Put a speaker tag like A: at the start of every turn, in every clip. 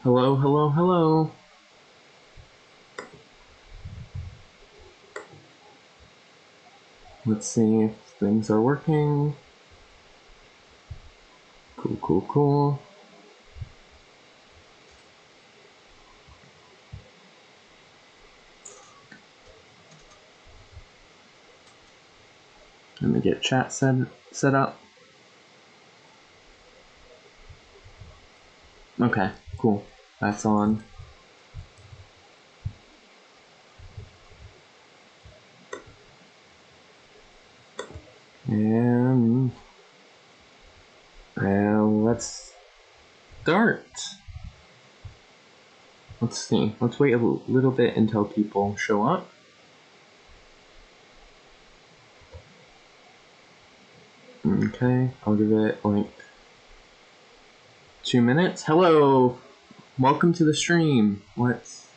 A: Hello, hello, hello. Let's see if things are working. Cool, cool, cool. Let me get chat set up. Okay, cool. That's on. And let's start. Let's see. Let's wait a little bit until people show up. Okay, I'll give it like 2 minutes. Hello! Welcome to the stream. Let's...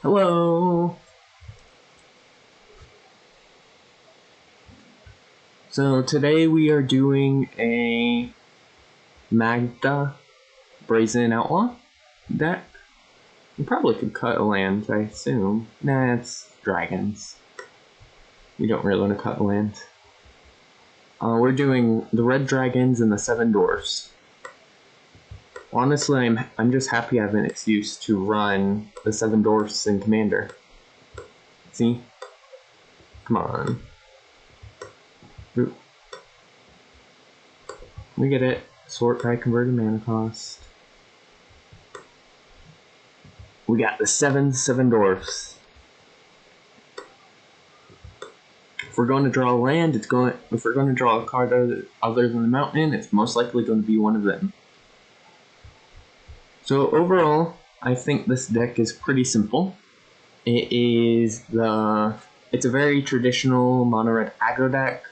A: Hello! So today we are doing a Magda Brazen Outlaw deck. You probably could cut a land, I assume. Nah, it's dragons. We don't really want to cut a land. We're doing the red dragons and the 7 dwarfs. Honestly, I'm just happy I have an excuse to run the 7 dwarfs in Commander. See? Come on. Oop. We get it. Sort by converted mana cost. We got the 7 dwarfs. If we're going to draw a land, if we're going to draw a card other than the mountain, it's most likely going to be one of them. So overall, I think this deck is pretty simple. It's a very traditional mono red aggro deck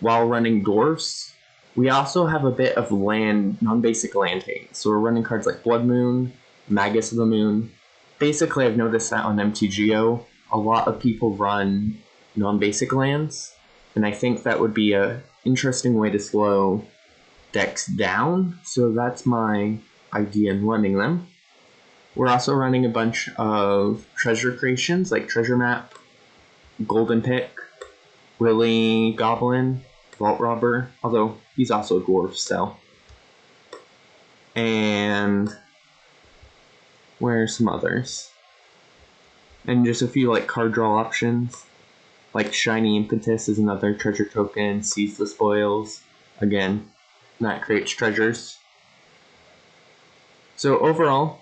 A: while running dwarfs. We also have a bit of non-basic land hate. So we're running cards like Blood Moon, Magus of the Moon. Basically, I've noticed that on MTGO, a lot of people run non-basic lands, and I think that would be an interesting way to slow decks down, so that's my idea in running them. We're also running a bunch of treasure creations, like Treasure Map, Golden Pick, Willy Goblin, Vault Robber, although he's also a dwarf, so. And where's some others? And just a few like card draw options, like Shiny Impetus is another treasure token, Seize the Spoils, again, that creates treasures. So overall,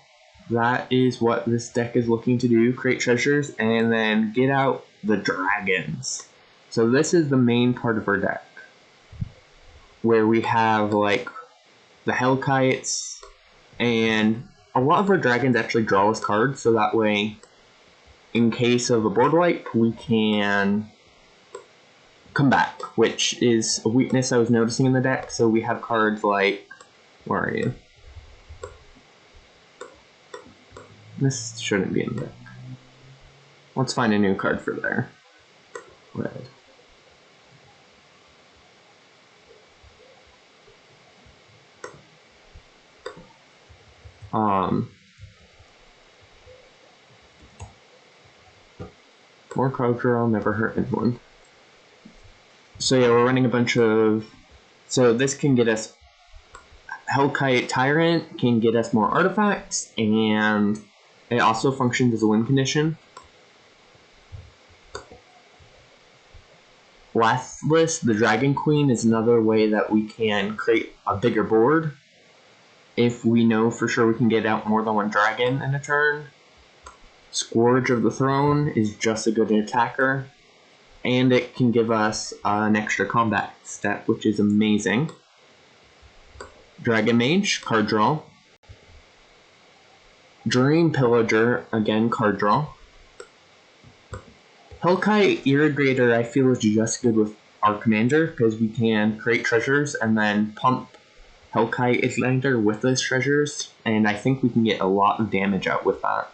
A: that is what this deck is looking to do, create treasures, and then get out the dragons. So this is the main part of our deck, where we have like the Hellkites, and a lot of our dragons actually draw us cards, so that way, in case of a board wipe, we can come back, which is a weakness I was noticing in the deck. So we have cards like, where are you? This shouldn't be in the deck. Let's find a new card for there. Red. More card draw, never hurt anyone. So yeah, we're running a bunch of... So this can get us... Hellkite Tyrant can get us more artifacts, and it also functions as a win condition. Lathless, the Dragon Queen, is another way that we can create a bigger board if we know for sure we can get out more than one dragon in a turn. Scourge of the Throne is just a good attacker, and it can give us an extra combat step, which is amazing. Dragon Mage, card draw. Dream Pillager, again, card draw. Hellkite Irrigator, I feel, is just good with our commander, because we can create treasures and then pump Hellkite Islander with those treasures, and I think we can get a lot of damage out with that.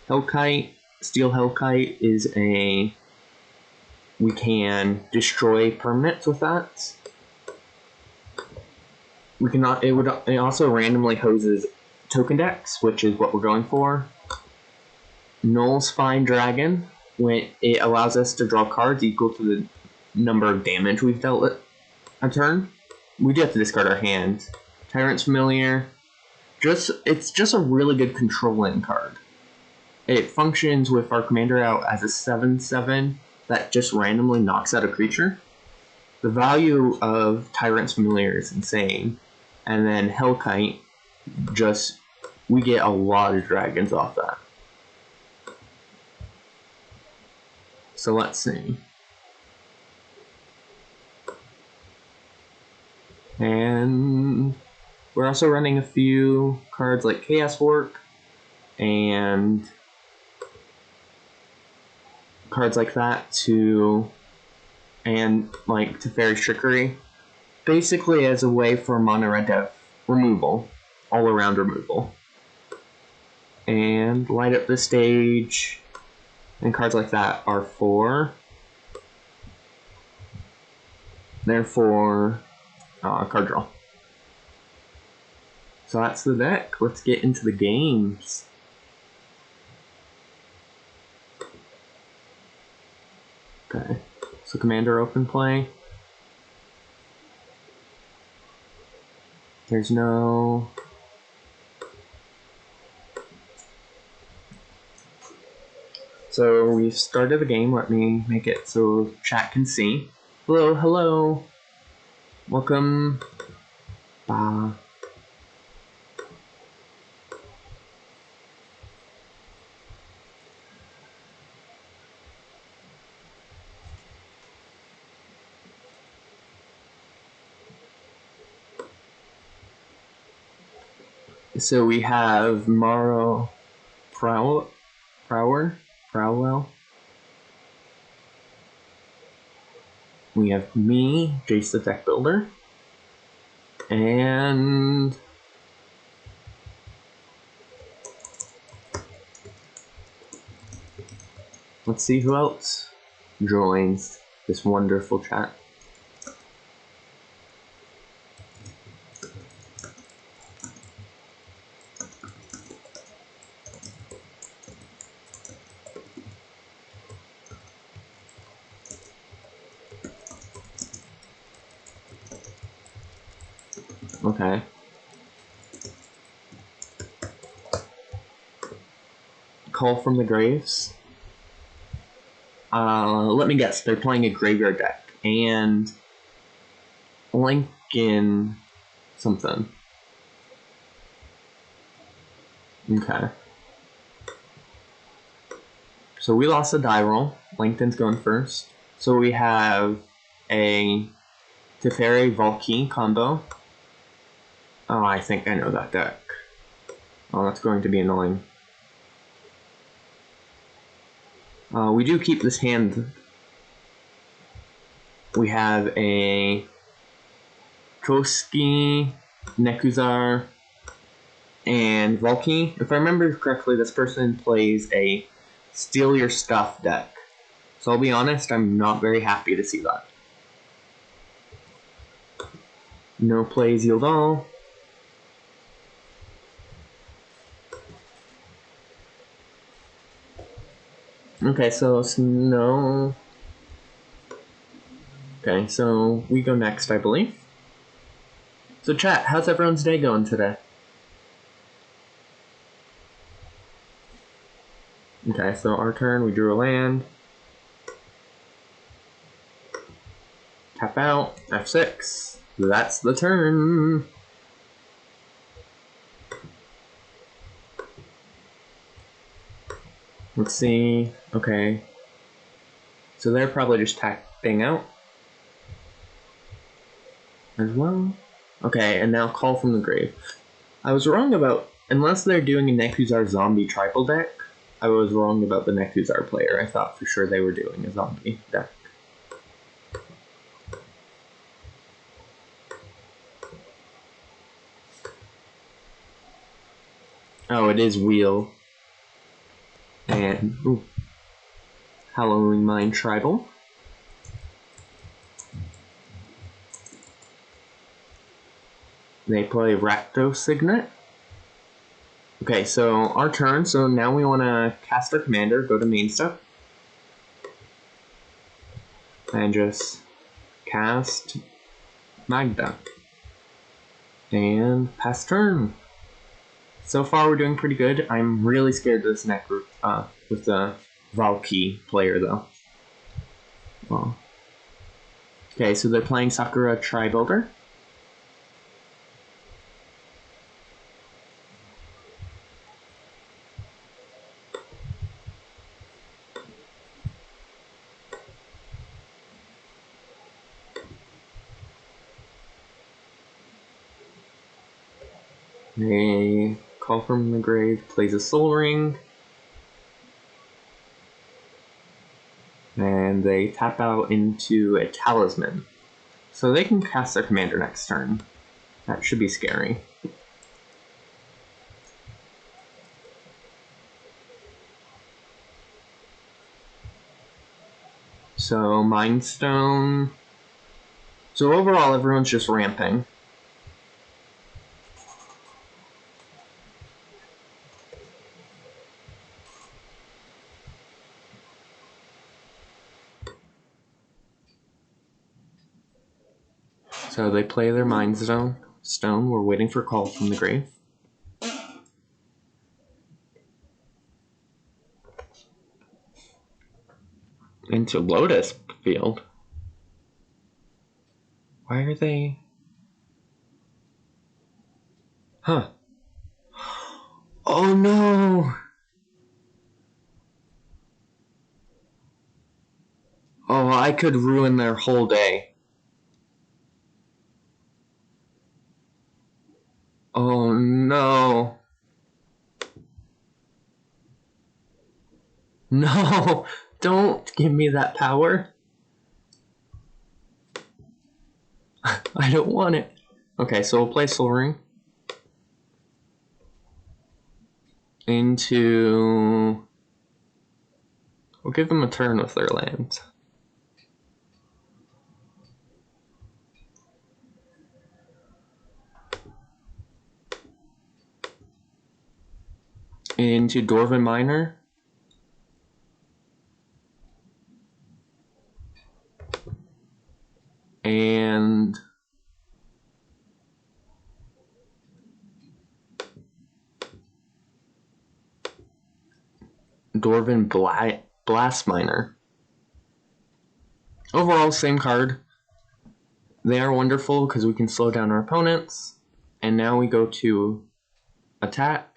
A: Hellkite, Steel Hellkite is we can destroy permanents with that. we cannot. It also randomly hoses token decks, which is what we're going for. Null's Fine Dragon, when it allows us to draw cards equal to the number of damage we've dealt it a turn. We do have to discard our hand. Tyrant's Familiar. It's just a really good controlling card. It functions with our commander out as a 7/7 that just randomly knocks out a creature. The value of Tyrant's Familiar is insane. And then Hellkite, we get a lot of dragons off that. So let's see. And we're also running a few cards like Chaos Fork and cards like that to Teferi's Trickery, basically as a way for mono red to have removal, all around removal. And Light Up the Stage and cards like that are for card draw. So that's the deck. Let's get into the games. Okay, so Commander open play. There's no... So we've started the game. Let me make it so chat can see. Hello, hello. Welcome. So we have Morrow Prowell. We have me, Jace the Deck Builder. And let's see who else joins this wonderful chat. Okay. Call from the Graves. Let me guess. They're playing a graveyard deck and Lincoln something. Okay. So we lost a die roll. Langton's going first. So we have a Teferi Valky combo. Oh, I think I know that deck. Oh, that's going to be annoying. We do keep this hand. We have a Koski, Nekuzar, and Valky. If I remember correctly, this person plays a Steal Your Stuff deck. So I'll be honest, I'm not very happy to see that. No plays yield all. Okay, so no. Okay, so we go next, I believe. So chat, how's everyone's day going today? Okay, so our turn, we drew a land. Tap out, F6. That's the turn. Let's see. Okay. So they're probably just tapping out as well. Okay, and now Call from the Grave. I was wrong about, unless they're doing a Nekuzar zombie tribal deck, I was wrong about the Nekuzar player. I thought for sure they were doing a zombie deck. Oh, it is Wheel. And, ooh, Halloween Mine Tribal. They play Rakdos Signet. Okay, so our turn. So now we want to cast our commander, go to main step, and just cast Magda. And pass turn. So far we're doing pretty good. I'm really scared of this neck with the Valky player though. Well, okay, so they're playing Sakura Tri-Builder. They call from the grave, plays a Soul Ring, and they tap out into a Talisman. So they can cast their commander next turn. That should be scary. So Mind Stone. So overall everyone's just ramping. So they play their Mind Stone. We're waiting for Call from the Grave. Into Lotus Field. Why are they... Huh. Oh no! Oh, I could ruin their whole day. Oh no. No! Don't give me that power. I don't want it. Okay, so we'll play Soul Ring. Into... We'll give them a turn with their lands. Into Dwarven Miner. And... Dwarven Blast Miner. Overall, same card. They are wonderful because we can slow down our opponents. And now we go to attack.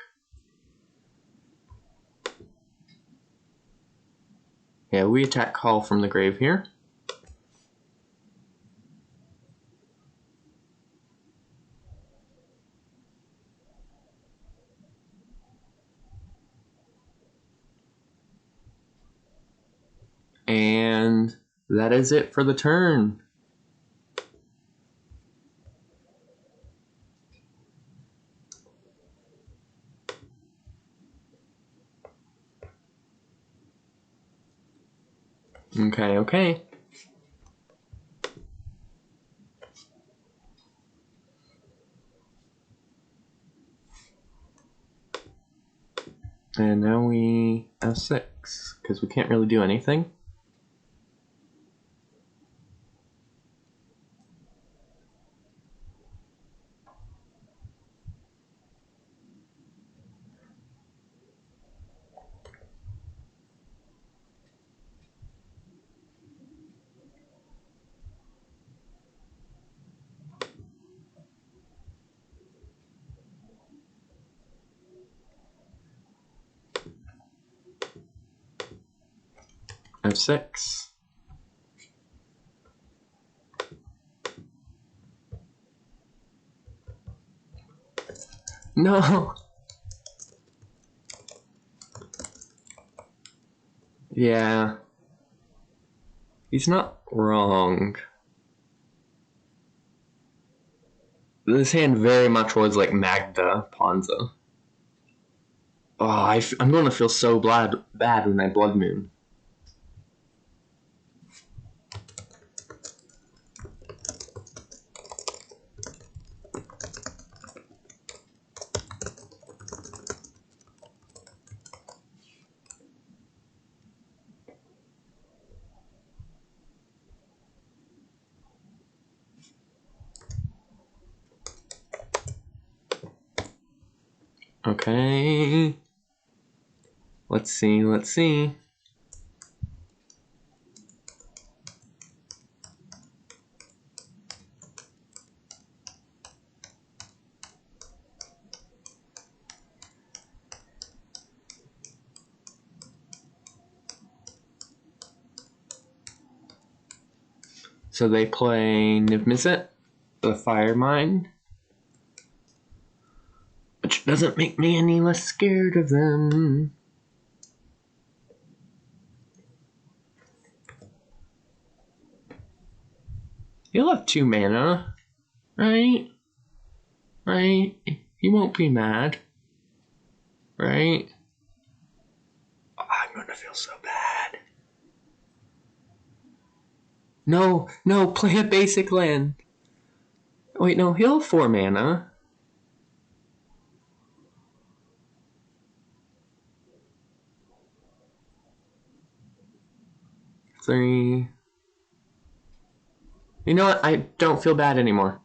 A: Yeah, we attack Call from the Grave here. And that is it for the turn. Okay. And now we have 6, because we can't really do anything. I have 6. No! Yeah. He's not wrong. This hand very much was like Magda Ponza. Oh, I'm going to feel so bad when I Blood Moon. Okay. Let's see, let's see. So they play Niv-Mizzet, the Fire Mine, which doesn't make me any less scared of them. He'll have 2 mana, right? Right? He won't be mad, right? Oh, I'm gonna feel so bad. No, play a basic land. Wait, no, he'll have 4 mana. Three. You know what? I don't feel bad anymore.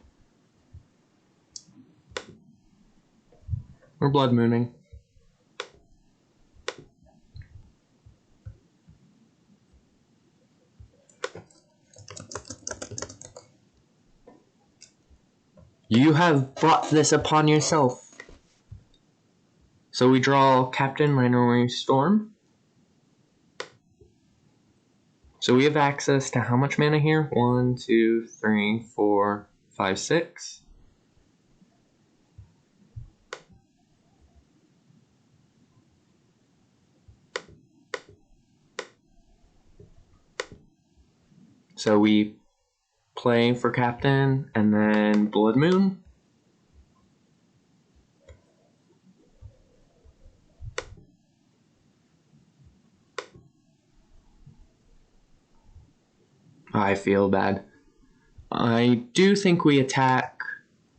A: We're blood mooning. You have brought this upon yourself. So we draw Captain Minority Storm. So we have access to how much mana here? 1, 2, 3, 4, 5, 6. So we play for Captain and then Blood Moon. I feel bad. I do think we attack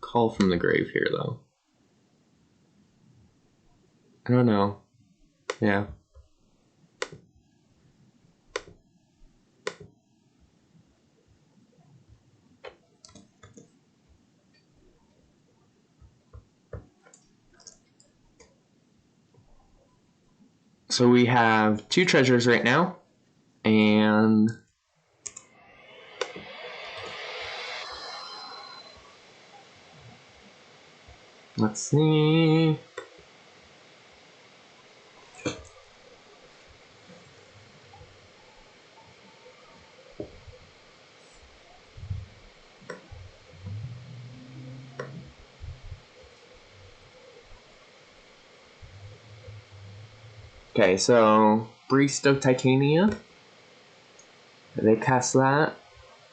A: Call from the Grave here, though. I don't know. Yeah. So we have 2 treasures right now, and let's see. Okay, so Priest of Titania. They cast that,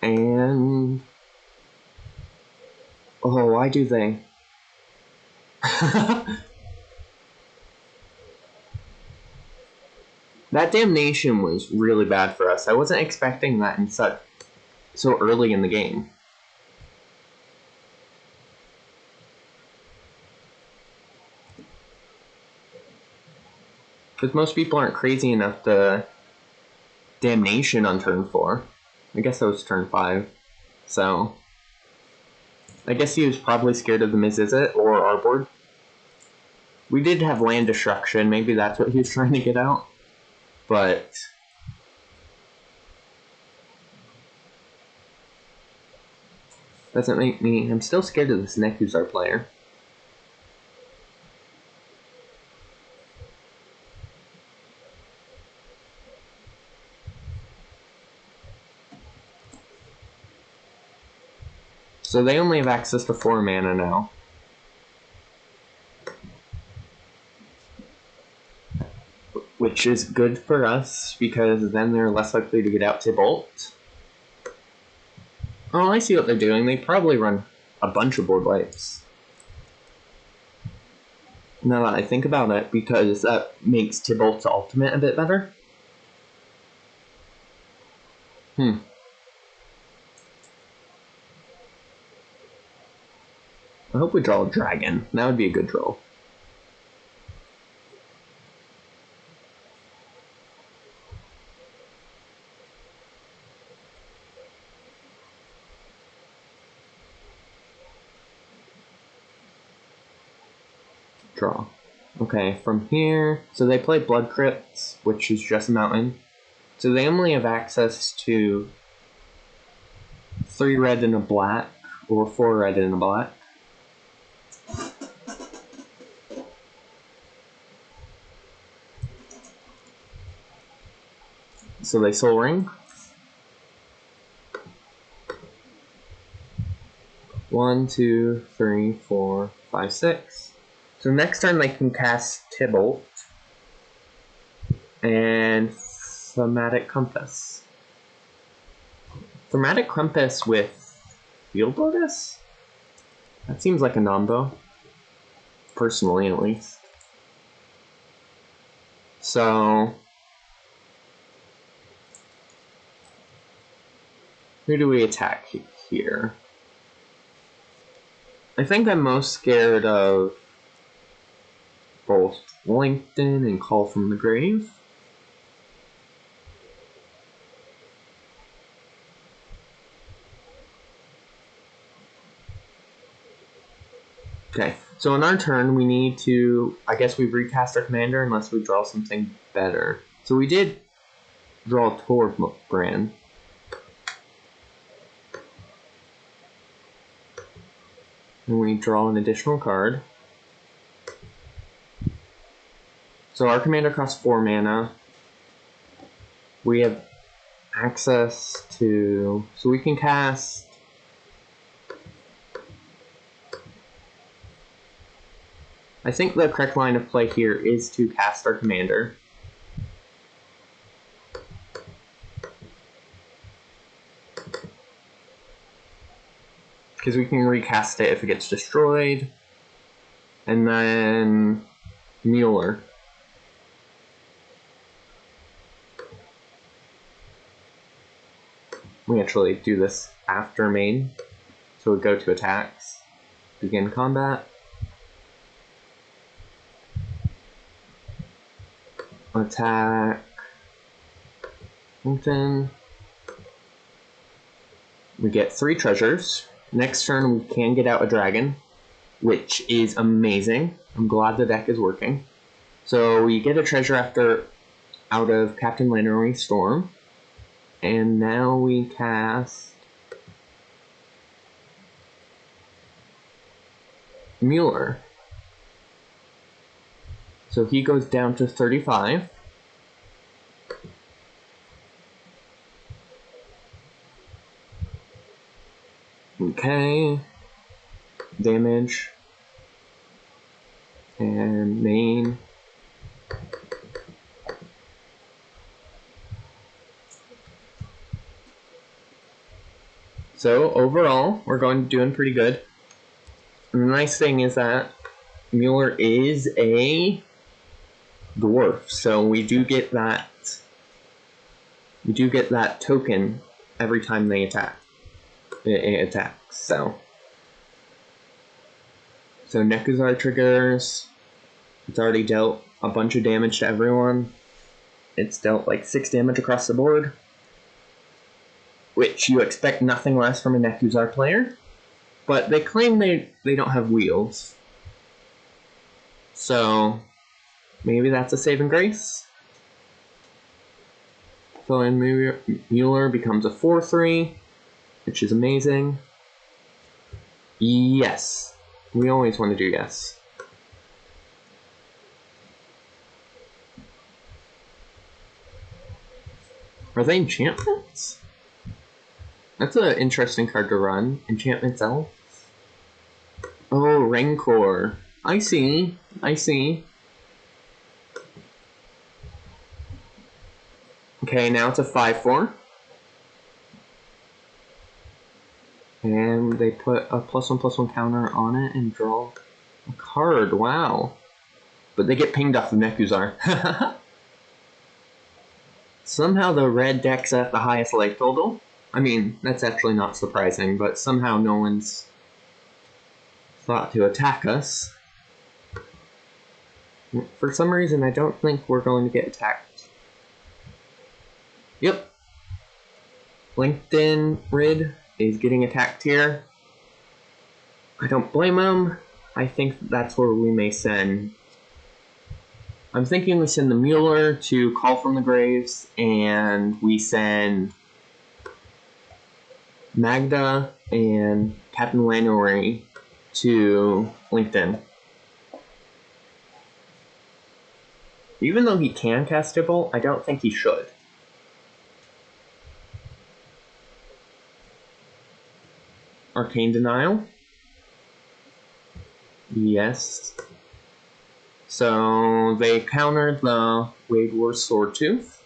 A: and oh, why do they? That damnation was really bad for us. I wasn't expecting that in so early in the game. Because most people aren't crazy enough to damnation on turn 4. I guess that was turn 5. So I guess he was probably scared of the Mizzet or our board. We did have land destruction, maybe that's what he was trying to get out. But doesn't make me... I'm still scared of this Neck who's our player. So they only have access to 4 mana now. Which is good for us, because then they're less likely to get out to Bolt. Oh, I see what they're doing. They probably run a bunch of board wipes. Now that I think about it, because that makes Tybalt's ultimate a bit better. I hope we draw a dragon. That would be a good draw. Draw. Okay, from here, so they play Blood Crypts, which is just a mountain. So they only have access to 3 red and a black, or 4 red and a black. So they Soul Ring. 1, 2, 3, 4, 5, 6. So next turn they can cast Tibalt and Thematic Compass. Thematic Compass with Field Lotus? That seems like a nombo. Personally, at least. So who do we attack here? I think I'm most scared of both LinkedIn and Call from the Grave. Okay, so on our turn we need to, I guess we recast our commander unless we draw something better. So we did draw Torbran. And we draw an additional card. So our commander costs 4 mana. We have access to, so we can cast I think the correct line of play here is to cast our commander. Because we can recast it if it gets destroyed. And then Mueller. We actually do this after main. So we go to attacks. Begin combat. Attack. Then we get 3 treasures. Next turn we can get out a dragon, which is amazing. I'm glad the deck is working. So we get a treasure out of Captain Lannery Storm. And now we cast Mueller. So he goes down to 35. Okay. Damage. And main. So overall, we're doing pretty good. And the nice thing is that Mueller is a dwarf, so we do get that. We do get that token every time they attack. It attacks. So Nekuzar triggers. It's already dealt a bunch of damage to everyone. It's dealt like 6 damage across the board, which you expect nothing less from a Nekuzar player. But they claim they don't have wheels. So maybe that's a saving grace. So then Mueller becomes a 4/3, which is amazing. Yes. We always want to do yes. Are they enchantments? That's an interesting card to run. Enchantments Elf. Oh, Rancor. I see. I see. Okay, now it's a 5/4. And they put a +1/+1 counter on it and draw a card. Wow. But they get pinged off of Nekuzar. Somehow the red deck's at the highest life total. I mean, that's actually not surprising, but somehow no one's thought to attack us. For some reason, I don't think we're going to get attacked. Yep. LinkedIn Rid is getting attacked here. I don't blame him. I think that's where we may send I'm thinking we send the Mueller to Call from the Graves, and we send Magda and Captain Lanuary to LinkedIn. Even though he can cast Tibble, I don't think he should. Arcane Denial. Yes. So they countered the Wade War Swordtooth.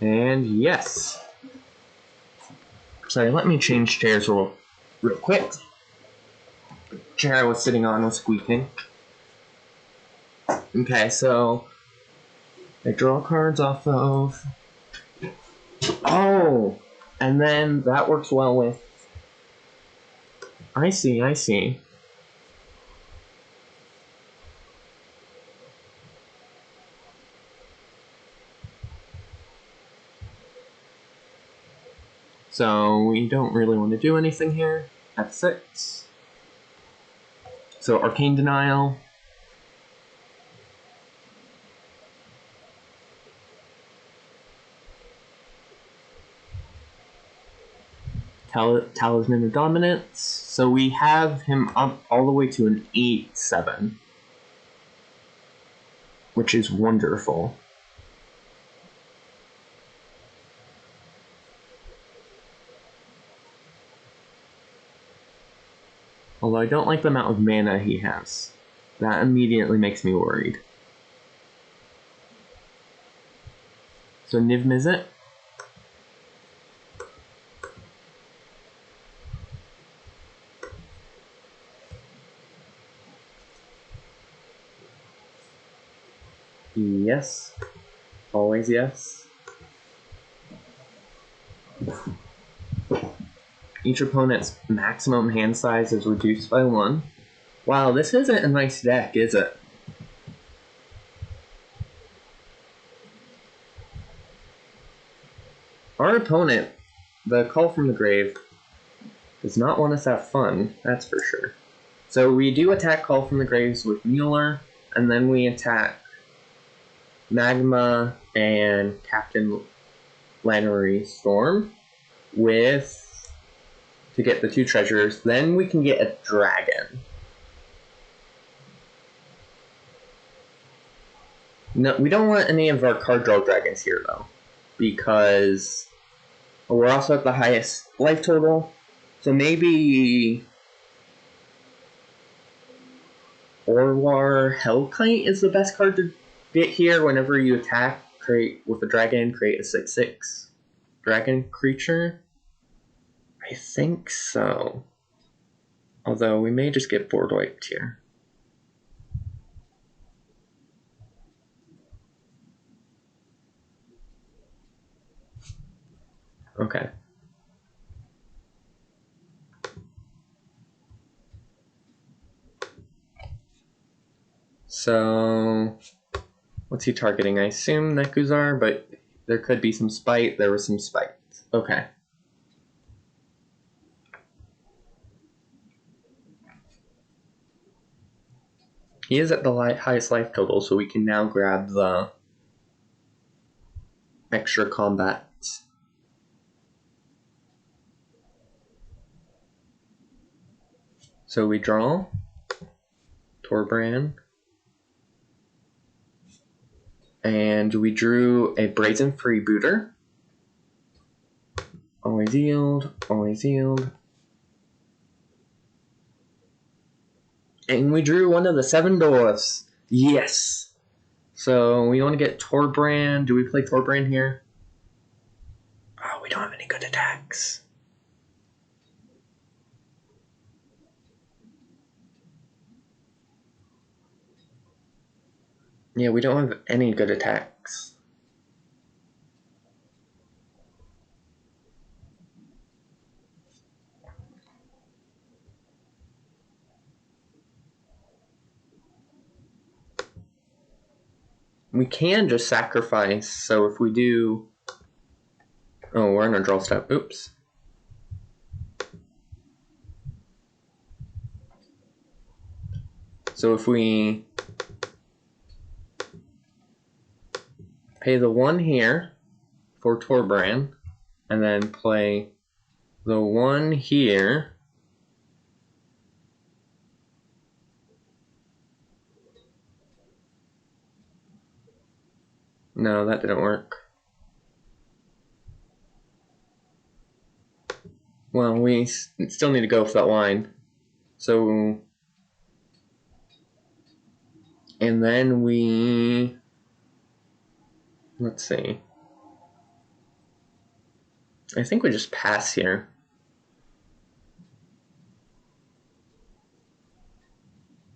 A: And yes. Sorry, let me change chairs real quick. The chair I was sitting on was squeaking. Okay, so I draw cards off of... Oh! And then that works well with... I see. So we don't really want to do anything here. F6. So Arcane Denial. Talisman of Dominance. So we have him up all the way to an 8/7. Which is wonderful. Although I don't like the amount of mana he has. That immediately makes me worried. So Niv Mizzet. Yes. Always yes. Each opponent's maximum hand size is reduced by 1. Wow, this isn't a nice deck, is it? Our opponent, the Call from the Grave, does not want us to have fun, that's for sure. So we do attack Call from the Graves with Mueller, and then we attack Magma and Captain Lanuary Storm to get the 2 treasures. Then we can get a dragon. No, we don't want any of our card draw dragons here though, because we're also at the highest life total. So maybe Orwar Hellkite is the best card to get here. Whenever you attack, create with a dragon, create a 6/6 dragon creature. I think so. Although we may just get board wiped here. Okay. So, what's he targeting? I assume Nekuzar, but there could be some spite. There was some spite. Okay. He is at the highest life total, so we can now grab the extra combat. So we draw Torbran, and we drew a Brazen Freebooter. Always yield, always yield. And we drew one of the 7 dwarfs. Yes! So we want to get Torbran. Do we play Torbran here? Oh, we don't have any good attacks. Yeah, we don't have any good attacks. We can just sacrifice, so if we do... Oh, we're on a draw step. Oops. So if we pay the 1 here for Torbran, and then play the 1 here. No, that didn't work. Well, we still need to go for that line. So, and then let's see. I think we just pass here.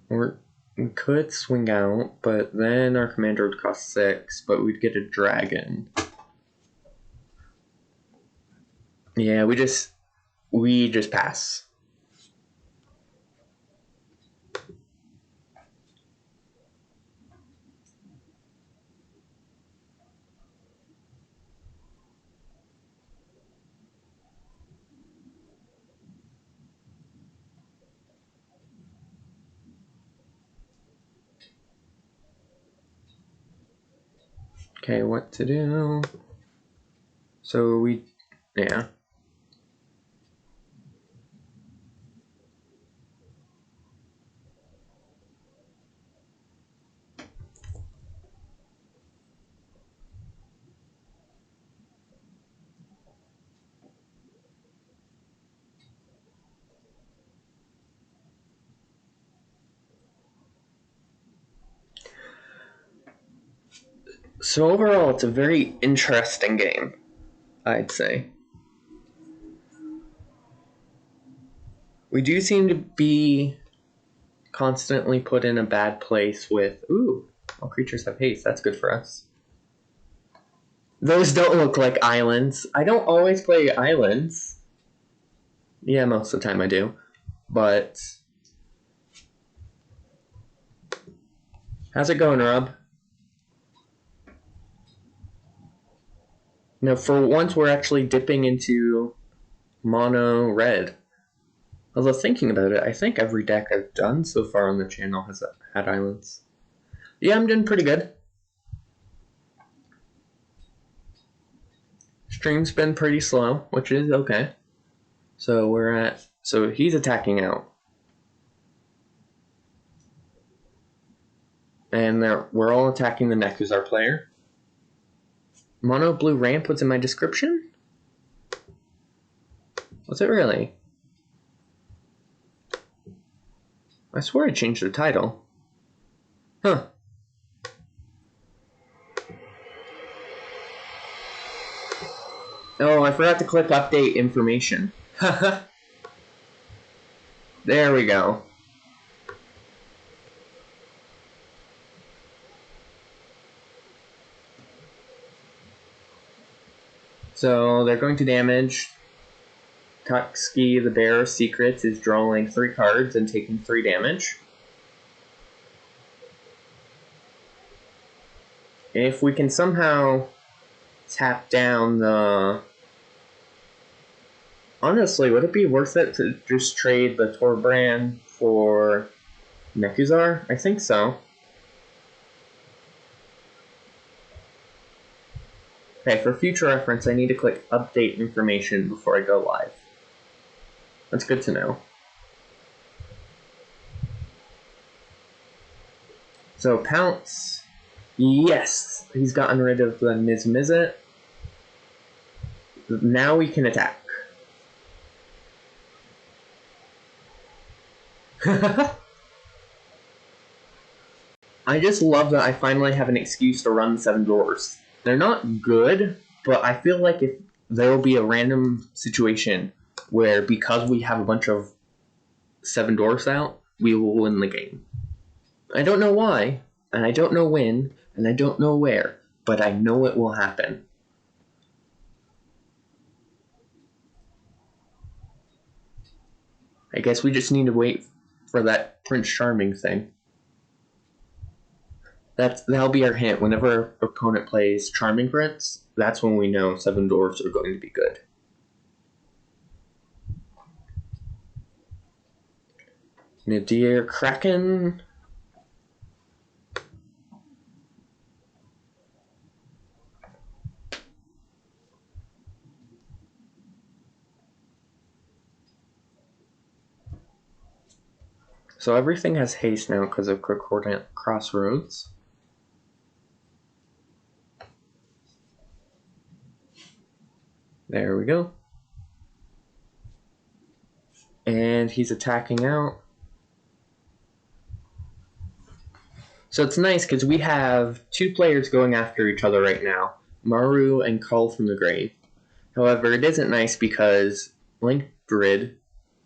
A: We could swing out, but then our commander would cost 6, but we'd get a dragon. Yeah, we just pass. Okay, what to do? So yeah. So overall, it's a very interesting game, I'd say. We do seem to be constantly put in a bad place with, ooh, all creatures have haste. That's good for us. Those don't look like islands. I don't always play islands. Yeah, most of the time I do. But how's it going, Rob? No, for once we're actually dipping into mono red. Although thinking about it, I think every deck I've done so far on the channel has had islands. Yeah, I'm doing pretty good. Stream's been pretty slow, which is okay. So he's attacking out. And we're all attacking the neck, who's our player. Mono blue ramp was in my description? Was it really? I swear I changed the title. Huh. Oh, I forgot to click update information. There we go. So they're going to damage. Tuxki, the Bearer of Secrets, is drawing 3 cards and taking 3 damage. If we can somehow tap down the... Honestly, would it be worth it to just trade the Torbran for Nekuzar? I think so. Okay, for future reference, I need to click update information before I go live. That's good to know. So, Pounce. Yes! He's gotten rid of the Mizmizit. Now we can attack. I just love that I finally have an excuse to run 7 dwarfs. They're not good, but I feel like if there will be a random situation where because we have a bunch of 7 dwarfs out, we will win the game. I don't know why, and I don't know when, and I don't know where, but I know it will happen. I guess we just need to wait for that Prince Charming thing. That'll be our hint. Whenever our opponent plays Charming Prince, that's when we know 7 dwarves are going to be good. Nadir Kraken. So everything has haste now because of Concordant Crossroads. There we go. And he's attacking out. So it's nice because we have two players going after each other right now, Maru and Call from the Grave. However, it isn't nice because Link Grid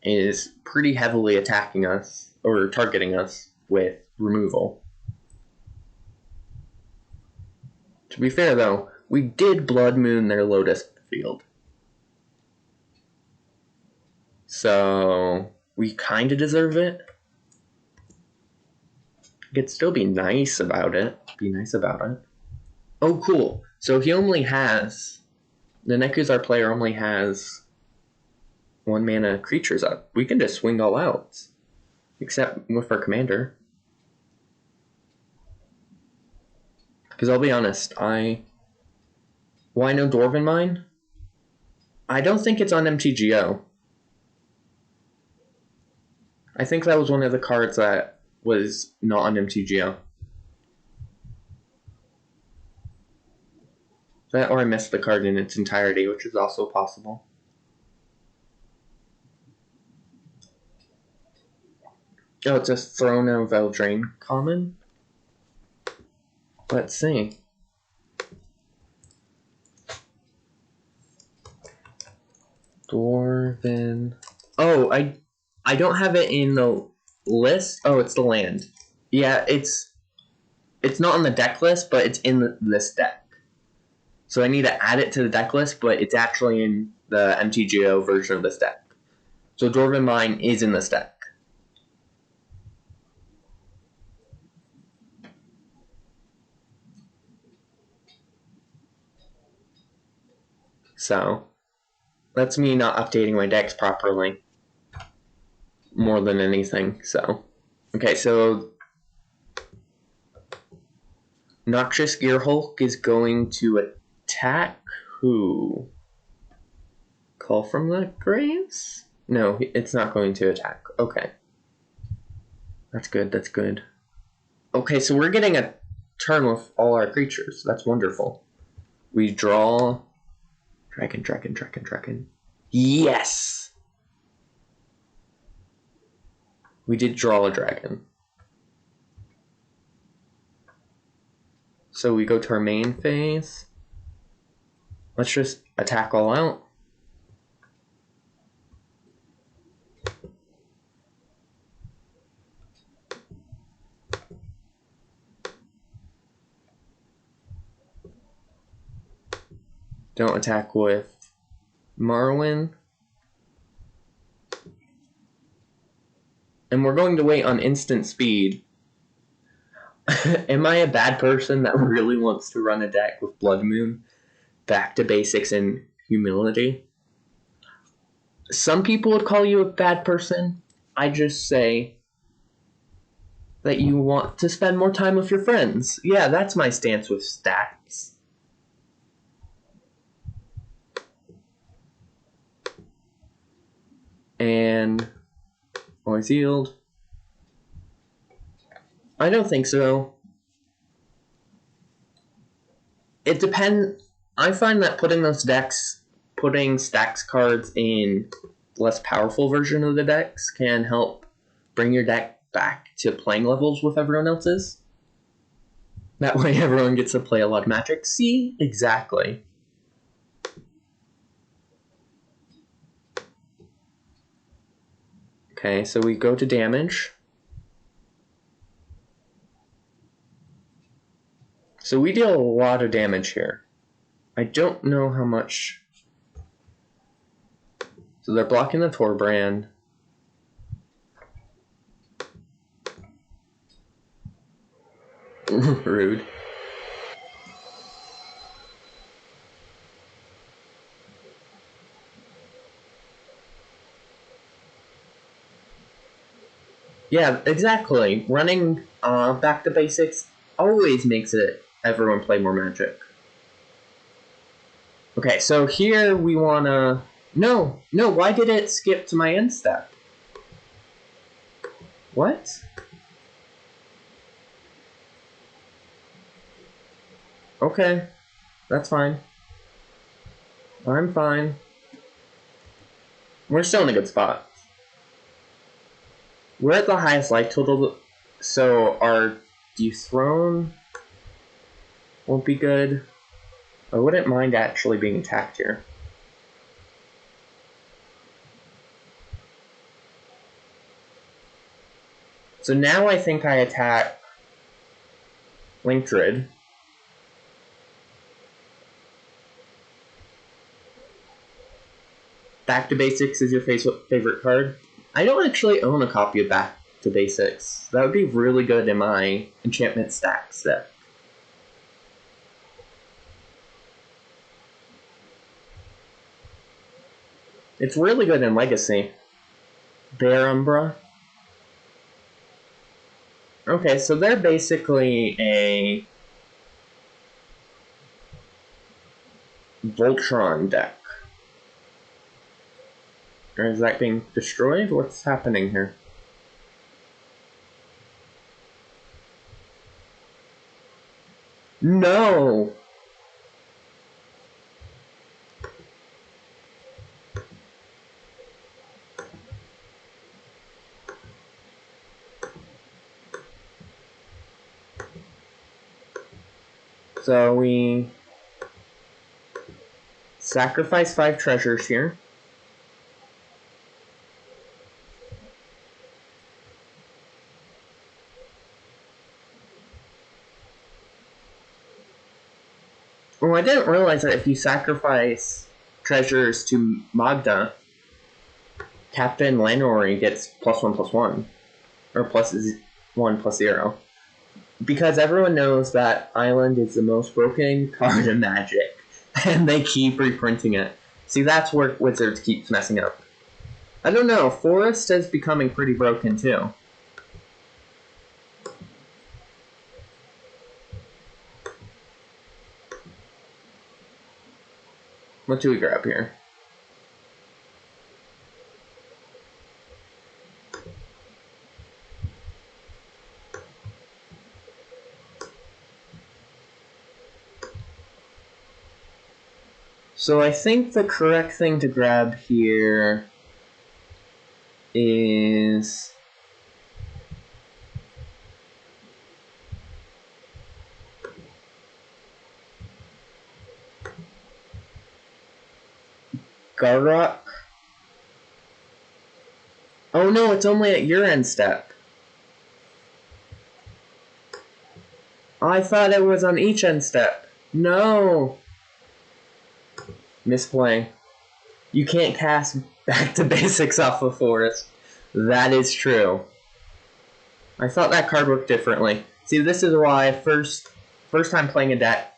A: is pretty heavily attacking us, or targeting us, with removal. To be fair though, we did Blood Moon their Lotus Field. So we kind of deserve it. Could still be nice about it. Oh, cool. So he only has... The Nekuzar player only has 1 mana creatures up. We can just swing all out. Except with our commander. Because I'll be honest, why no Dwarven Mine? I don't think it's on MTGO. I think that was one of the cards that was not on MTGO. That, or I missed the card in its entirety, which is also possible. Oh, it's a Throne of Eldraine common? Let's see. Dwarven... Oh, I don't have it in the list. Oh, it's the land. Yeah, it's not on the deck list, but it's in this deck. So I need to add it to the deck list, but it's actually in the MTGO version of this deck. So Dwarven Mine is in this deck. So that's me not updating my decks properly. More than anything, so. Okay, so Noxious Gearhulk is going to attack who? Call from the Graves? No, it's not going to attack. Okay. That's good, that's good. Okay, so we're getting a turn with all our creatures. That's wonderful. We draw... Dragon. Yes! We did draw a dragon. So we go to our main phase. Let's just attack all out. Don't attack with Marwyn. And we're going to wait on instant speed. Am I a bad person that really wants to run a deck with Blood Moon? Back to basics and humility? Some people would call you a bad person. I just say that you want to spend more time with your friends. Yeah, that's my stance with stacks. And always yield. I don't think so. It depends. I find that putting stacks cards in less powerful version of the decks can help bring your deck back to playing levels with everyone else's. That way everyone gets to play a lot of Magic. See? Exactly. Okay, so we go to damage. So we deal a lot of damage here. I don't know how much... So they're blocking the Torbrand. Rude. Yeah, exactly. Running back to basics always makes it everyone play more Magic. Okay, so here we wanna... No, why did it skip to my end step? What? Okay, that's fine. I'm fine. We're still in a good spot. We're at the highest life total, so our dethrone won't be good. I wouldn't mind actually being attacked here. So now I think I attack Linkdred. Back to Basics is your favorite card? I don't actually own a copy of Back to Basics. That would be really good in my enchantment stack set. It's really good in Legacy. Bear Umbra. Okay, so they're basically a Voltron deck. Or is that being destroyed? What's happening here? No! So we sacrifice 5 treasures here. Oh, I didn't realize that if you sacrifice treasures to Magda, Captain Lanori gets +1/+1. Or +1/+0. Because everyone knows that Island is the most broken card in Magic, and they keep reprinting it. See, that's where Wizards keeps messing up. I don't know, Forest is becoming pretty broken too. What do we grab here? So I think the correct thing to grab here is Garrock. Oh no, it's only at your end step. I thought it was on each end step. No! Misplay. You can't cast Back to Basics off of Forest. That is true. I thought that card worked differently. See, this is why first time playing a deck,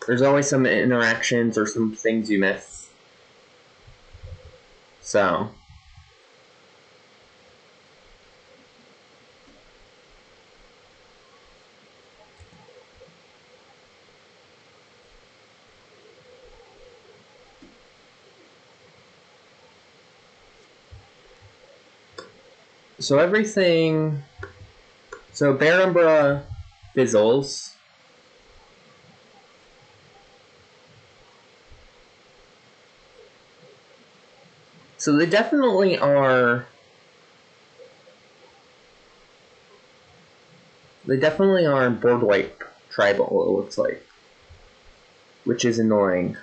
A: there's always some interactions or some things you miss. So everything. So Bear Umbra fizzles. So they definitely are. They definitely are board wipe tribal, it looks like. Which is annoying.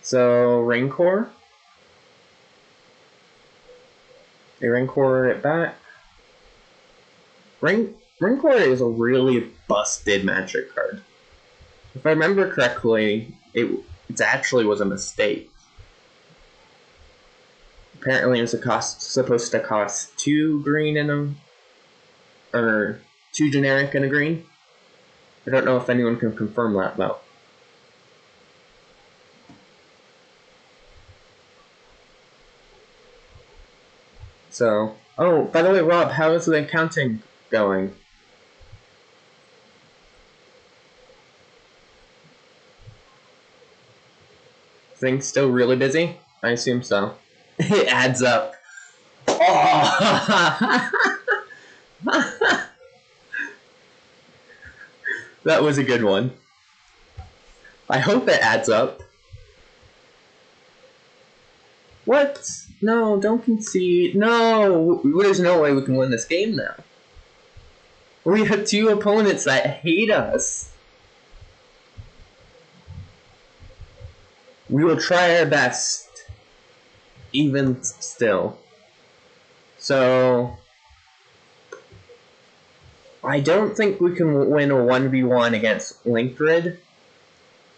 A: So Rancor. They Rancor it back. Rancor is a really busted Magic card. If I remember correctly, it actually was a mistake. Apparently, it was supposed to cost 2 green and or 2 generic and a green. I don't know if anyone can confirm that though. So, oh, by the way, Rob, how is the accounting going? Things still really busy? I assume so. It adds up. Oh! That was a good one. I hope it adds up. What? No, don't concede. No! There's no way we can win this game now. We have two opponents that hate us. We will try our best, even still. So, I don't think we can win a 1v1 against Link Grid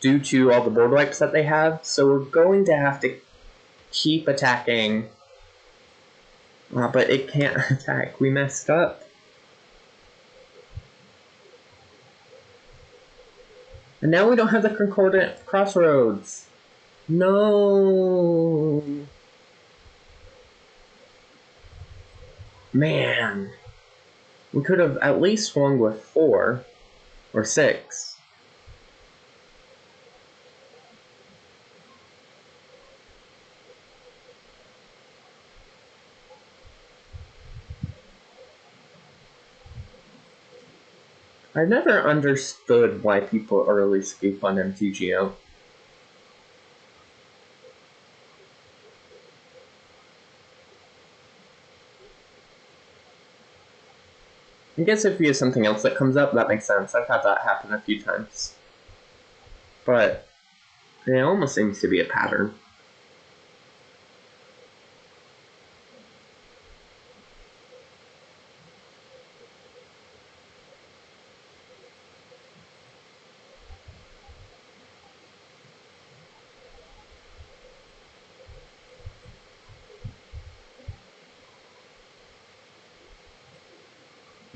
A: due to all the board wipes that they have, so we're going to have to keep attacking. But it can't attack. We messed up. And now we don't have the concordant crossroads. No. Man. We could have at least swung with 4 or 6. I've never understood why people early scoop on MTGO. I guess if you have something else that comes up, that makes sense. I've had that happen a few times. But it almost seems to be a pattern.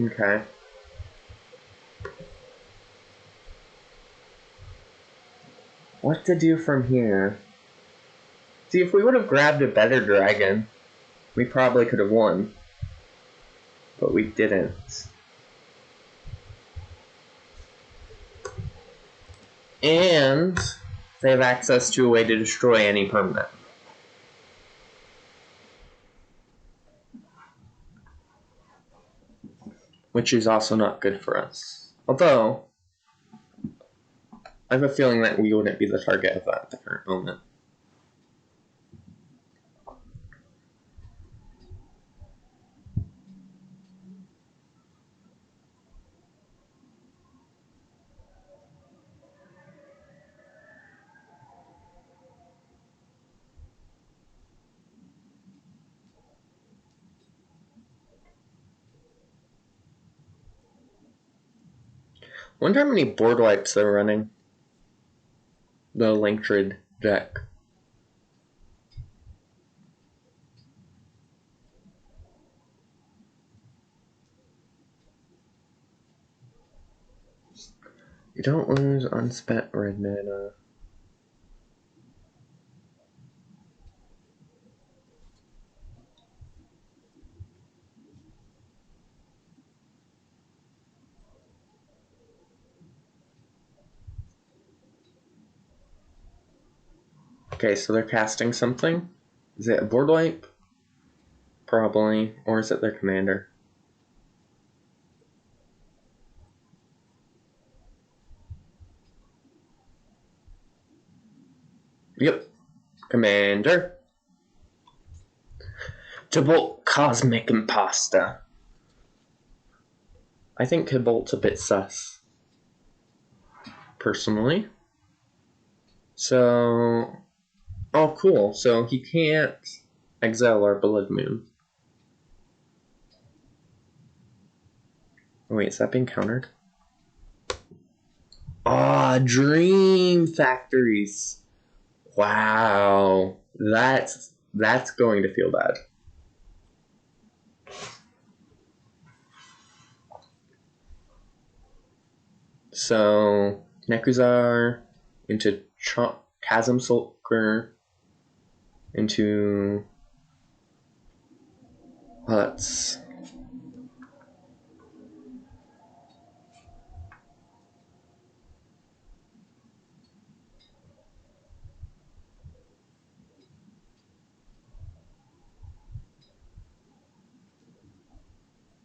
A: Okay. What to do from here? See, if we would have grabbed a better dragon, we probably could have won. But we didn't. And they have access to a way to destroy any permanent. Which is also not good for us. Although, I have a feeling that we wouldn't be the target of that at the current moment. Wonder how many board wipes they're running. The Linktrade deck. You don't lose unspent red mana. Okay, so they're casting something. Is it a board wipe? Probably. Or is it their commander? Yep. Commander. Double Cosmic Imposter. I think Cabolt's a bit sus. Personally. So... Oh, cool. So he can't exile our Blood Moon. Oh, wait, is that being countered? Ah, Dream Factories. Wow. That's going to feel bad. So, Nekuzar into Chasm Sulker into Let's...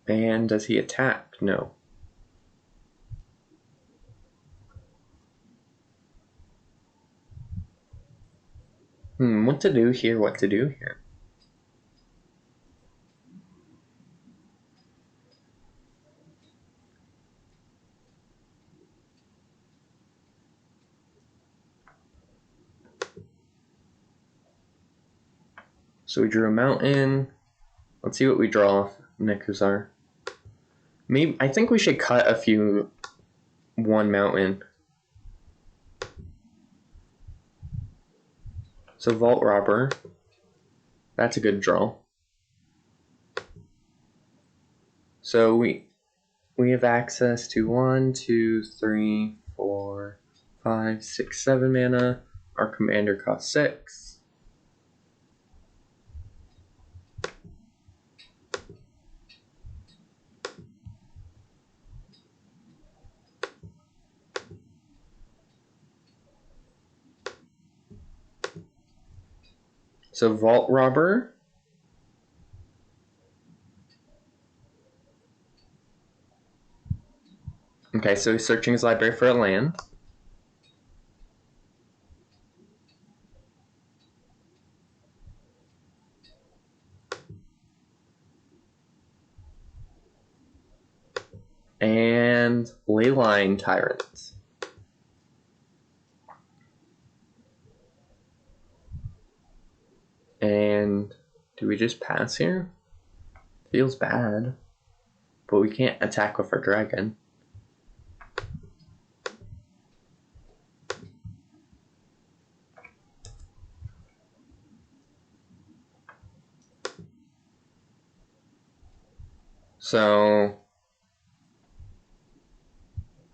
A: And does he attack? No. What to do here, what to do here. So we drew a mountain. Let's see what we draw, Nekuzar. Maybe I think we should cut a few one mountain. So Vault Robber. That's a good draw. So we have access to 1, 2, 3, 4, 5, 6, 7 mana. Our commander costs 6. So Vault Robber. Okay, so he's searching his library for a land. And Leyline Tyrant. And do we just pass here? Feels bad. But we can't attack with our dragon. So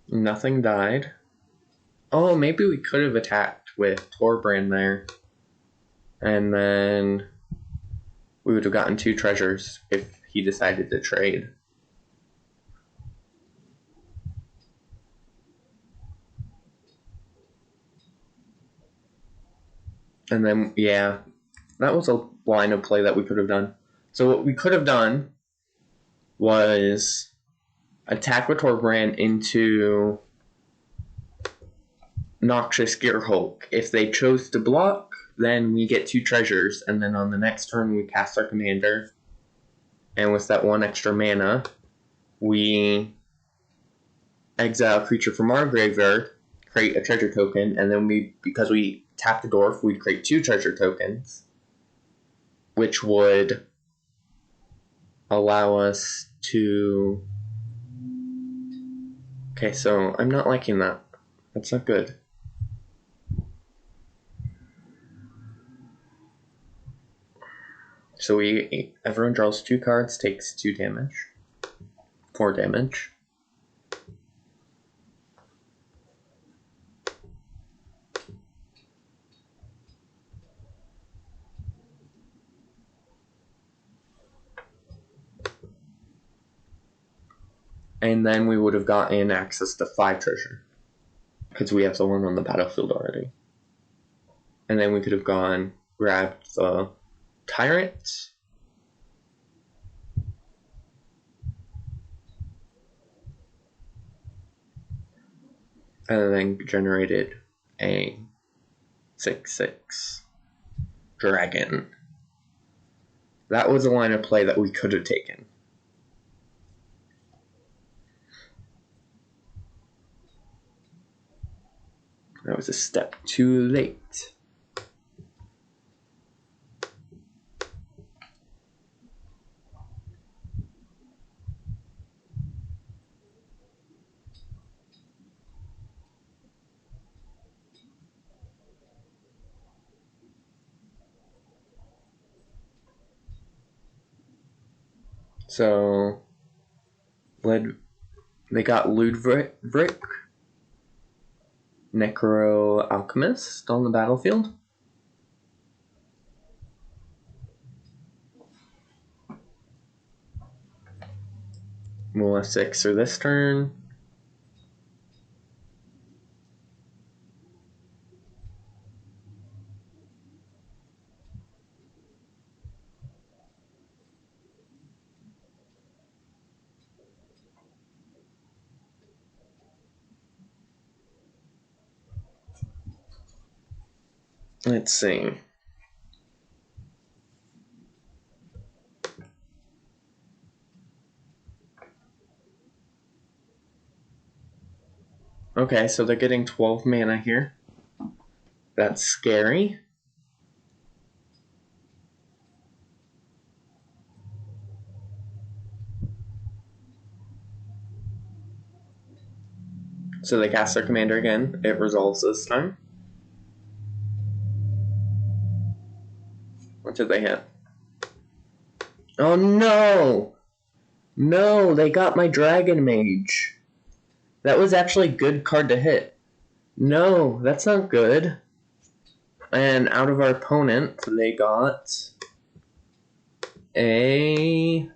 A: nothing died. Oh, maybe we could have attacked with Torbrand there. And then we would have gotten 2 treasures if he decided to trade. And then, yeah, that was a line of play that we could have done. So what we could have done was attack with Torbrand into Noxious Gearhulk. If they chose to block, then we get 2 treasures, and then on the next turn we cast our commander. And with that 1 extra mana, we exile a creature from our graveyard, create a treasure token, and then because we tap the dwarf, we'd create 2 treasure tokens, which would allow us to... Okay, so I'm not liking that. That's not good. So everyone draws 2 cards, takes 2 damage. 4 damage. And then we would have gotten access to 5 treasure. Because we have the one on the battlefield already. And then we could have grabbed the Tyrant. And then generated a 6/6 dragon. That was a line of play that we could have taken. That was a step too late. So, they got Ludwig, Necro Alchemist on the battlefield. We'll have 6 for this turn. Let's see. Okay, so they're getting 12 mana here. That's scary. So they cast their commander again. It resolves this time. What did they hit? Oh no! No, they got my Dragon Mage. That was actually a good card to hit. No, that's not good. And out of our opponent, they got a...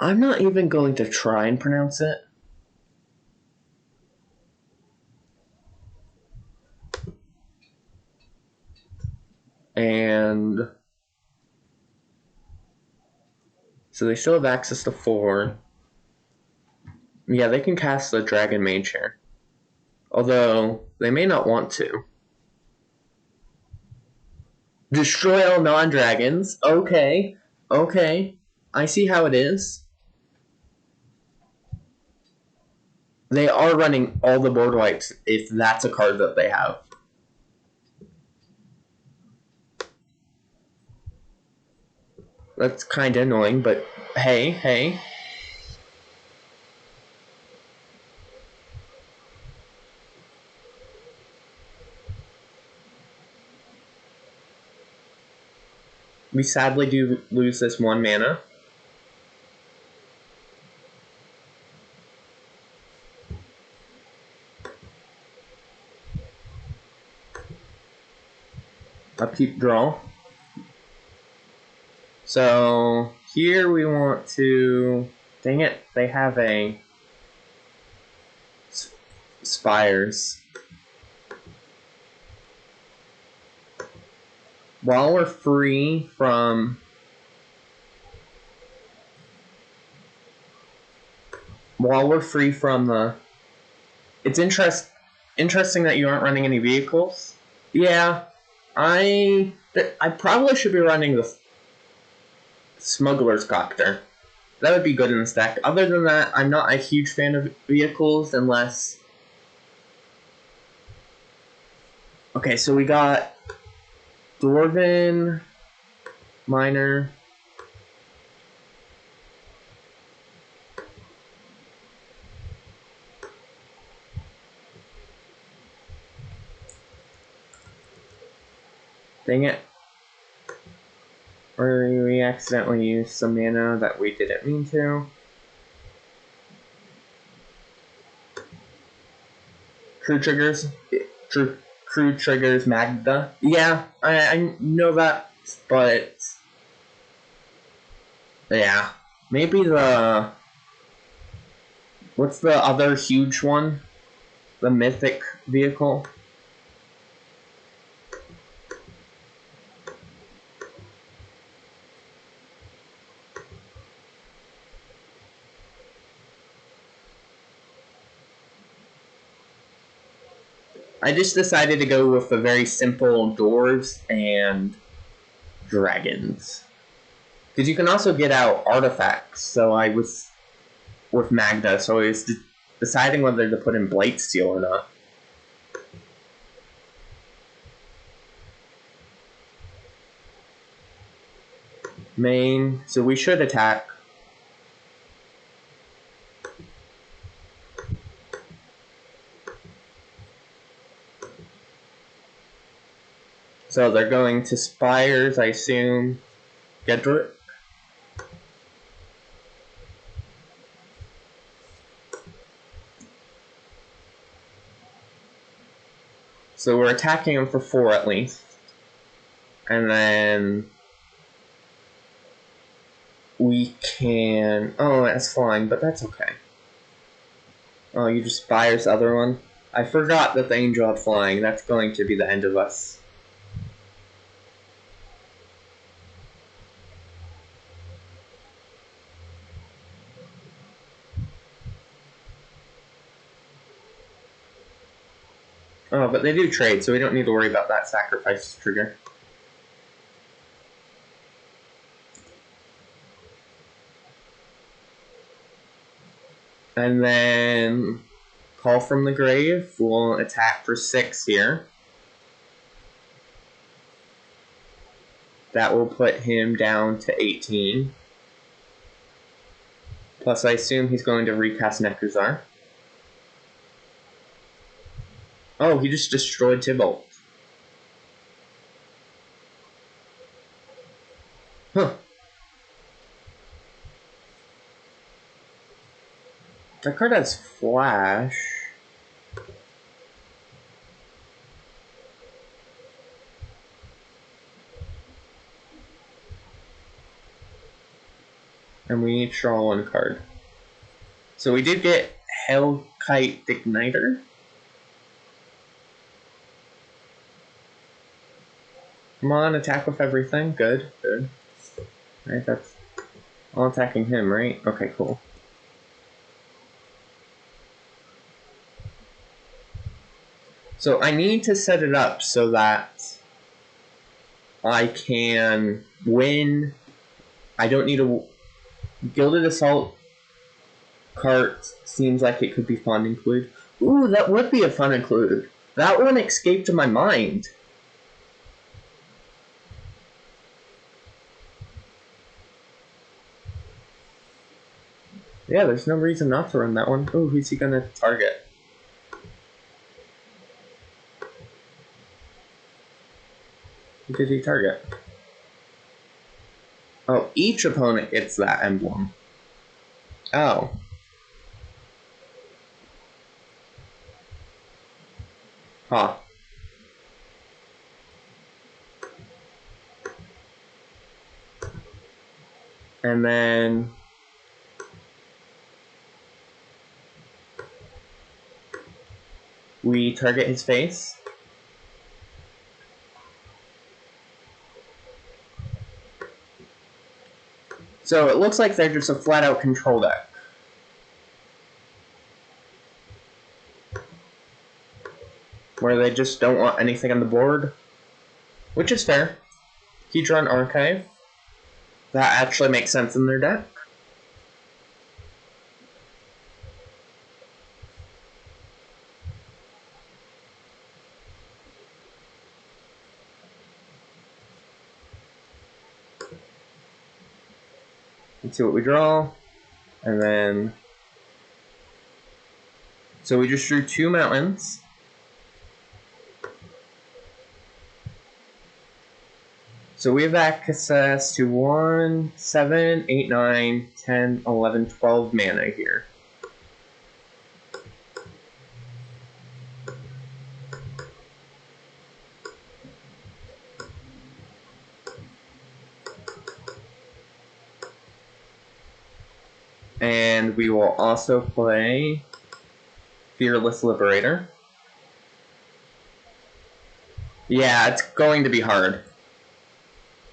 A: I'm not even going to try and pronounce it. And... so they still have access to 4. Yeah, they can cast the Dragon Mage here. Although, they may not want to. Destroy all non-dragons. Okay. Okay. I see how it is. They are running all the board wipes if that's a card that they have. That's kind of annoying, but hey. We sadly do lose this 1 mana. Upkeep draw. So here we want to... dang it, they have a... Spires. While we're free from... the... It's interesting that you aren't running any vehicles. Yeah, I probably should be running the Smuggler's Copter. That would be good in this deck. Other than that, I'm not a huge fan of vehicles unless... Okay, so we got Dwarven, Miner, dang it. Or we accidentally used some mana that we didn't mean to. Crew triggers Magda. Yeah, I know that, but yeah. Maybe the... what's the other huge one? The mythic vehicle? I just decided to go with the very simple dwarves and dragons. Because you can also get out artifacts, so I was with Magda, so I was deciding whether to put in Blightsteel or not. Main, so we should attack. So they're going to Spires, I assume. Gedrick. So we're attacking them for 4 at least. And then we we can... Oh, that's flying, but that's okay. Oh, you just fires the other one? I forgot that the angel had flying. That's going to be the end of us. Oh, but they do trade, so we don't need to worry about that sacrifice trigger. And then Call from the Grave will attack for 6 here. That will put him down to 18. Plus, I assume he's going to recast Nekuzar. Oh, he just destroyed Tybalt. Huh. That card has Flash. And we each draw 1 card. So we did get Hellkite Igniter. Come on, attack with everything. Good, good. Alright, that's all attacking him, right? Okay, cool. So I need to set it up so that I can win. I don't need a Gilded Assault cart. Seems like it could be fun include. Ooh, that would be a fun include. That one escaped my mind. Yeah, there's no reason not to run that one. Ooh, who's he gonna target? Who did he target? Oh, each opponent gets that emblem. Oh. Huh. And then we target his face. So it looks like they're just a flat-out control deck. Where they just don't want anything on the board. Which is fair. Hedron Archive. That actually makes sense in their deck. Let's see what we draw. And then... So we just drew 2 mountains. So we have access to 1, 7, 8, 9, 10, 11, 12 mana here. And we will also play Fearless Liberator. Yeah, it's going to be hard.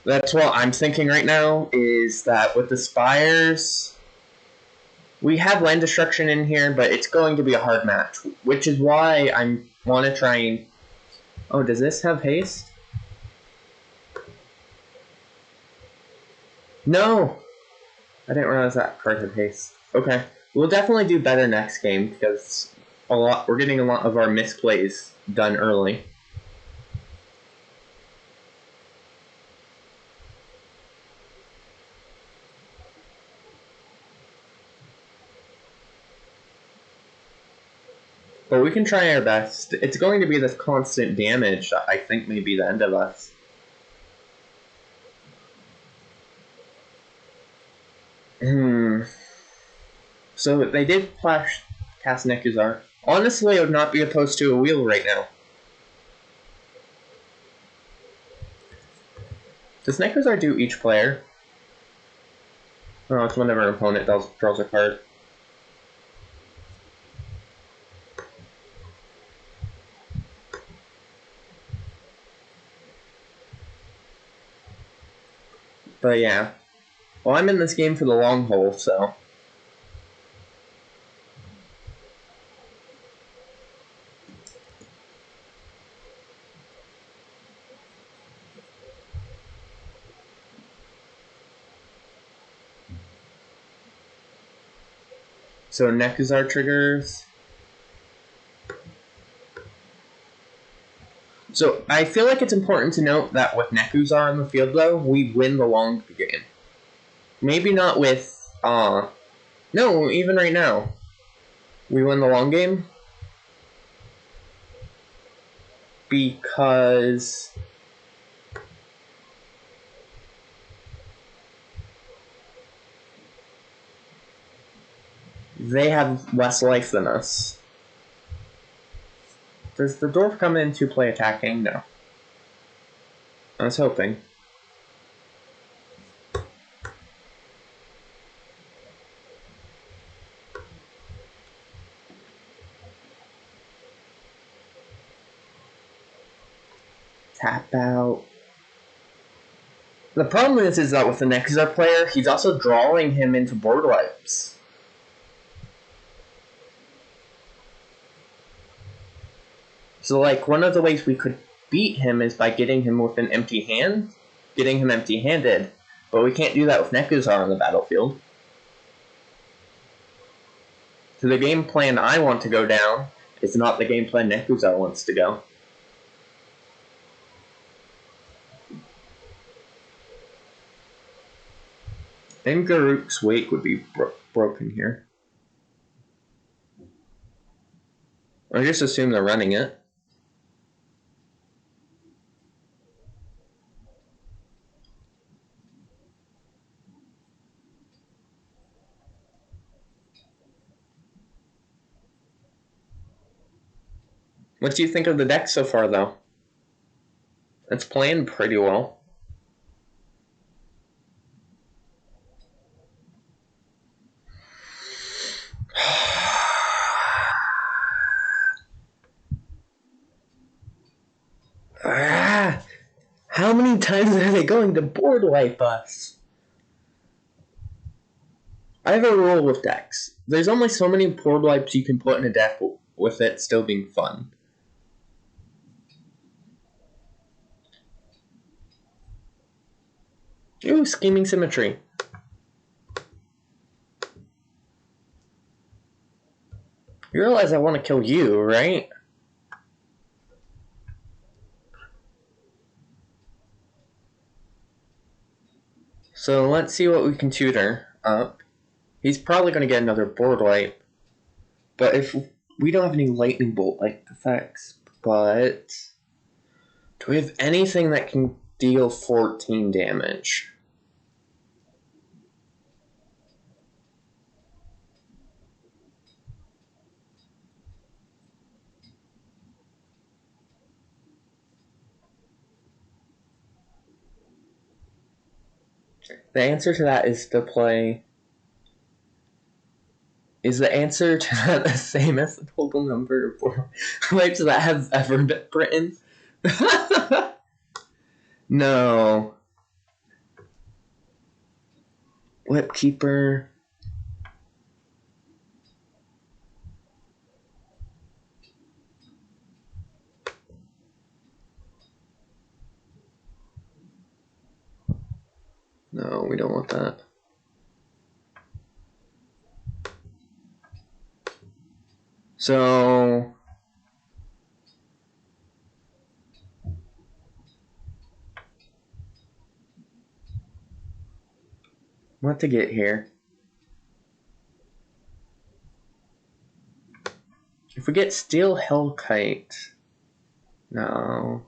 A: That's what I'm thinking right now, is that with the Spires, we have land destruction in here, but it's going to be a hard match, which is why I want to try and... Oh, does this have haste? No! I didn't realize that card had haste. Okay, we'll definitely do better next game, because we're getting a lot of our misplays done early. But we can try our best. It's going to be this constant damage that I think may be the end of us. So they did flash cast Nekuzar. Honestly, I would not be opposed to a wheel right now. Does Nekuzar do each player? Oh, it's whenever an opponent draws a card. But yeah. Well, I'm in this game for the long haul, so... So Nekuzar triggers. So I feel like it's important to note that with Nekuzar in the field, though, we win the long game. Maybe not with... No, even right now. We win the long game. Because... they have less life than us. Does the dwarf come in to play attacking? No. I was hoping. Tap out. The problem is that with the Nekuzar player, he's also drawing him into board wipes. So, like, one of the ways we could beat him is by getting him with an empty hand, getting him empty-handed, but we can't do that with Nekuzar on the battlefield. So the game plan I want to go down is not the game plan Nekuzar wants to go. And Garuk's Wake would be broken here. I just assume they're running it. What do you think of the deck so far, though? It's playing pretty well. How many times are they going to board wipe us? I have a rule with decks. There's only so many board wipes you can put in a deck with it still being fun. Ooh, Scheming Symmetry. You realize I want to kill you, right? So let's see what we can tutor up. He's probably going to get another board wipe. But if we don't have any lightning bolt-like effects, but do we have anything that can deal 14 damage? The answer to that is to play... Is the answer to that the same as the total number of board wipes that has ever been written? No. Whipkeeper. No, we don't want that. So... what to get here? If we get Steel Hellkite... No...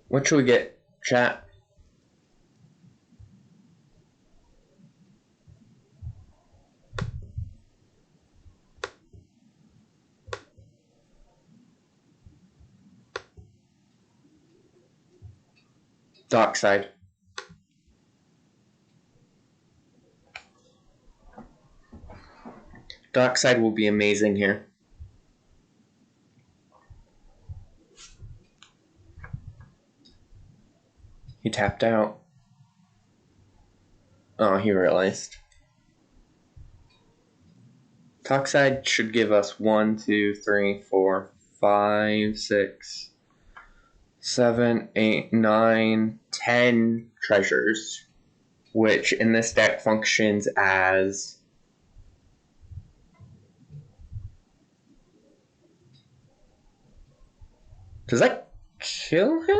A: What should we get, chat? Dockside. Dockside will be amazing here. He tapped out. Oh, he realized. Dockside should give us 1, 2, 3, 4, 5, 6, 7, 8, 9, 10 treasures, which in this deck functions as... Does that kill him?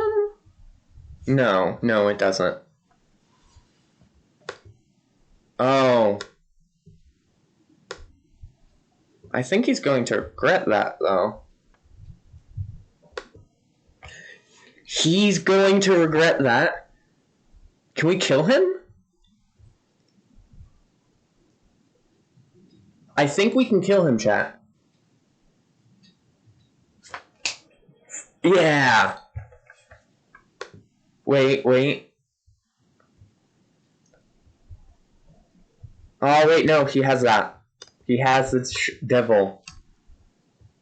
A: No, it doesn't. Oh. I think he's going to regret that, though. He's going to regret that? Can we kill him? I think we can kill him, chat. Yeah. Wait. Oh, wait, no, he has that. He has this devil.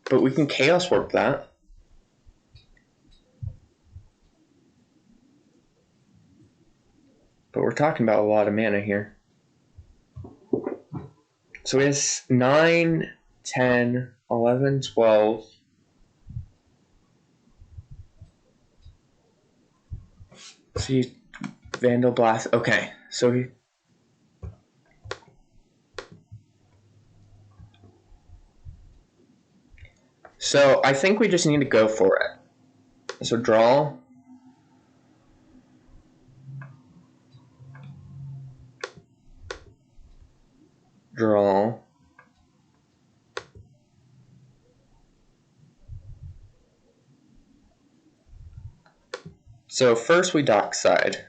A: But we can chaos warp that. But we're talking about a lot of mana here. So he has 9, 10, 11, 12. See, Vandal Blast. Okay, so he... So I think we just need to go for it. So draw. Draw. So first we dockside.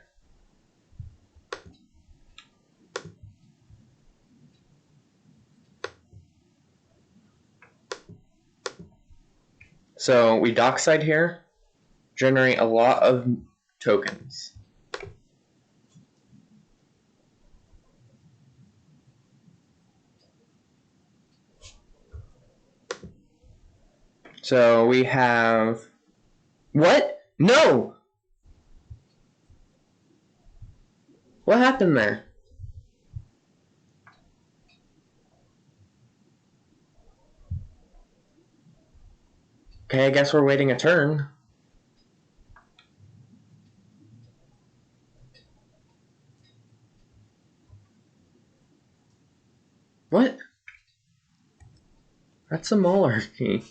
A: So we dockside here, generate a lot of tokens. So we have... What? No! What happened there? Okay, I guess we're waiting a turn. What? That's a malarkey.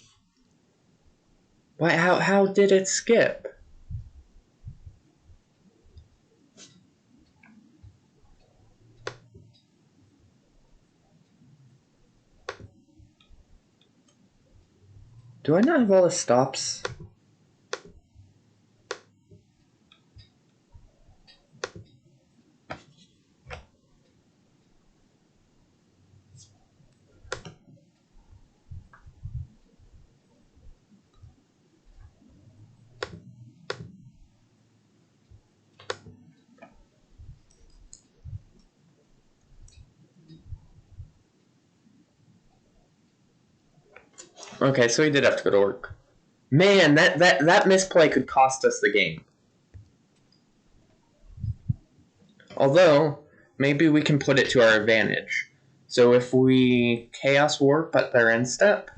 A: Why? How did it skip? Do I not have all the stops? Okay, so he did have to go to work. Man, that misplay could cost us the game. Although, maybe we can put it to our advantage. So if we Chaos Warp at their end step...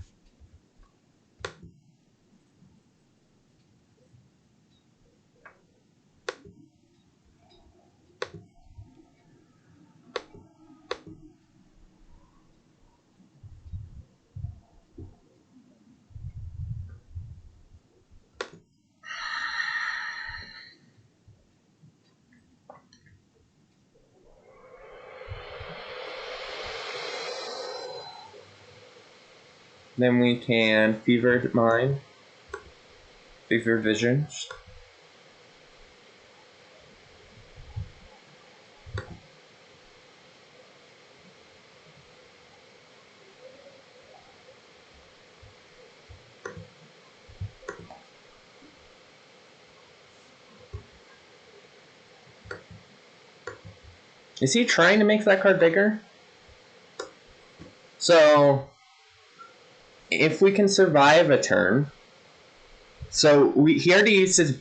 A: Then we can Fevered Mind, Fevered Visions. Is he trying to make that card bigger? So, if we can survive a turn... So, he already used his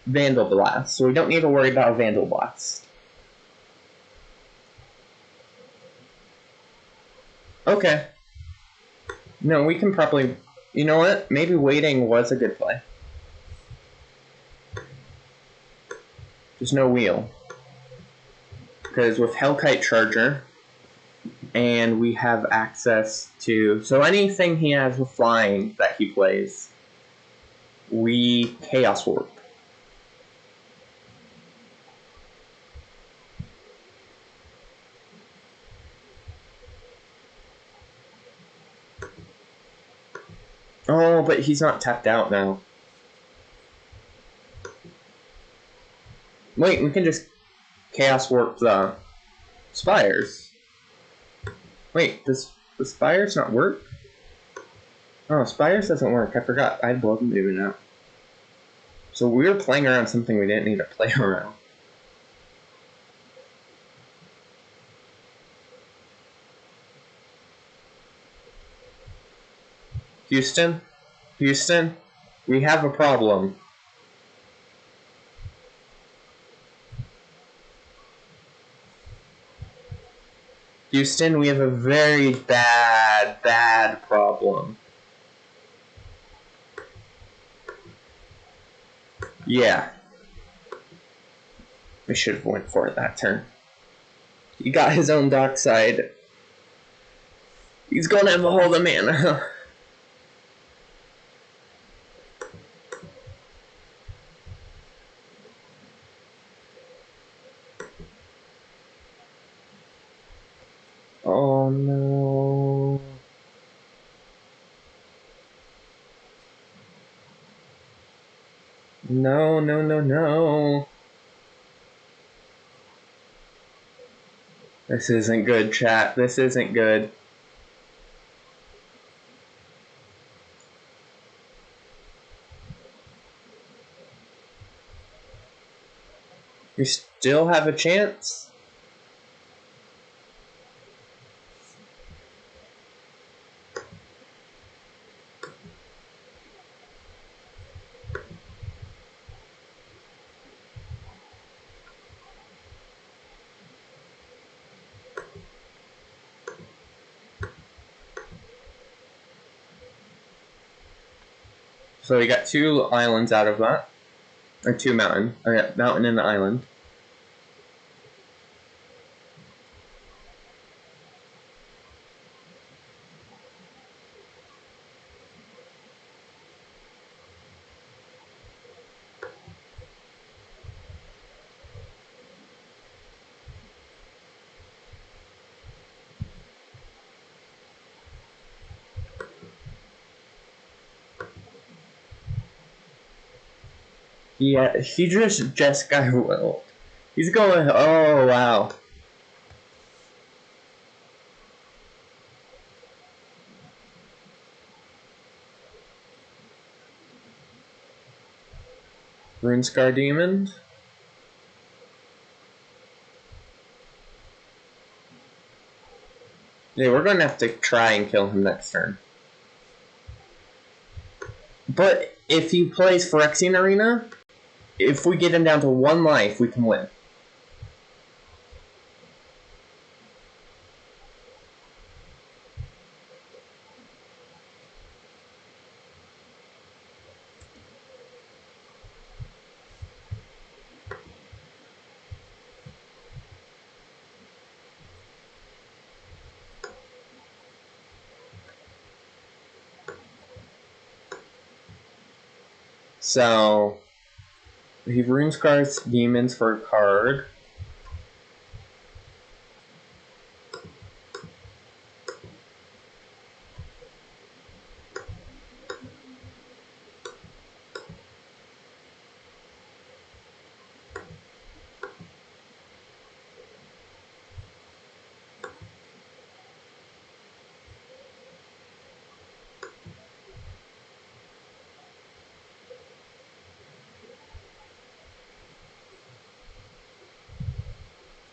A: Vandal Blast, so we don't need to worry about a Vandal Blast. Okay. No, we can probably... You know what? Maybe waiting was a good play. There's no wheel. Because with Hellkite Charger, and we have access to... So anything he has with flying that he plays, we Chaos Warp. Oh, but he's not tapped out now. Wait, we can just Chaos Warp the Spires. Wait, does the Spires not work? Oh, Spires doesn't work. I forgot. I had Blood Moon out. So we were playing around something we didn't need to play around. Houston? Houston? We have a problem. Houston, we have a very bad problem. Yeah. We should have went for it that turn. He got his own dark side. He's gonna have all the mana. Oh no. No, no, no, no. This isn't good, chat. This isn't good. We still have a chance? So we got 2 islands out of that. Or 2 mountain. Or yeah, mountain and the island. Yeah, he just got well. He's going, oh wow. Runescar Demon. Yeah, we're gonna have to try and kill him next turn. But if he plays Phyrexian Arena, if we get him down to 1 life, we can win. So he Runescar's Demons for a card.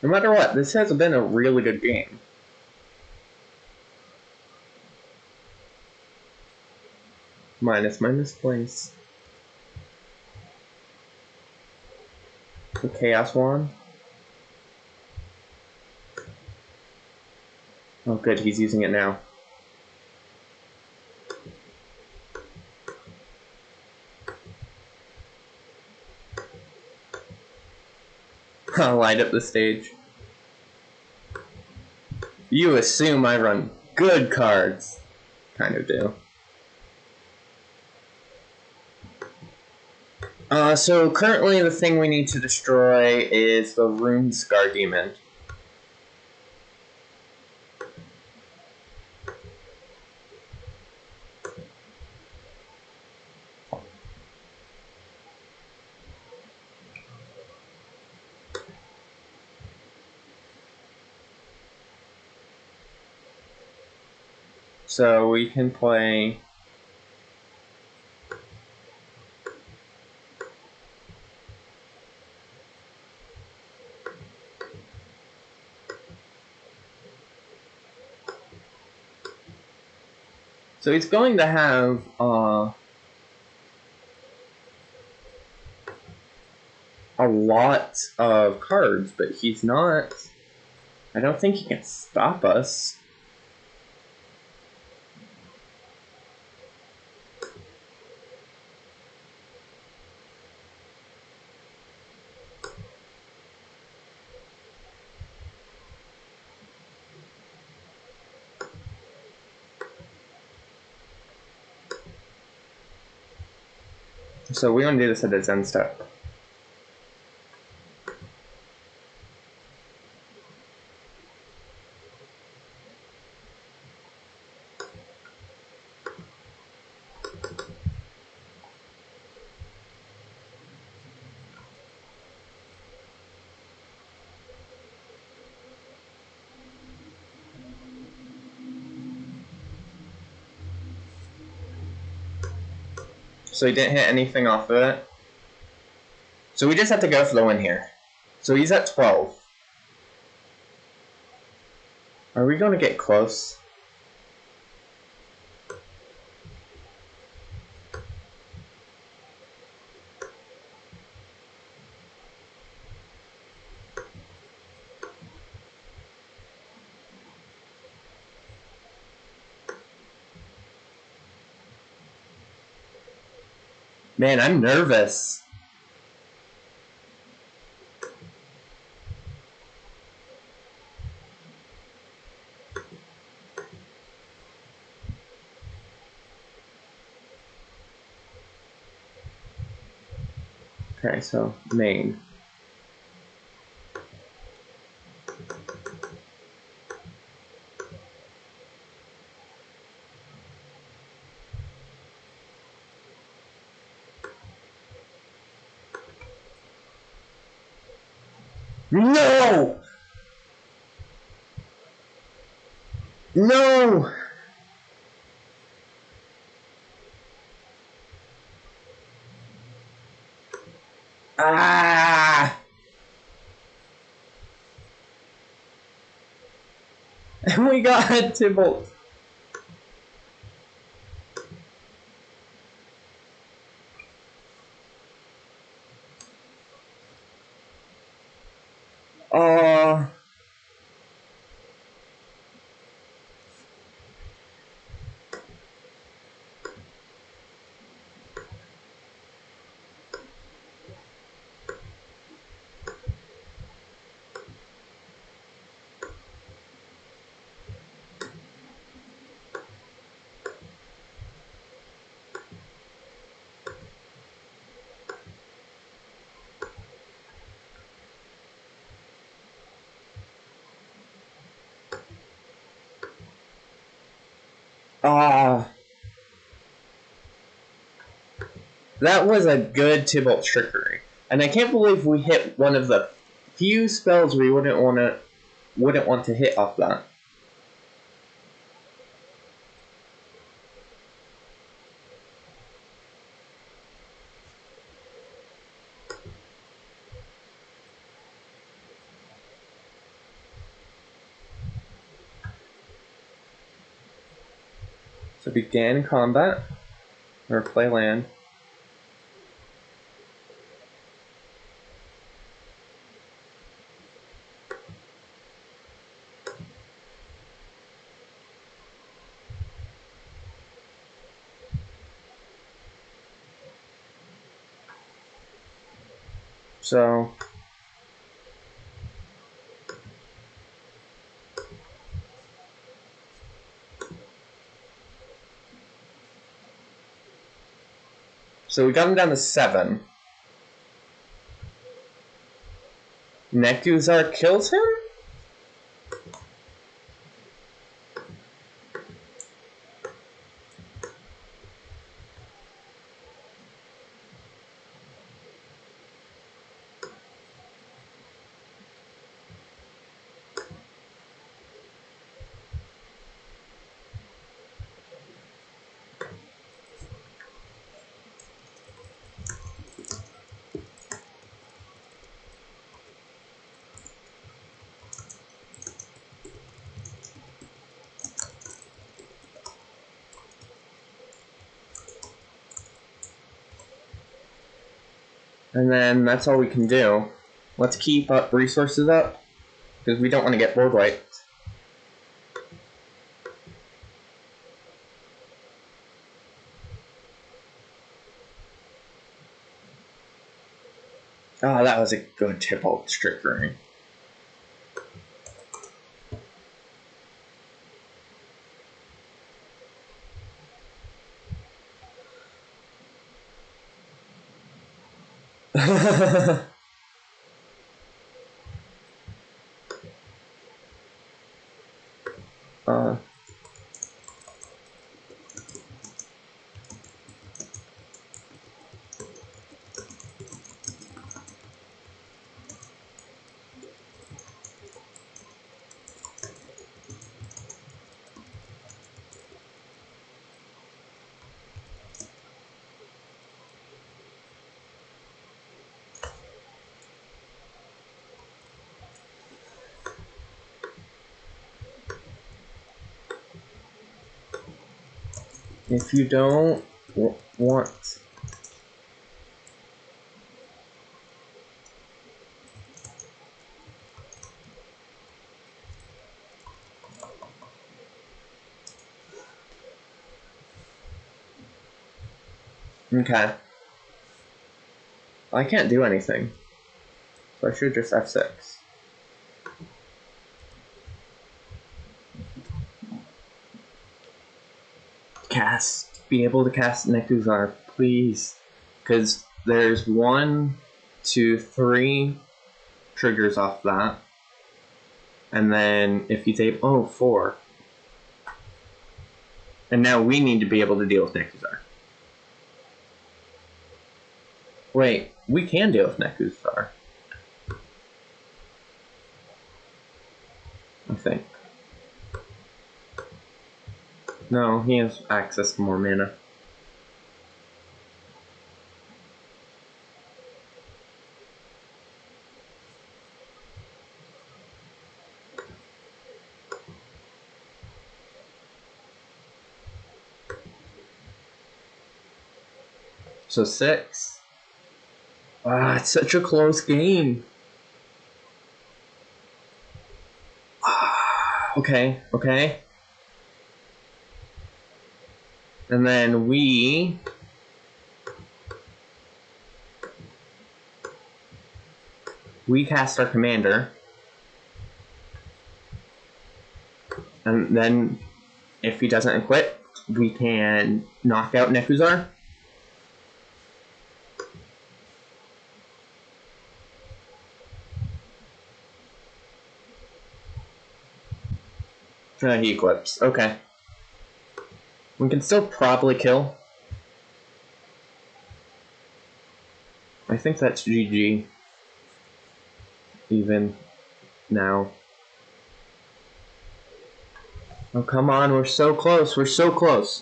A: No matter what, this has been a really good game. Minus place. The Chaos Wand. Oh good, he's using it now. I'll light up the stage. You assume I run good cards. Kind of do. So currently the thing we need to destroy is the Rune Scar Demon. So we can play... So he's going to have a lot of cards, but he's not... I don't think he can stop us. So we want to do this at its end step. So he didn't hit anything off of it. So we just have to go for the win here. So he's at 12. Are we going to get close? Man, I'm nervous. Okay, so main. No! No! Ah! And we got Tybalt. Oh. Ah. That was a good Tybalt trickery. And I can't believe we hit one of the few spells we wouldn't want to hit off that. So begin combat, or play land. So we got him down to 7. Nekuzar kills him? And then that's all we can do. Let's keep up resources up, because we don't want to get board wiped. Oh, that was a good Tybalt Trickery. If you don't want... Okay. I can't do anything. So I should just F6. Be able to cast Nekuzar, please. Because there's 1, 2, 3 triggers off that. And then if you take, 4. And now we need to be able to deal with Nekuzar. Wait, we can deal with Nekuzar. I think. No, he has access to more mana. So 6. Ah, it's such a close game. Okay. And then we cast our commander. And then if he doesn't equip, we can knock out Nekuzar. He equips. Okay. We can still probably kill. I think that's GG. Even now. Oh, come on. We're so close. We're so close.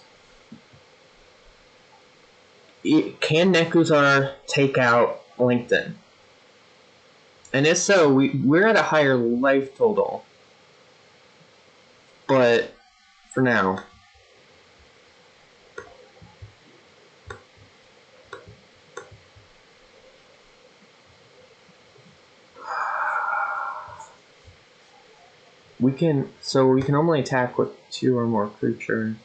A: Can Nekuzar take out LinkedIn? And if so, we're at a higher life total. But for now. can only attack with 2 or more creatures.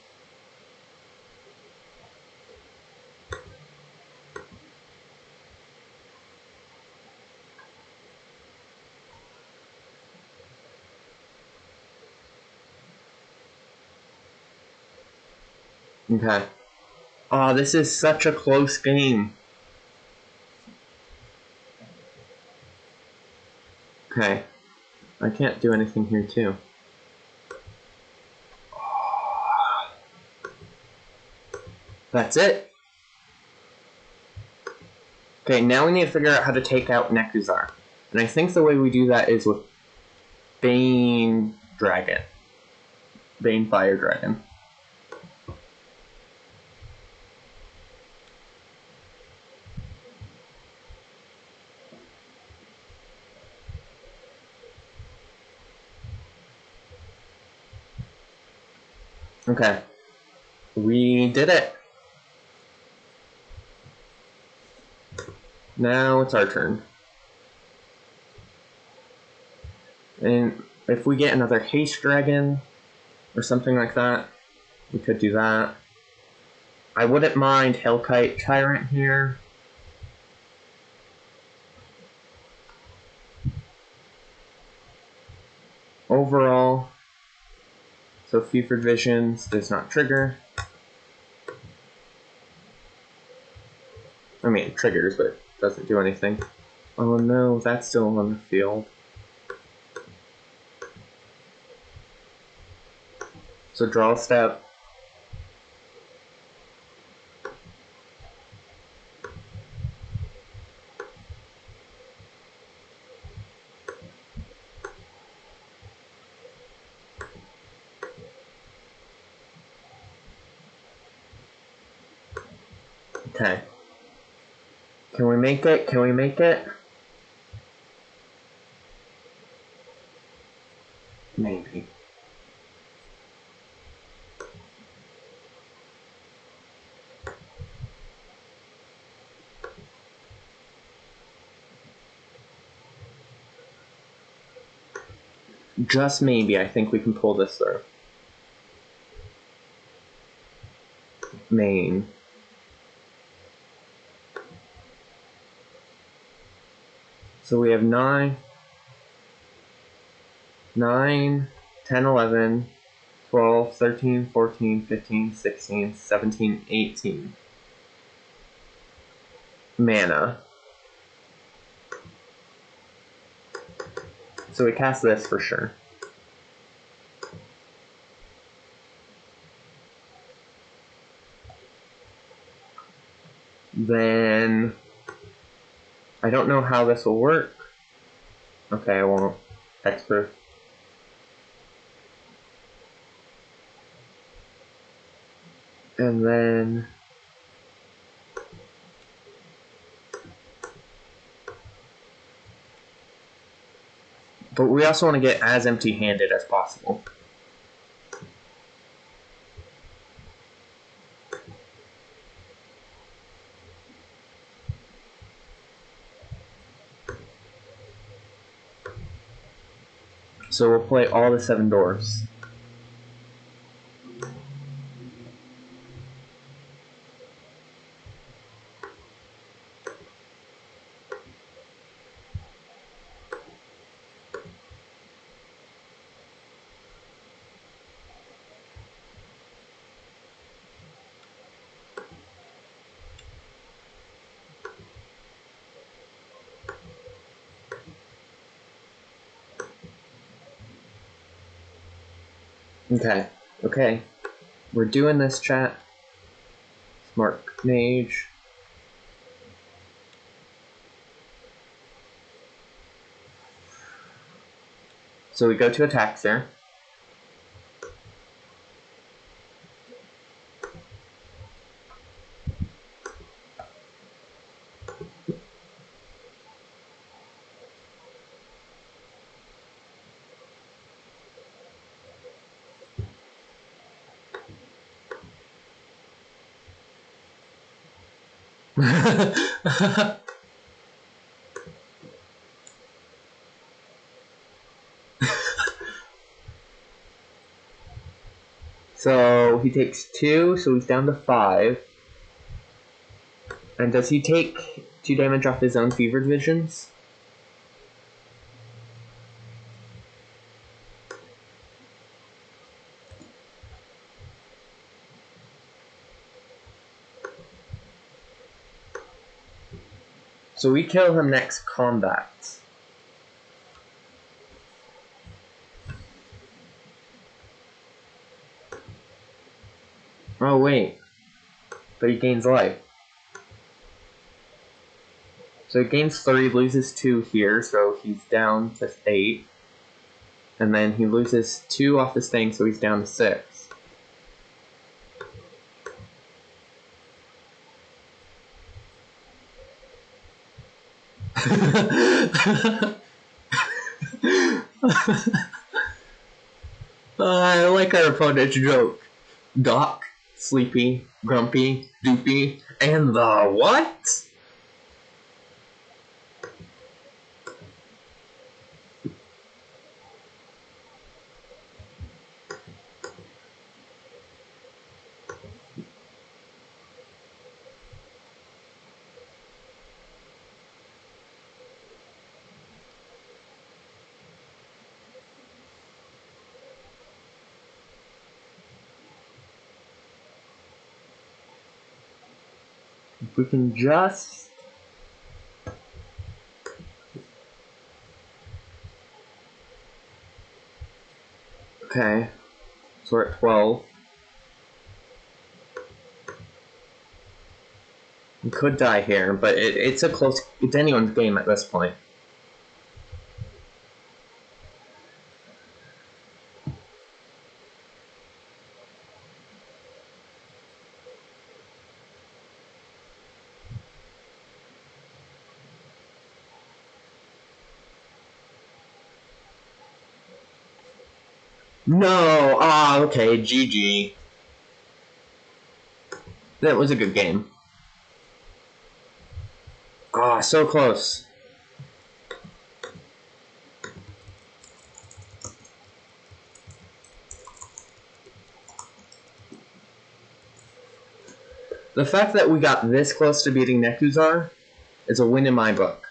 A: Okay. Oh, this is such a close game. Okay. I can't do anything here, too. That's it. Okay, now we need to figure out how to take out Nekuzar. And I think the way we do that is with Bane Dragon. Bane Fire Dragon. Okay. We did it. Now it's our turn. And if we get another Haste Dragon or something like that, we could do that. I wouldn't mind Hellkite Tyrant here. Overall, so Fevered Visions does not trigger. I mean, it triggers, but it doesn't do anything. Oh no, that's still on the field. So draw a step. Okay. Can we make it? Can we make it? Maybe. Just maybe, I think we can pull this through. Main. So we have 9, 10, 11, 12, 13, 14, 15, 16, 17, 18 mana. So we cast this for sure. Then I don't know how this will work. Okay, I won't. Hexproof. And then but we also want to get as empty-handed as possible. So we'll play all the 7 dwarfs. Okay, okay. We're doing this, chat. Smart Mage. So we go to attack there. So he takes 2, so he's down to 5. And does he take 2 damage off his own Fevered Visions? So we kill him next combat. Oh wait, but he gains life. So he gains 3, loses 2 here, so he's down to 8. And then he loses 2 off this thing, so he's down to 6. I like our opponent's joke. Doc, Sleepy, Grumpy, Doopy, and the what? If we can just... Okay, so we're at 12. We could die here, but it's a close... It's anyone's game at this point. No! Ah, okay, GG. That was a good game. Ah, so close. The fact that we got this close to beating Nekuzar is a win in my book.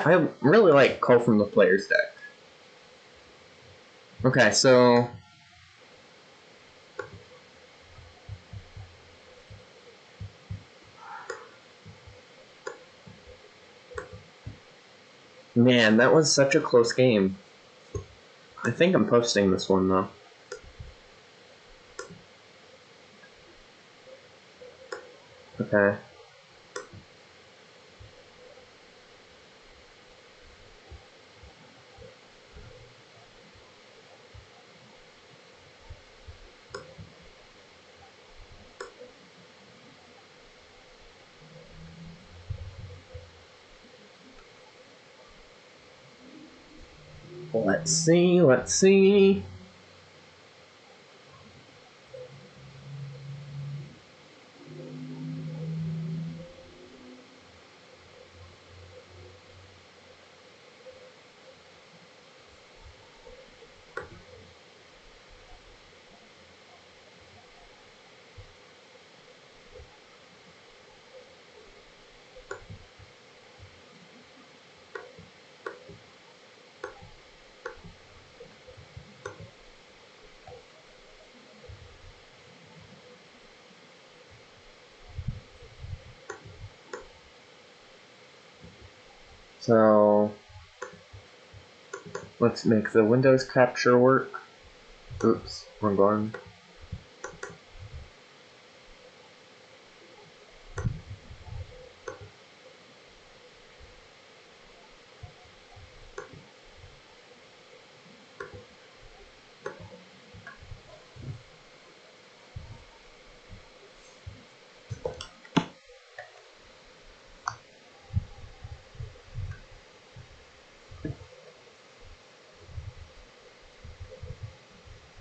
A: I really like Call from the Player's deck. Okay, so... Man, that was such a close game. I think I'm posting this one, though. Okay. Let's see, let's see. So... let's make the Windows capture work. Oops, wrong button.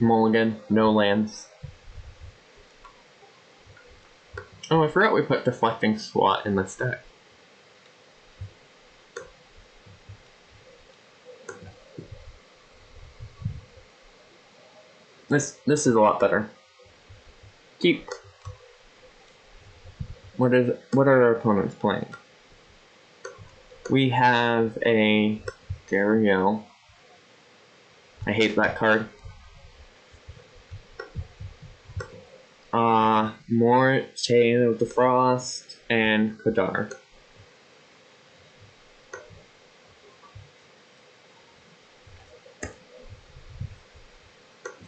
A: Mulligan, no lands. Oh, I forgot we put Deflecting Swat in this deck. This is a lot better. Keep. What are our opponents playing? We have a Dario. I hate that card. More Chain of the Frost and Kadar.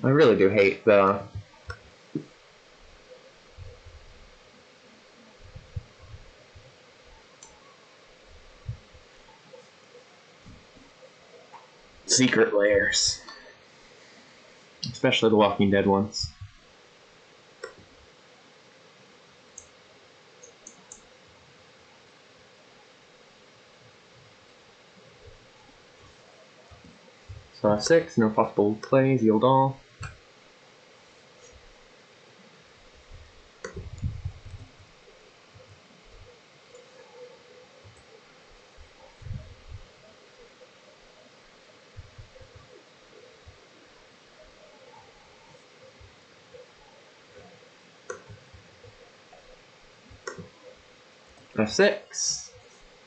A: I really do hate the secret layers, especially the Walking Dead ones. So F6, no possible plays, yield all. F6,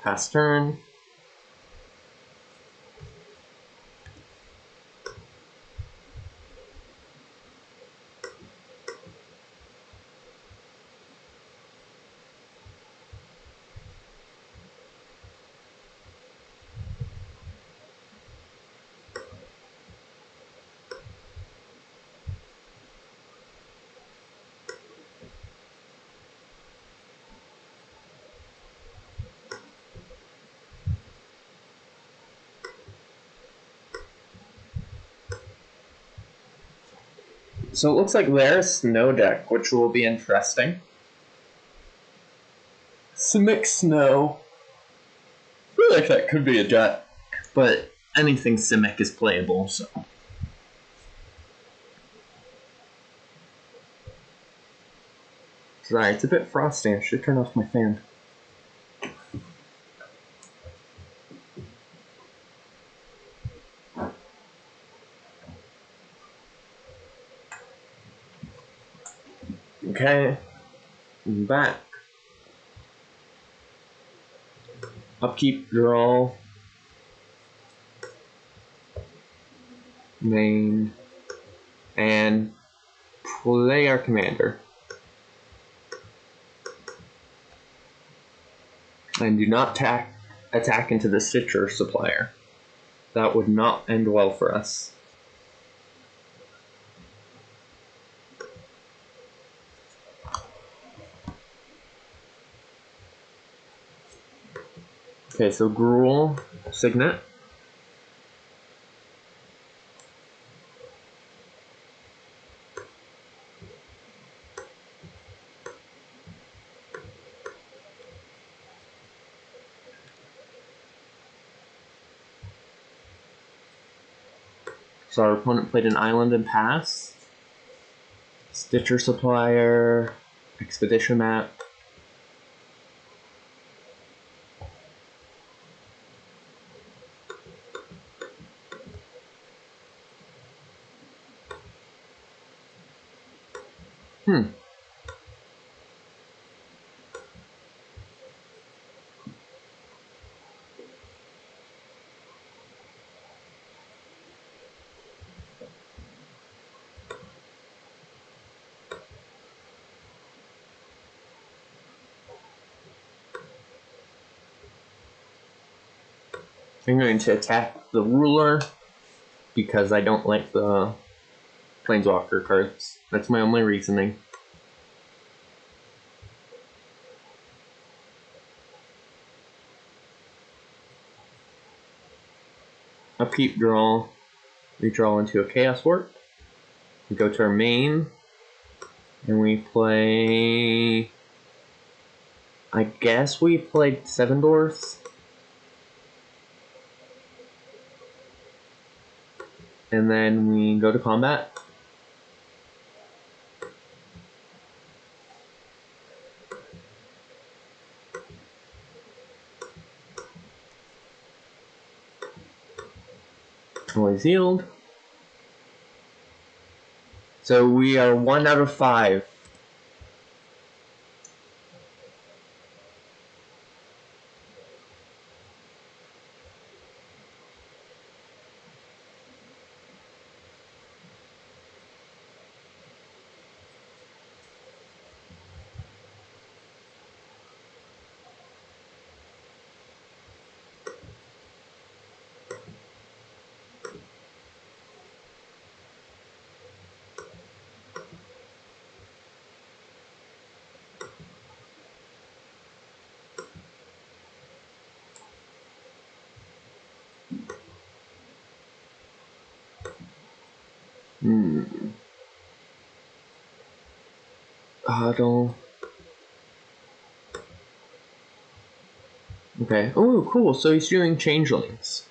A: pass turn. So it looks like there's Snow deck, which will be interesting. Simic Snow. I feel like that could be a deck, but anything Simic is playable, so. Sorry, it's a bit frosty. I should turn off my fan. Okay, I'm back. Upkeep, draw. Main. And play our commander. And do not attack into the Stitcher Supplier. That would not end well for us. Okay, so Gruul, Signet. So our opponent played an island and pass. Stitcher Supplier, Expedition Map. I'm going to attack the ruler because I don't like the Planeswalker cards. That's my only reasoning. Upkeep, draw. We draw into a Chaos Warp. We go to our main. And we play... I guess we played 7 Dwarfs. And then we go to combat. Always healed. So we are 1 out of 5. Huddle. Okay. Oh, cool. So he's doing changelings.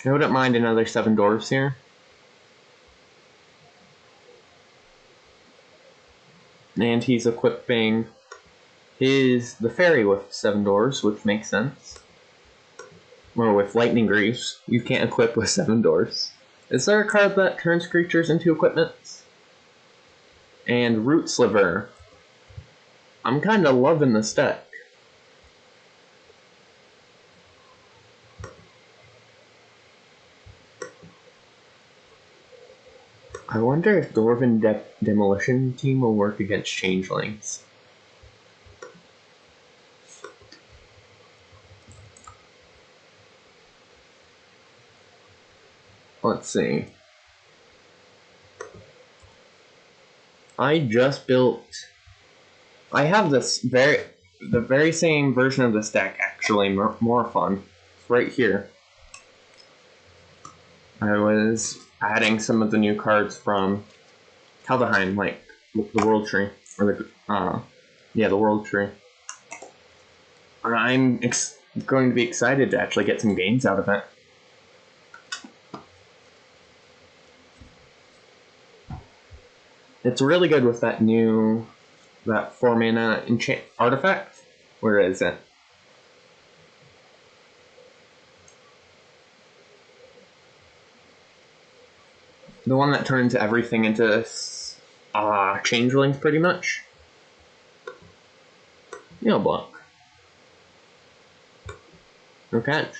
A: I wouldn't mind another 7 dwarfs here. And he's equipping the fairy with 7 dwarfs, which makes sense. Or with lightning greaves. You can't equip with 7 dwarfs. Is there a card that turns creatures into equipments? And root sliver. I'm kinda loving this deck. I wonder if Dwarven Demolition Team will work against changelings. Let's see. I just built... I have the very same version of this deck, actually, more fun. It's right here. I was adding some of the new cards from Kaldheim, like the World Tree, or the World Tree. I'm going to be excited to actually get some games out of it. It's really good with that 4-mana enchant artifact. Where is it? The one that turns everything into changelings, pretty much. Block. No catch.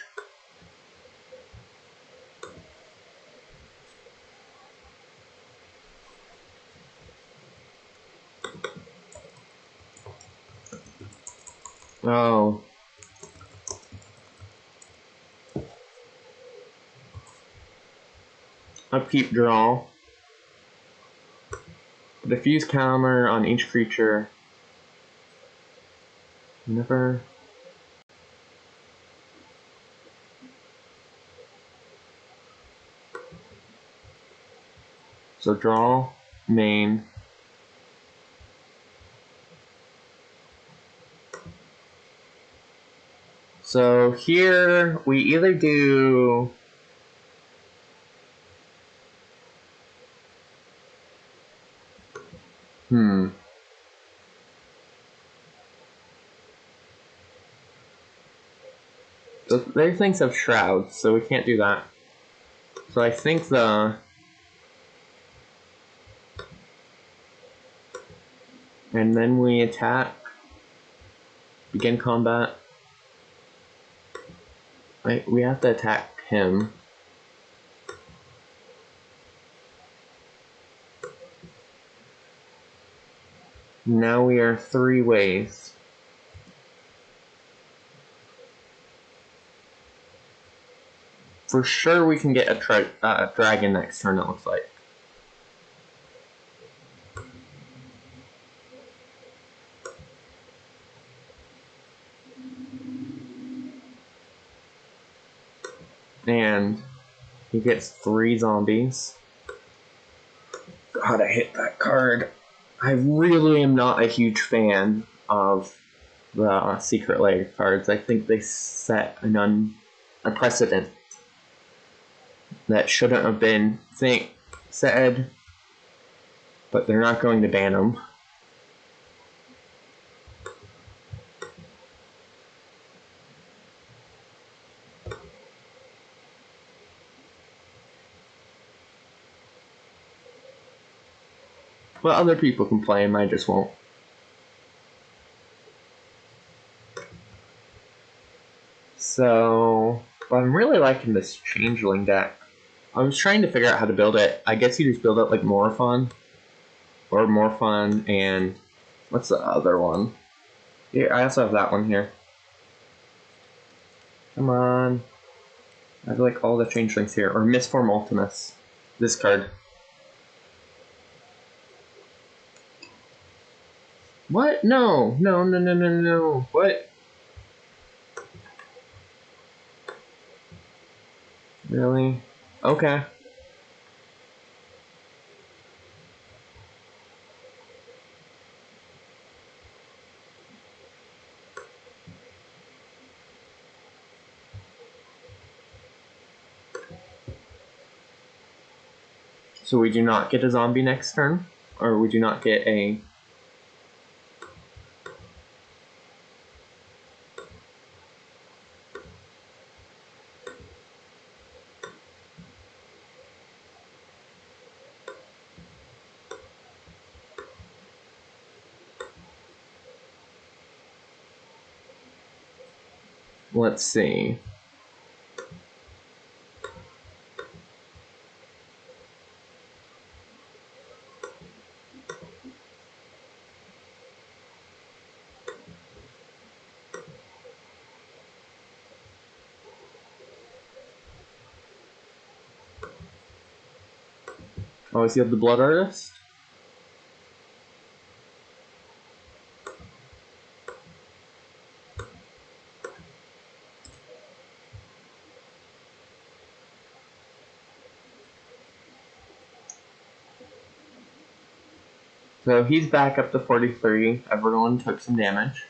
A: Oh. Upkeep draw. Diffuse counter on each creature. Never. So draw, main. So here we either do So their things have shrouds, so we can't do that. So I think and then we attack. Begin combat. We have to attack him. Now we are 3 ways. For sure we can get a dragon next turn, it looks like. And he gets 3 zombies. God, I hate that card. I really am not a huge fan of the Secret Lair cards. I think they set a precedent that shouldn't have been said. but they're not going to ban him. But other people can play him, I just won't. So, but I'm really liking this Changeling deck. I was trying to figure out how to build it. I guess you just build it like Morphon. Or Morphon and... what's the other one? Here, I also have that one here. Come on. I have like all the Changelings here. Or Mistform Ultimus. This card. What? No. No, no, no, no, no. What? Really? Okay. So we do not get a zombie next turn? Or we do not get a... Let's see. Oh, is he have the Blood Artist? So he's back up to 43. Everyone took some damage.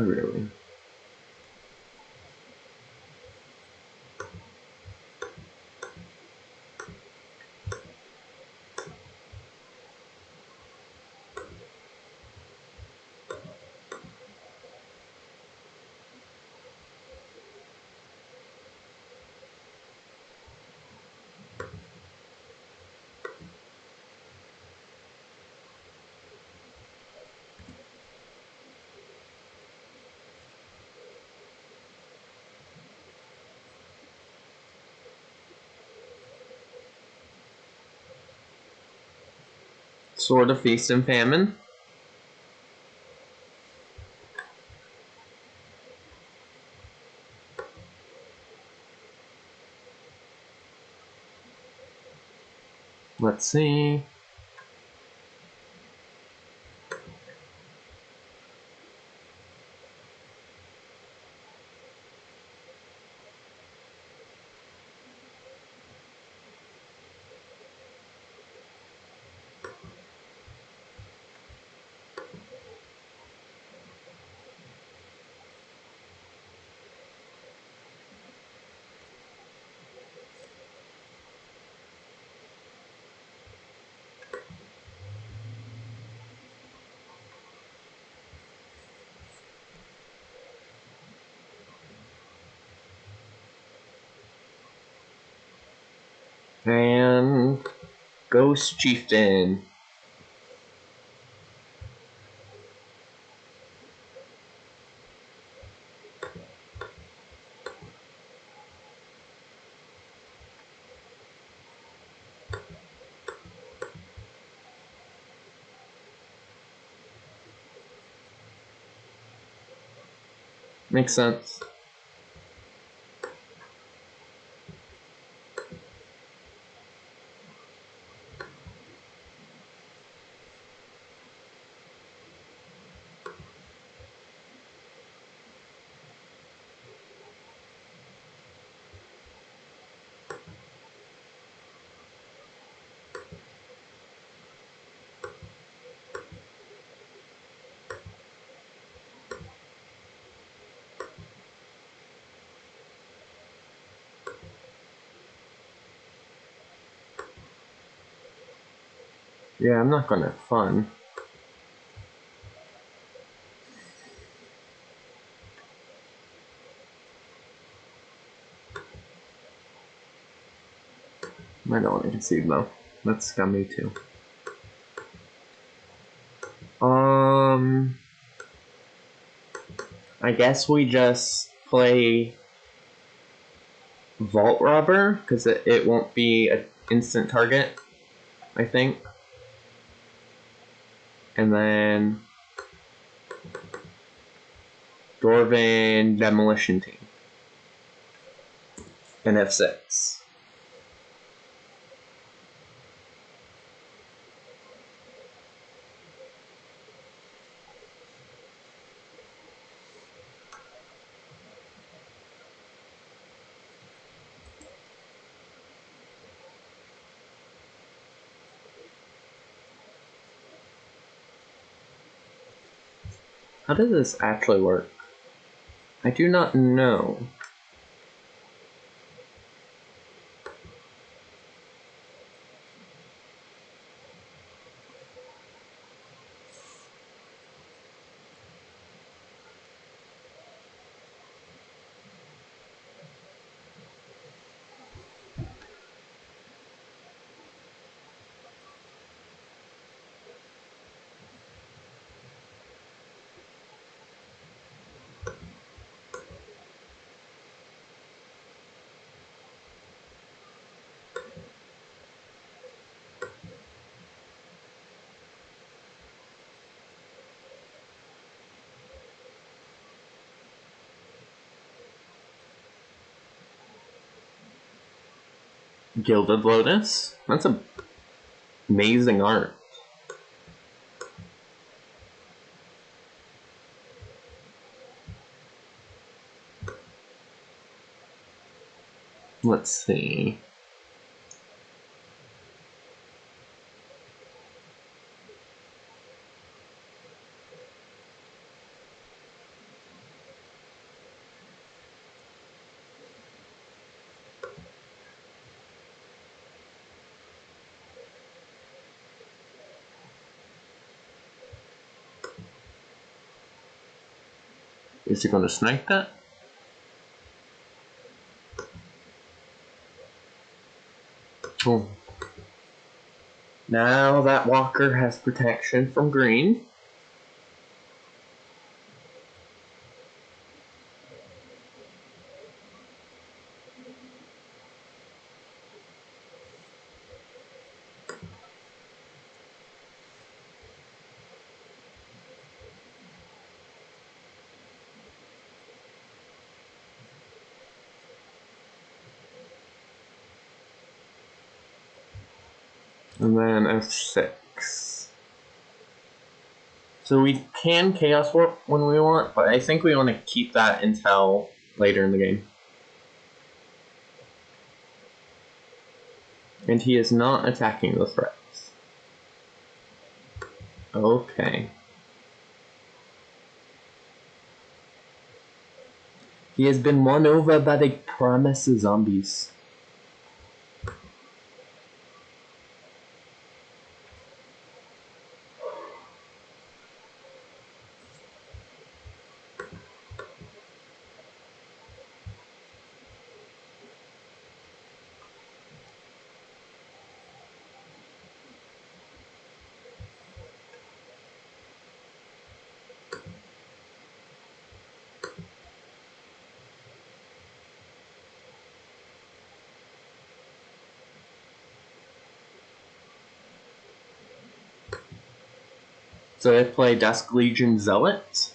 A: Oh, really? Sword of Feast and Famine. Let's see. And Ghost Chieftain. Makes sense. Yeah, I'm not gonna have fun. I don't want to concede though. That's scummy too. I guess we just play Vault Robber, because it won't be an instant target, I think. And then Dwarven Demolition Team. And F6. How does this actually work? I do not know. Gilded Lotus? That's amazing art. Let's see. Is he going to snipe that? Oh. Now that walker has protection from green. And then F6. So we can Chaos Warp when we want, but I think we want to keep that until later in the game. And he is not attacking the threats. Okay. He has been won over by the Promise zombies. So I play Dusk Legion Zealot.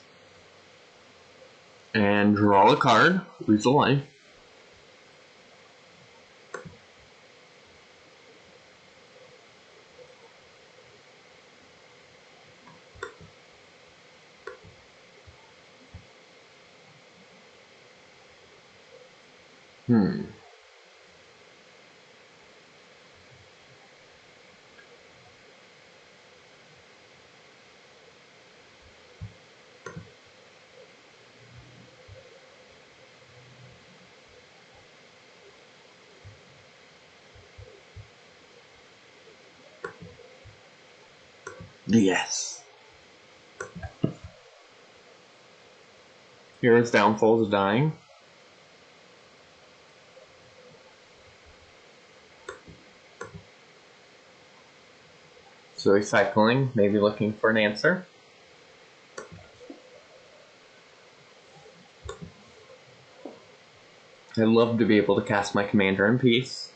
A: And draw a card, lose a life. Yes. Hero's Downfall is dying. So he's cycling, maybe looking for an answer. I'd love to be able to cast my commander in peace.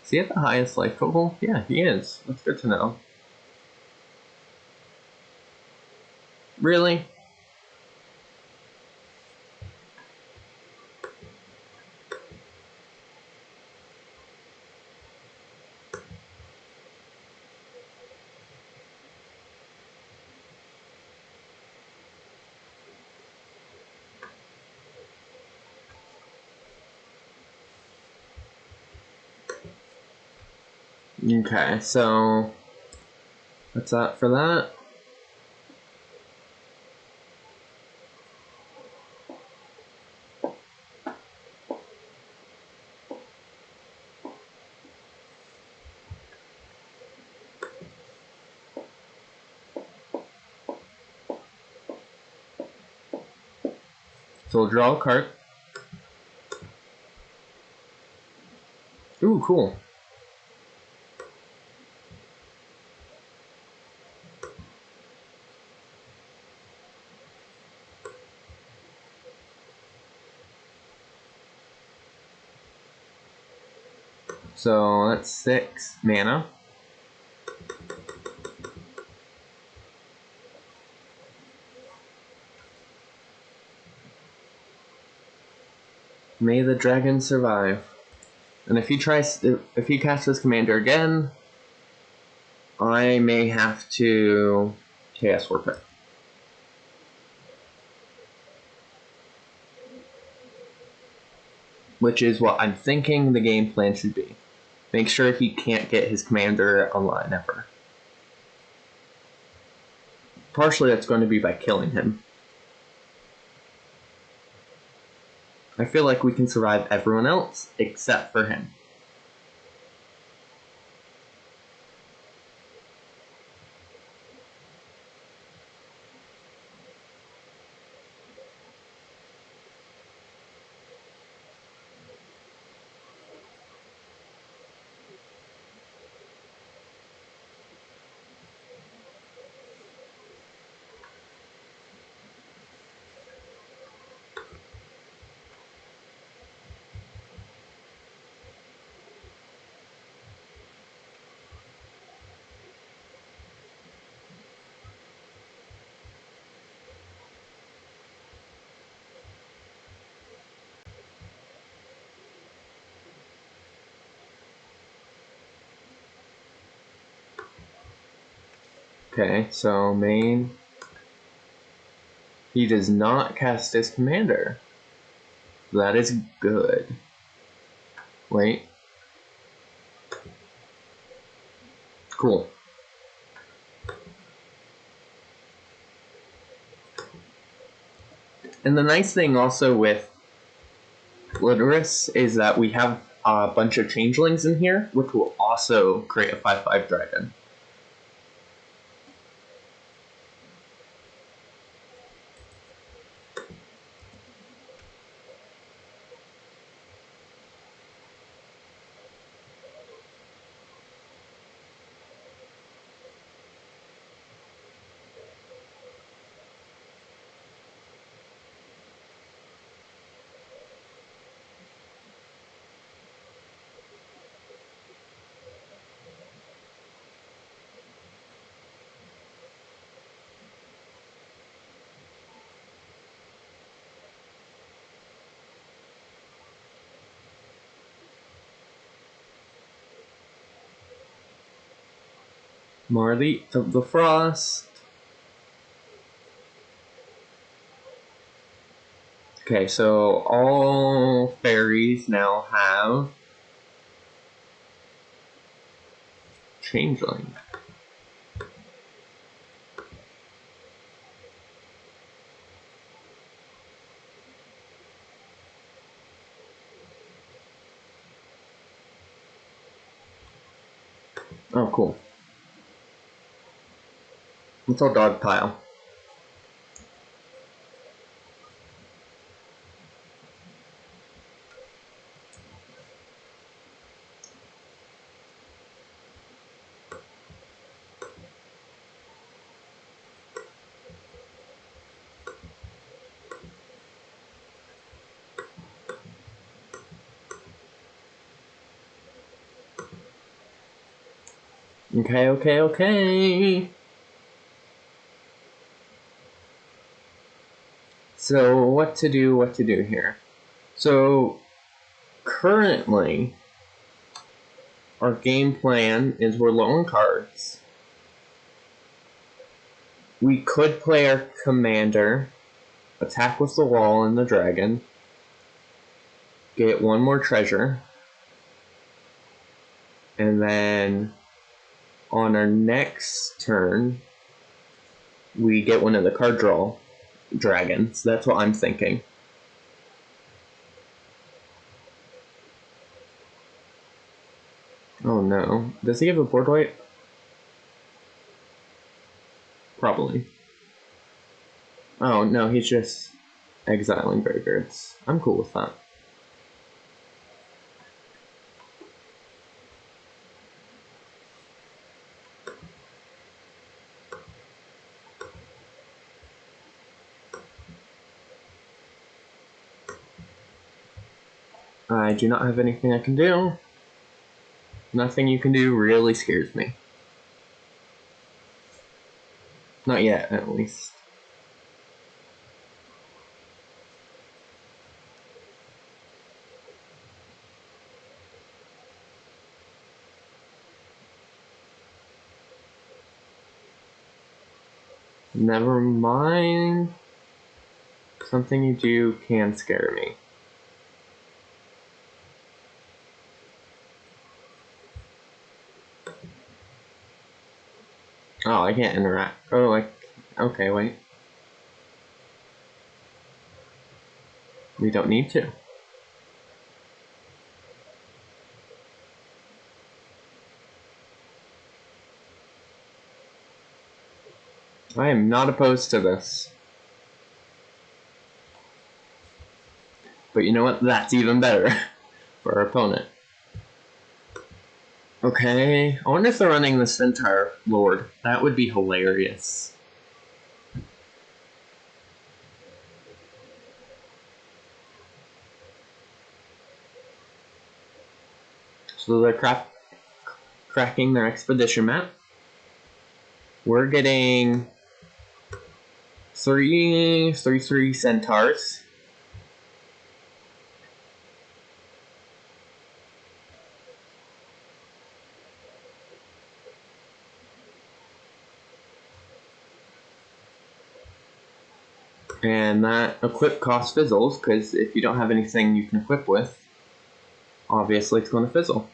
A: Is he at the highest life total? Yeah, he is. That's good to know. Really? Okay, so what's that for that? So we'll draw a card. Ooh, cool. So that's 6 mana. May the dragon survive. And if he casts his commander again, I may have to Chaos Warp it. Which is what I'm thinking the game plan should be. Make sure he can't get his commander online ever. Partially that's going to be by killing him. I feel like we can survive everyone else except for him. Okay, so main. He does not cast his commander. That is good. Wait. Cool. And the nice thing also with Litterus is that we have a bunch of changelings in here, which will also create a 5/5 dragon. Marley of the Frost. Okay, so all fairies now have changeling. Oh, cool. It's all dog pile. Okay. So, what to do here? So, currently, our game plan is we're low on cards. We could play our commander, attack with the wall and the dragon, get one more treasure, and then on our next turn, we get one of the card draw dragons. That's what I'm thinking. Oh no. Does he have a board wipe? Probably. Oh no, he's just exiling graveyards. I'm cool with that. I do not have anything I can do. Nothing you can do really scares me. Not yet, at least. Never mind. Something you do can scare me. Oh, I can't interact. Oh, like, okay, wait. We don't need to. I am not opposed to this. But you know what? That's even better for our opponent. Okay, I wonder if they're running the Centaur Lord. That would be hilarious. So they're cracking their expedition map. We're getting 3 centaurs. And that equip cost fizzles, because if you don't have anything you can equip with, obviously it's going to fizzle.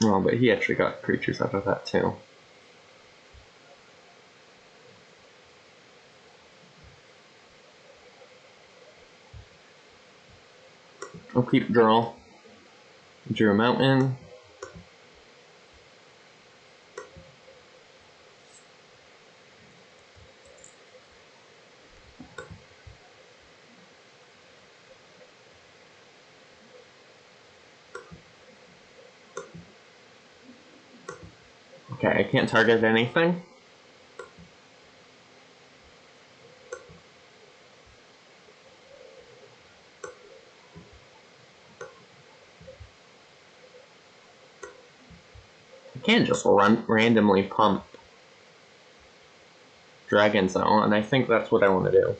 A: Oh, but he actually got creatures out of that too. I'll keep draw. Drew a mountain. Okay, I can't target anything. I can't just randomly pump dragons though, and I think that's what I want to do.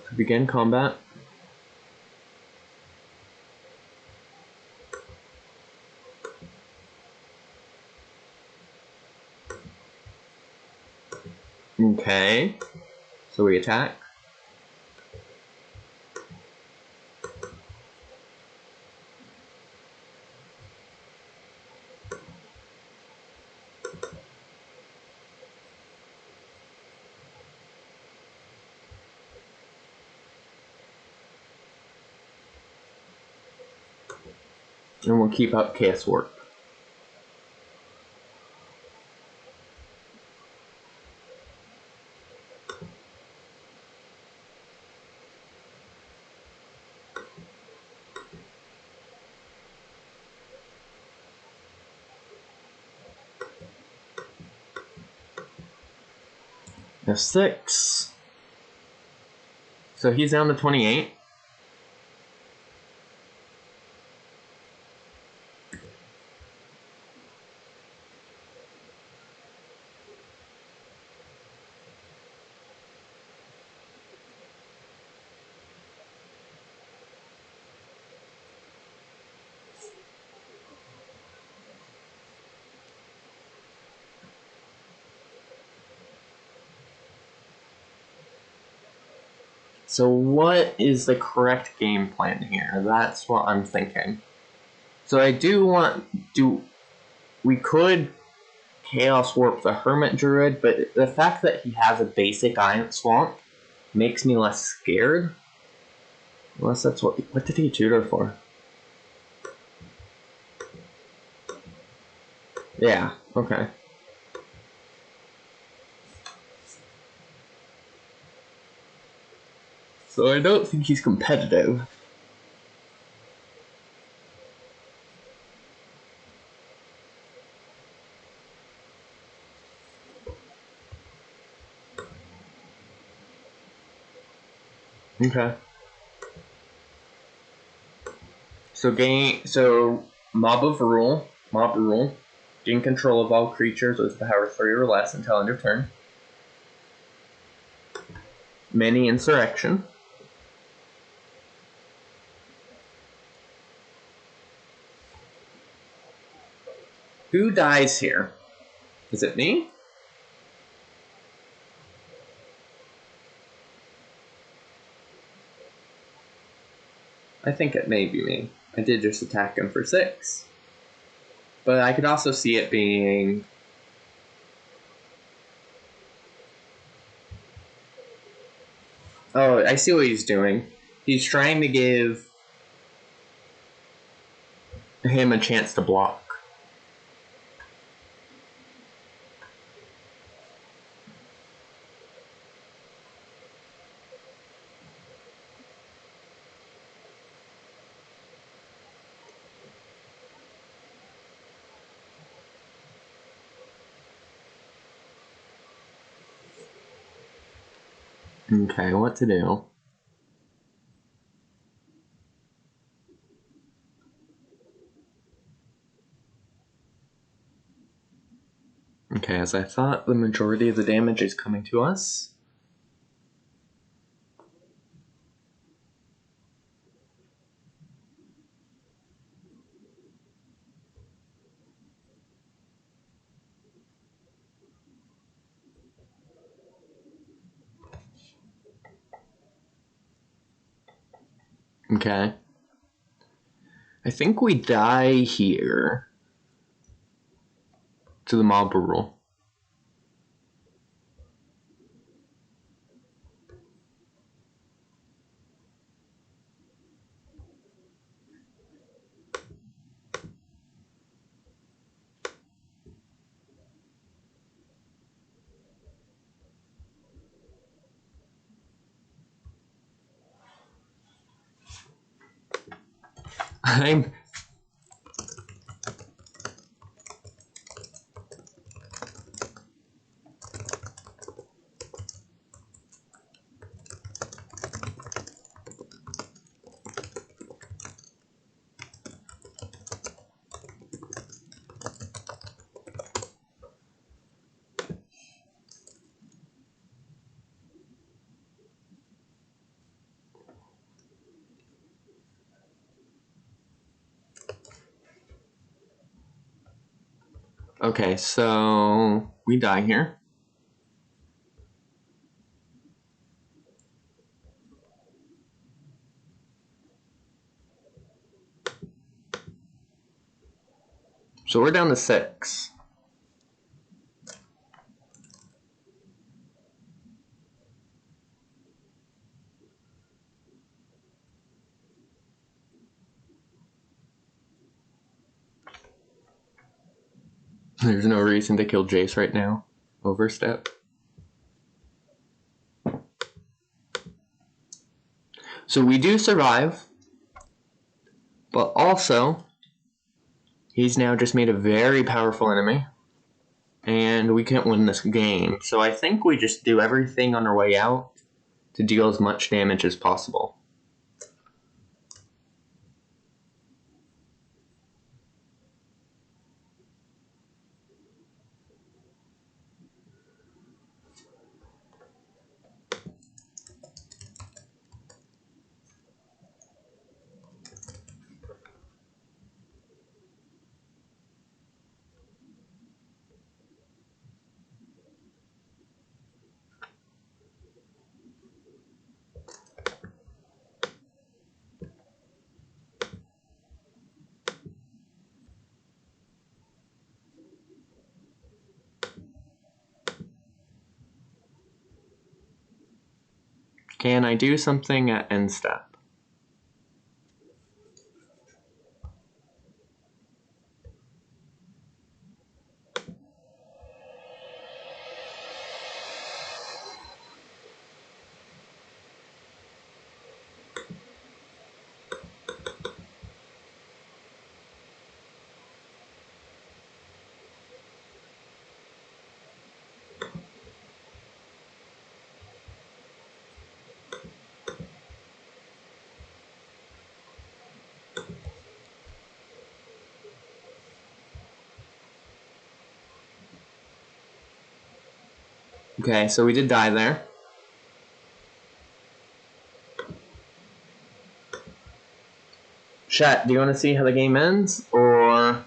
A: To begin combat. Okay, so we attack. And we'll keep up Chaos Warp. F6. So he's down to 28. So what is the correct game plan here? That's what I'm thinking. So I do want... We could Chaos Warp the Hermit Druid, but the fact that he has a basic Iron Swamp makes me less scared. Unless that's what... What did he tutor for? Yeah, okay. So I don't think he's competitive. Okay. So mob rule. Gain control of all creatures with power 3 or less until end of turn. Mini Insurrection. Who dies here? Is it me? I think it may be me. I did just attack him for 6. But I could also see it being... Oh, I see what he's doing. He's trying to give him a chance to block. Okay, what to do? Okay, as I thought, the majority of the damage is coming to us. Okay. I think we die here to the mob rule. I'm... Okay, so we die here. So we're down to 6. There's no reason to kill Jace right now. Overstep. So we do survive, but also he's now just made a very powerful enemy, and we can't win this game. So I think we just do everything on our way out to deal as much damage as possible. Can I do something at end step? Okay, so we did die there. Chat, do you want to see how the game ends, or...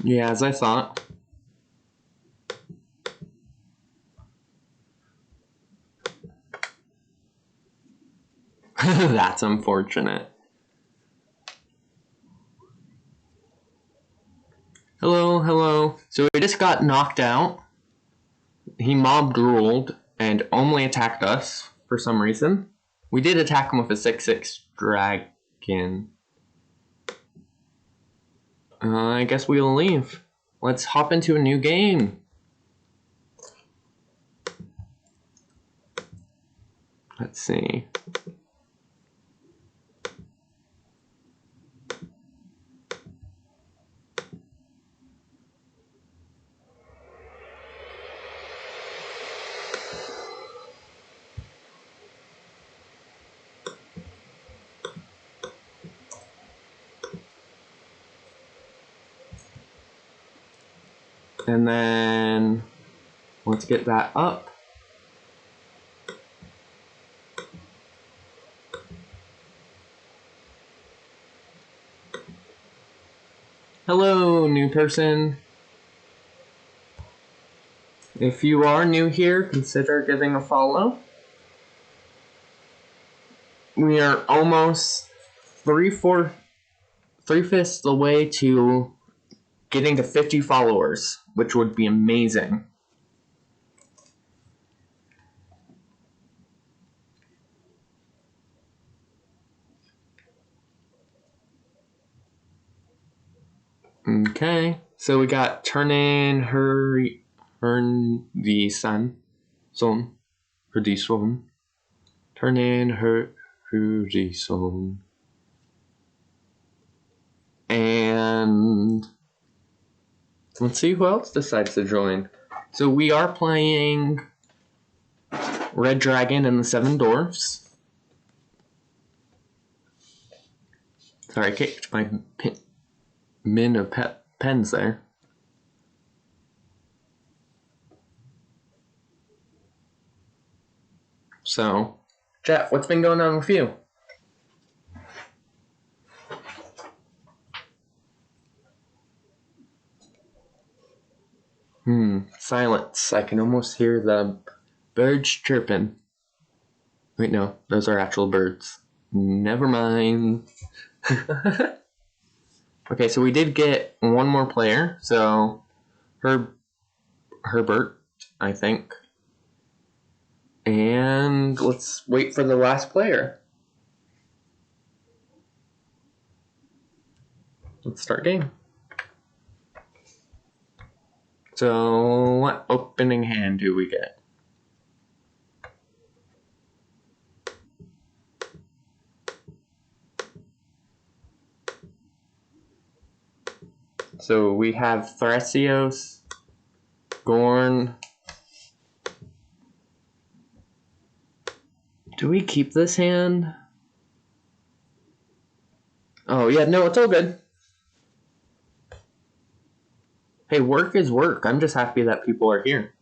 A: Yeah, as I thought. That's unfortunate. Hello, hello. So he just got knocked out. He mob ruled and only attacked us for some reason. We did attack him with a 6/6 dragon. I guess we'll leave. Let's hop into a new game. Let's see. And then let's get that up. Hello, new person. If you are new here, consider giving a follow. We are almost 3/5 the way to getting to 50 followers, which would be amazing. Okay, so we got turn in her the sun, her the sun, turn in her the sun, and let's see who else decides to join. So we are playing Red Dragon and the Seven Dwarfs. Sorry, I kicked my min of pens there. So Chat, what's been going on with you? Silence. I can almost hear the birds chirping. Wait, no, those are actual birds. Never mind. Okay, so we did get one more player, so Herbert, I think. And let's wait for the last player. Let's start game. So, what opening hand do we get? So we have Thrasios, Gorn. Do we keep this hand? Oh yeah, no, it's all good. Hey, work is work. I'm just happy that people are here.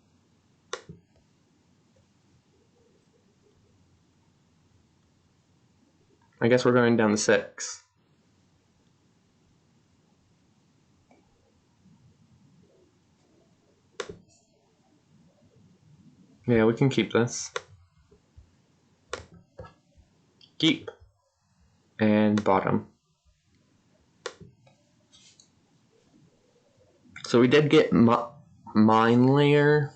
A: I guess we're going down to 6. Yeah, we can keep this. Keep. And bottom. So we did get Mine Layer.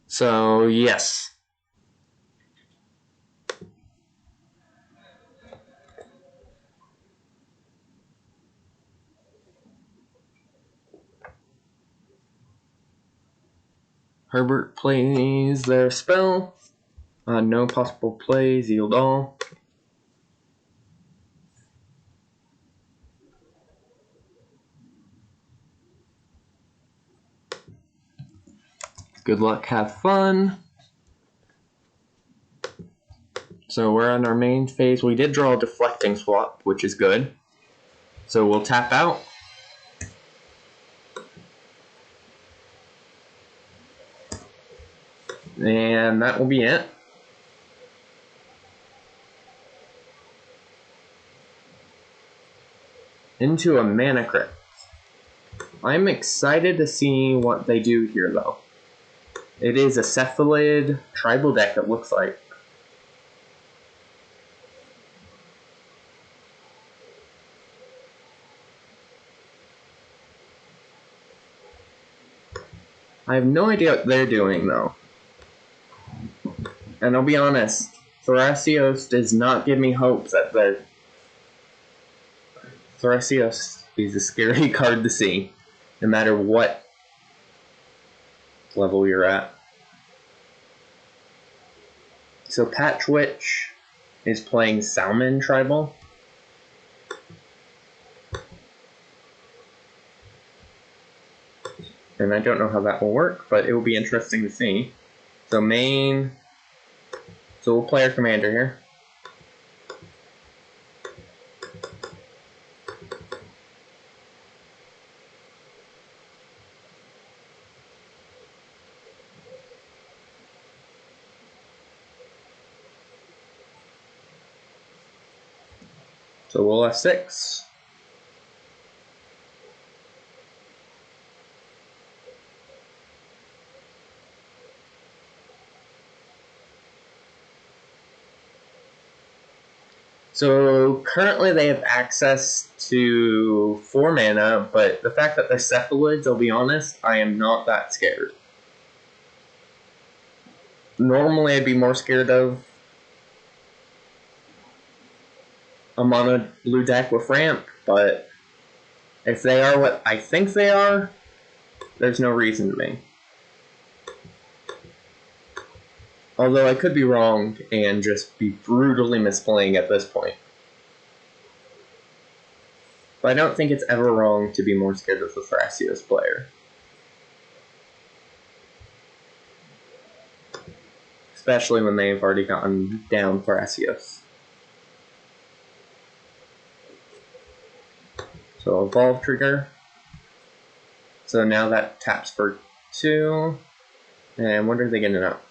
A: So, yes. Herbert plays their spell. No possible plays, yield all. Good luck, have fun. So we're on our main phase. We did draw a deflecting swap, which is good. So we'll tap out. And that will be it. Into a Mana Crypt. I'm excited to see what they do here, though. It is a Cephalid tribal deck, it looks like. I have no idea what they're doing, though. And I'll be honest, Thrasios does not give me hope that the Thrasios is a scary card to see, no matter what level you're at. So Patch Witch is playing Salmon Tribal. And I don't know how that will work, but it will be interesting to see. So main... So we'll play our commander here. So we'll F6. So currently they have access to 4 mana, but the fact that they're Cephalids, I'll be honest, I am not that scared. Normally I'd be more scared of a mono blue deck with ramp, but if they are what I think they are, there's no reason to be. Although I could be wrong and just be brutally misplaying at this point. But I don't think it's ever wrong to be more scared of the Thrasios player. Especially when they've already gotten down Thrasios. So Evolve trigger. So now that taps for 2. And what are they getting up?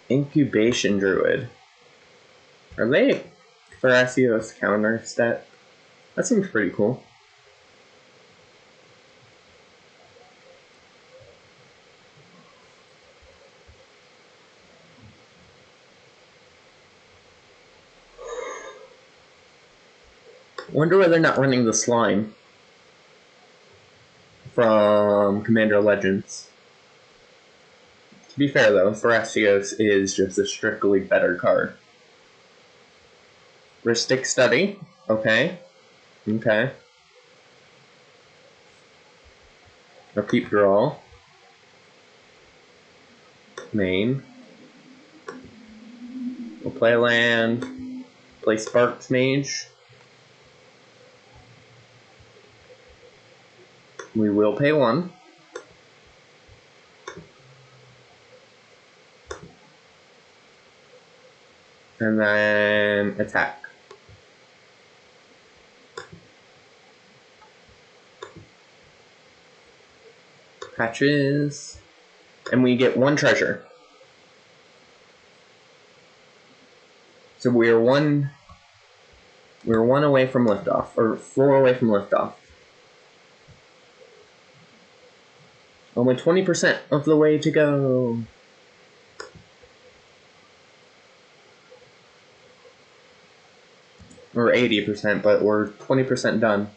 A: Incubation Druid. Are they Thrasios counter stat? That seems pretty cool. Wonder why they're not running the slime from Commander Legends. To be fair though, Thrasios is just a strictly better card. Ristic Study. Okay. Okay. Upkeep draw. Main. We'll play a land. Play Sparks Mage. We will pay 1. And then attack. Patches. And we get 1 treasure. So we're one away from liftoff, or 4 away from liftoff. Only 20% of the way to go. Or 80%, but we're 20% done.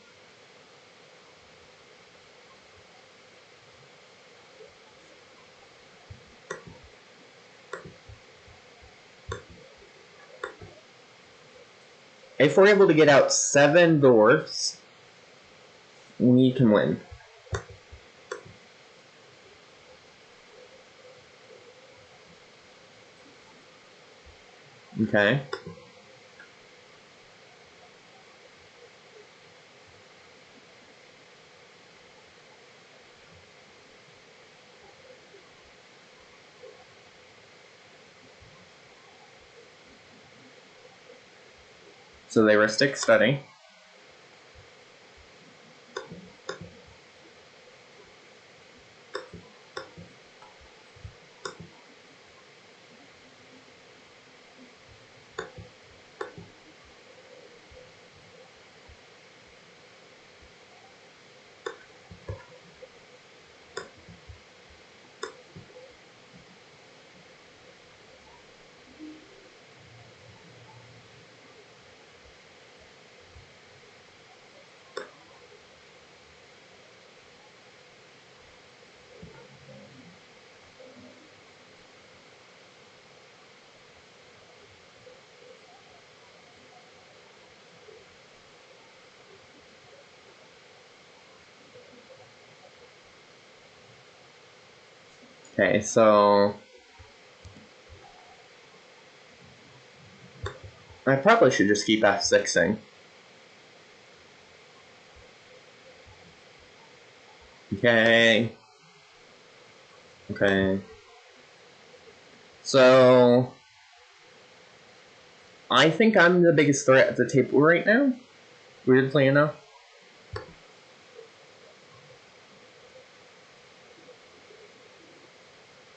A: If we're able to get out 7 dwarfs, we can win. Okay. So they Ristic Study. Okay, so I probably should just keep F6ing. Okay. Okay. So I think I'm the biggest threat at the table right now, weirdly enough.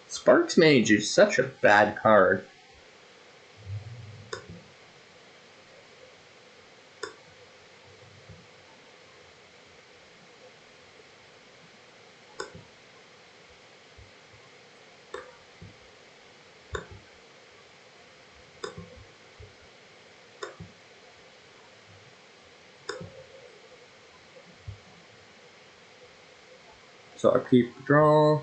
A: Sparks Mage is such a bad card. So I keep draw.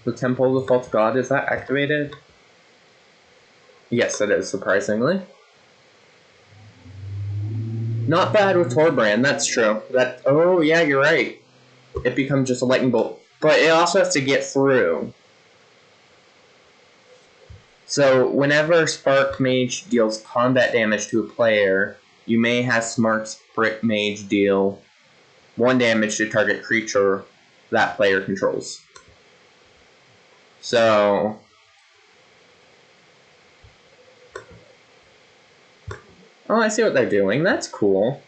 A: The Temple of the False God, is that activated? Yes, it is, surprisingly. Not bad with Torbrand, that's true. Oh yeah, you're right. It becomes just a lightning bolt. But it also has to get through. So whenever Spark Mage deals combat damage to a player, you may have Smart Spirit Mage deal 1 damage to target creature that player controls. So oh, I see what they're doing. That's cool.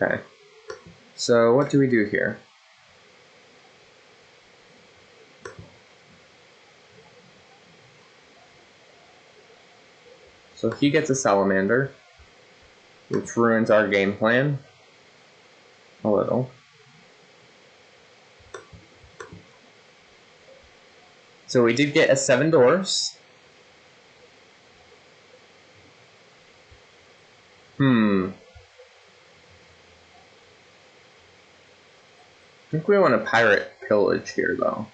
A: Okay. So what do we do here? So he gets a Salamander, which ruins our game plan a little. So we did get a 7 dwarfs. I think we want to pirate pillage here, though.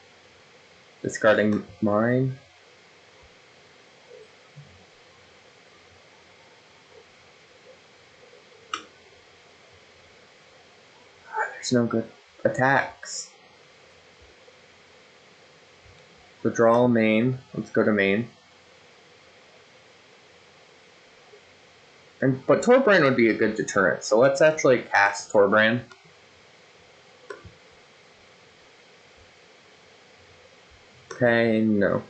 A: Discarding mine. There's no good attacks. So draw main. Let's go to main. But Torbrand would be a good deterrent, so let's actually cast Torbrand. Okay, no.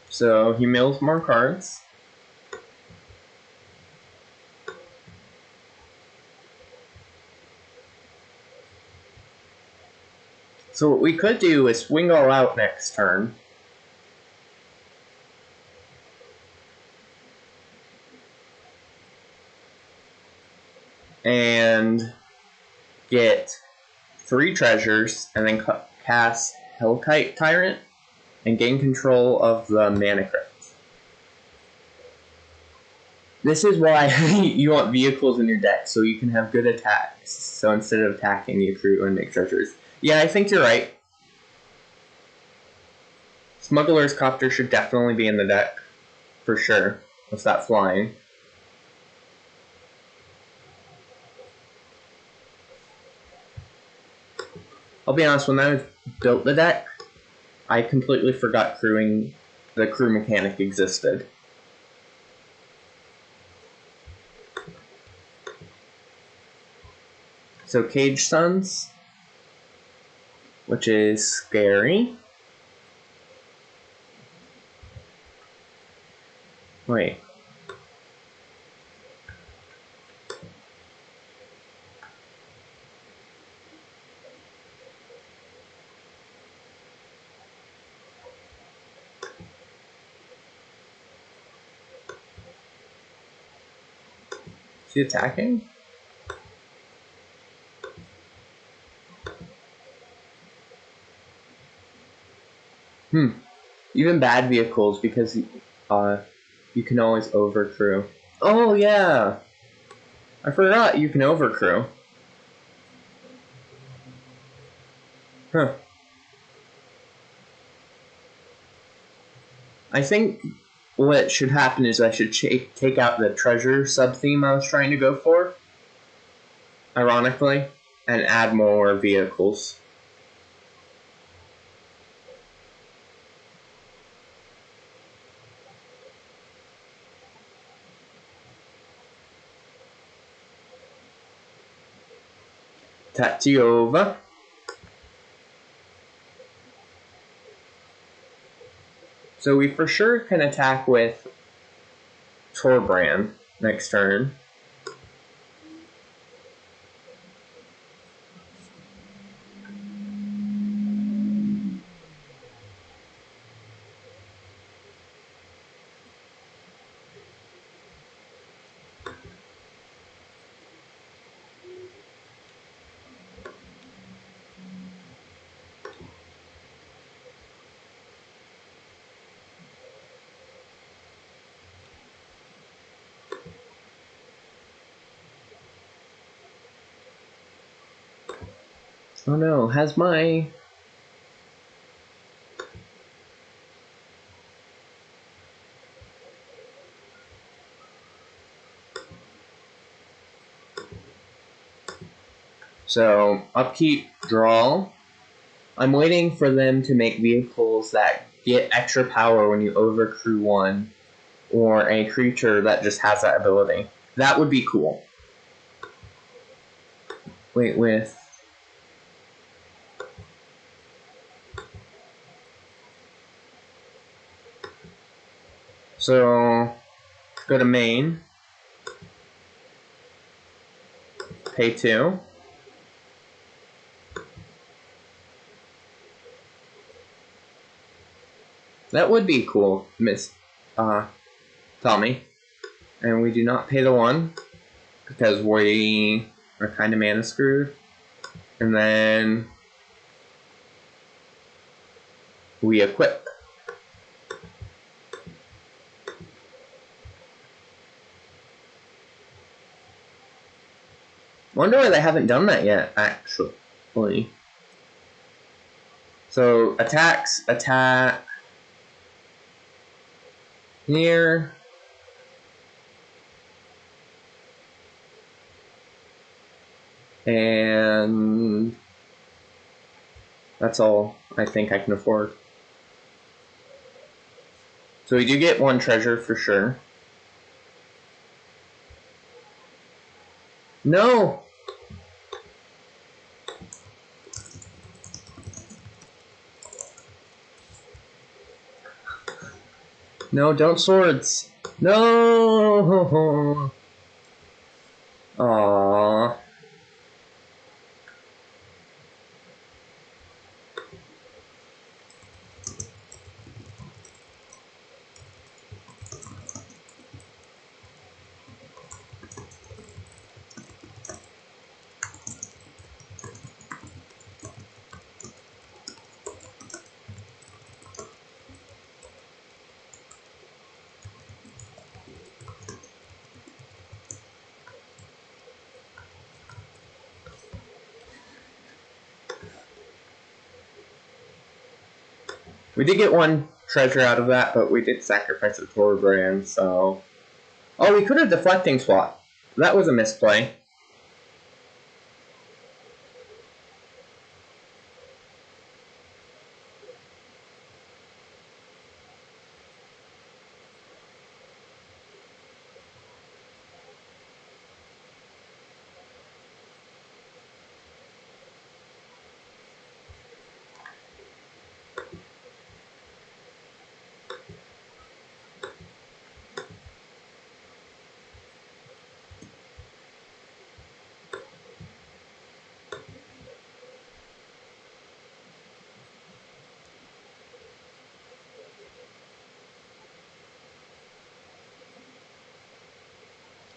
A: So he mills more cards. So what we could do is swing all out next turn. And get 3 treasures, and then cast Hellkite Tyrant, and gain control of the Mana Crypt. This is why you want vehicles in your deck, so you can have good attacks. So instead of attacking, you accrue and make treasures. Yeah, I think you're right. Smuggler's Copter should definitely be in the deck, for sure. With that flying. I'll be honest, when I built the deck, I completely forgot the crew mechanic existed. So Cage Suns, which is scary. Wait. Is he attacking? Even bad vehicles, because you can always overcrew. Oh yeah! I forgot you can overcrew. Huh. I think what should happen is I should take out the treasure sub-theme I was trying to go for, ironically, and add more vehicles. Tatiova. So we for sure can attack with Torbrand next turn. Oh no, has my... So, upkeep, draw. I'm waiting for them to make vehicles that get extra power when you overcrew one, or a creature that just has that ability. That would be cool. Wait, with... So, go to main. Pay 2. That would be cool, Miss Tommy. And we do not pay the 1, because we are kind of mana screwed. And then we equip. Wonder why they haven't done that yet, actually. So, attacks, attack here. And that's all I think I can afford. So we do get 1 treasure for sure. No! No, don't swords. No! Aww. We did get 1 treasure out of that, but we did sacrifice it for Brand, so... Oh, we could have deflecting swap. That was a misplay.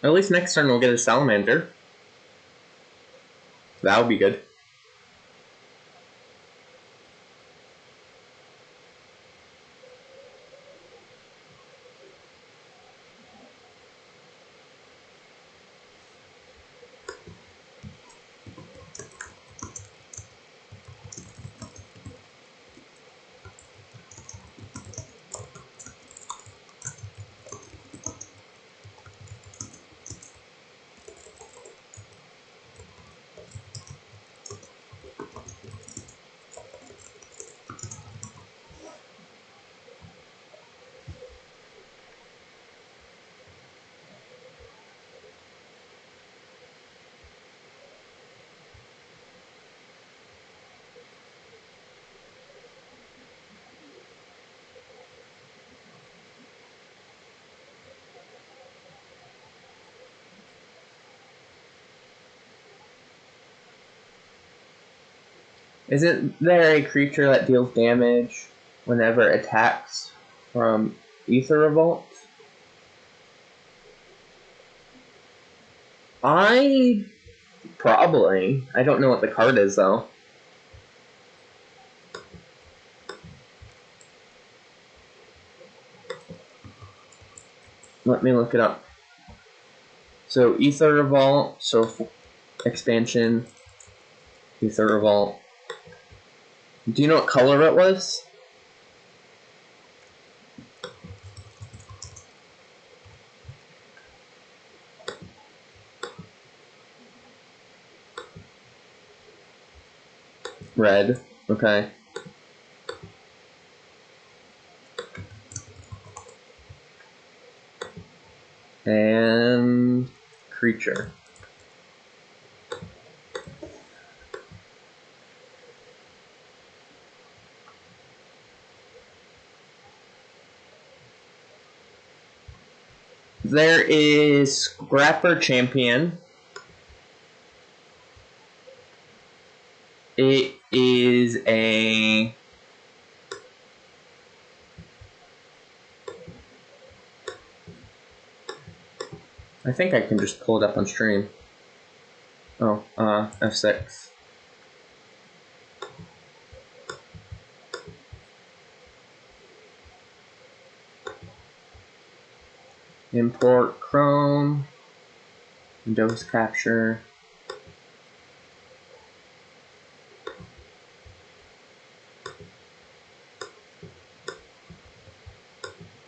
A: At least next turn we'll get a salamander. That would be good. Isn't there a creature that deals damage whenever it attacks from Ether Revolt? Probably. I don't know what the card is, though. Let me look it up. So, Ether Revolt, so expansion. Ether Revolt. Do you know what color it was? Red. Okay. And creature. There is Scrapper Champion. It is a... I think I can just pull it up on stream. Oh, F6. Import Chrome. Windows Capture.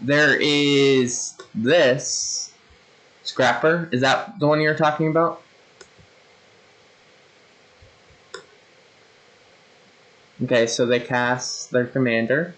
A: There is this Scrapper. Is that the one you're talking about? Okay, so they cast their commander.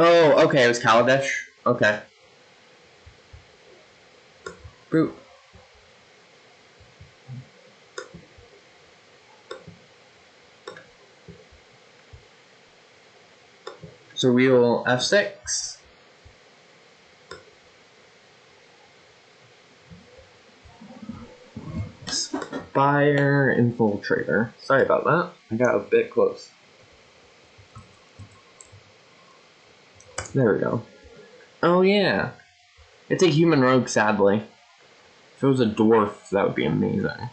A: Oh, okay, it was Kaladesh. Okay. Boop. So we will F6. Fire Infiltrator. Sorry about that. I got a bit close. There we go. Oh yeah. It's a human rogue, sadly. If it was a dwarf, that would be amazing.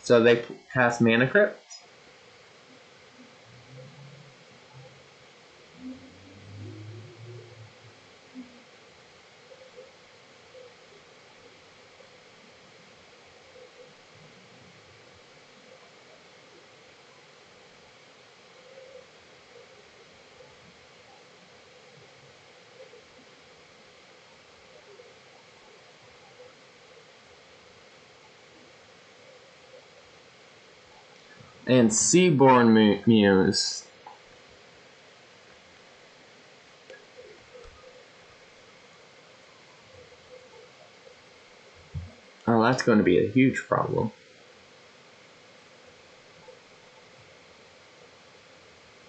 A: So they cast Mana Crypt. And Seaborn Muse. Oh, that's going to be a huge problem.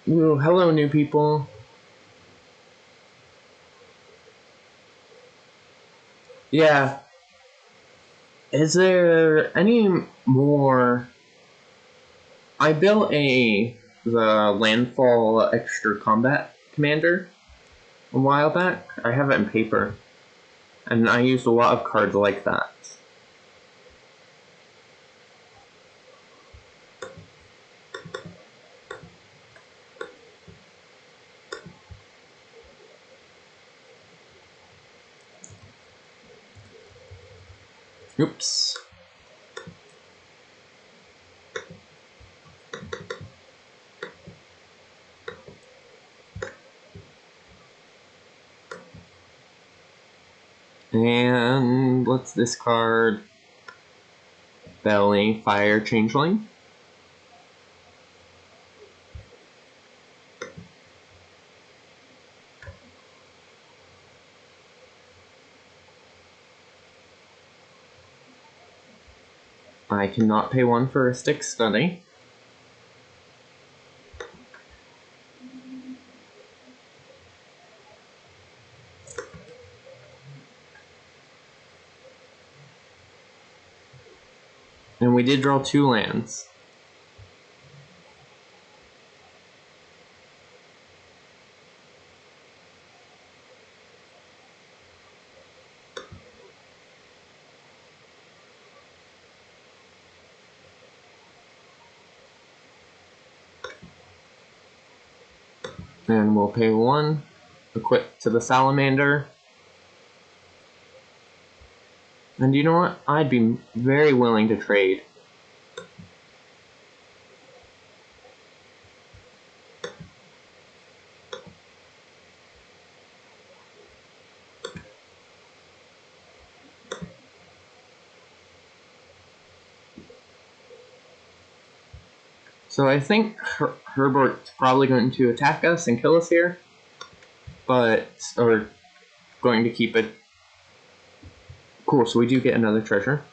A: Ooh, hello, new people. Yeah. Is there any more... I built the Landfall Extra Combat Commander a while back. I have it in paper. And I used a lot of cards like that. Oops. And let's discard Belly Fire Changeling. I cannot pay one for a stick study. And we did draw 2 lands. And we'll pay 1, equip to the Salamander. And you know what? I'd be very willing to trade. So I think Herbert's probably going to attack us and kill us here, or going to keep it. Cool, so we do get another treasure.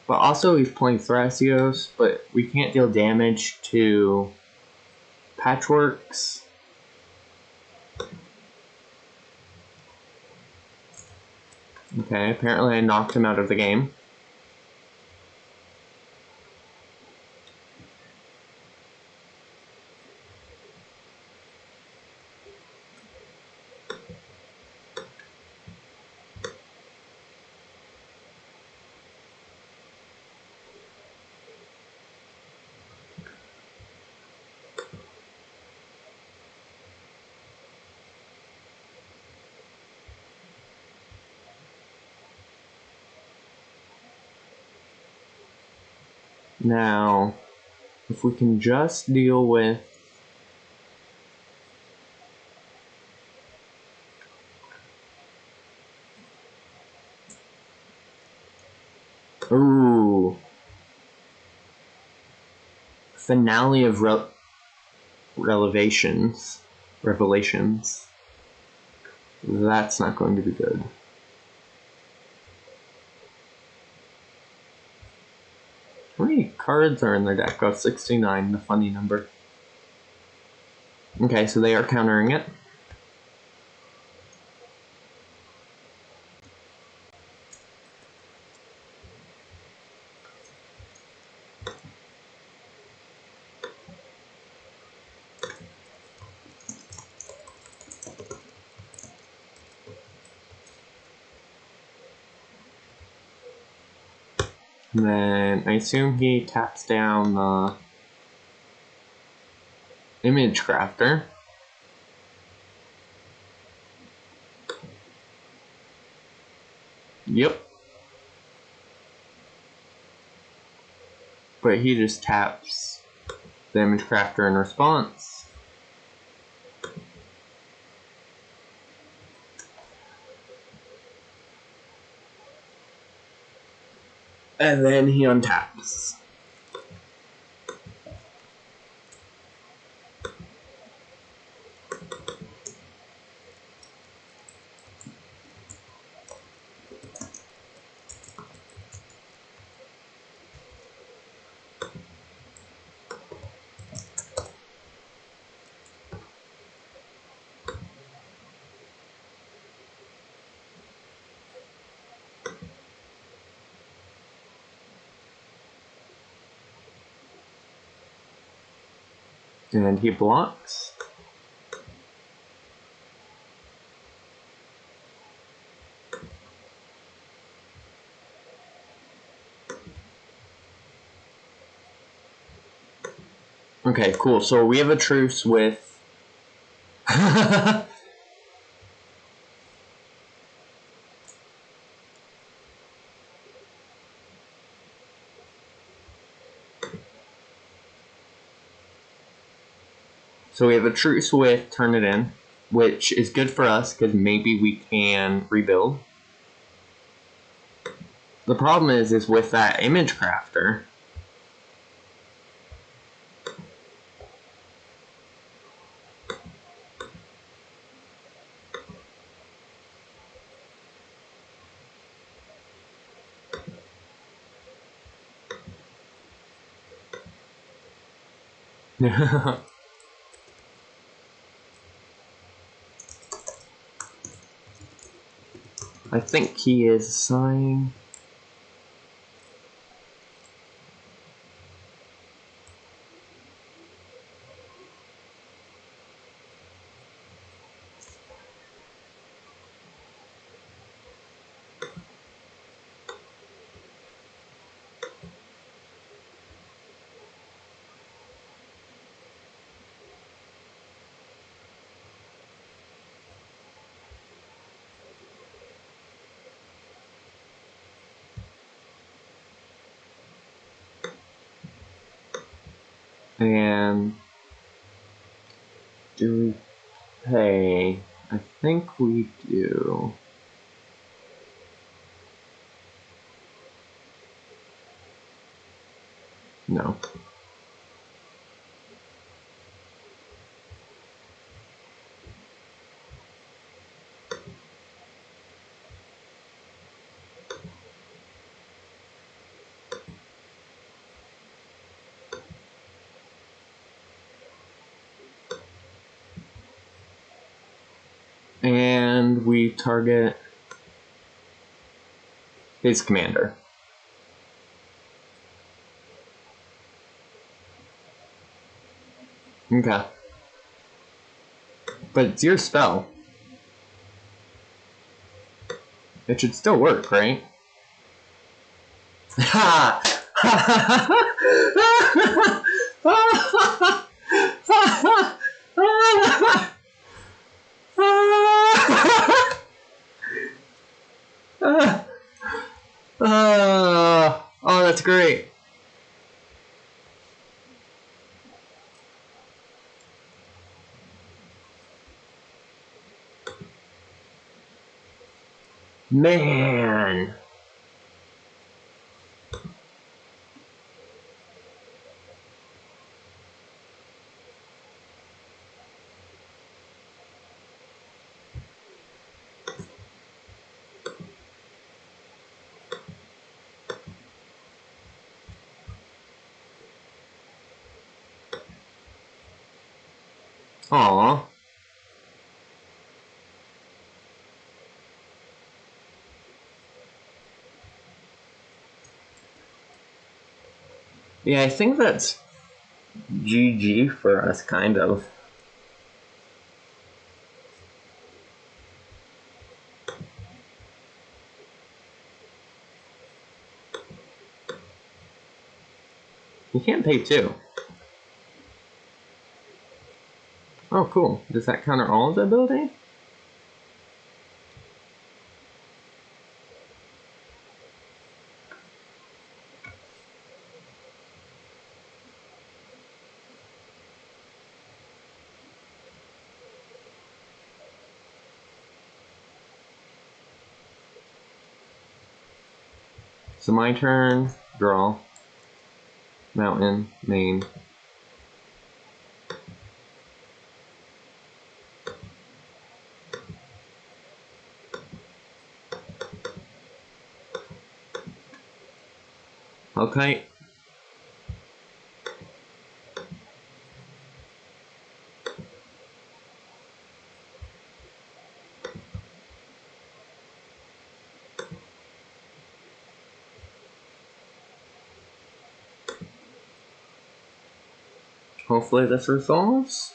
A: But also he's playing Thrasios, but we can't deal damage to Patchworks. Okay, apparently I knocked him out of the game. Now, if we can just deal with ooh, finale of revelations. That's not going to be good. How many cards are in their deck? Oh, 69, the funny number. Okay, so they are countering it. And then I assume he taps down the Image Crafter. Yep. But he just taps the Image Crafter in response. And then he untaps. And he blocks. Okay, cool. So we have a truce with... So we have a truce with Turn It In, which is good for us because maybe we can rebuild. The problem is with that Image Crafter. I think he is sighing. And do we pay? I think we do. No. And we target his commander. Okay. But it's your spell. It should still work, right? Ha! Oh, that's great. Man. Aww. Yeah, I think that's GG for us, kind of. You can't pay 2. Oh, cool. Does that counter all of the ability? So my turn, draw, mountain, main. Okay. Hopefully this resolves.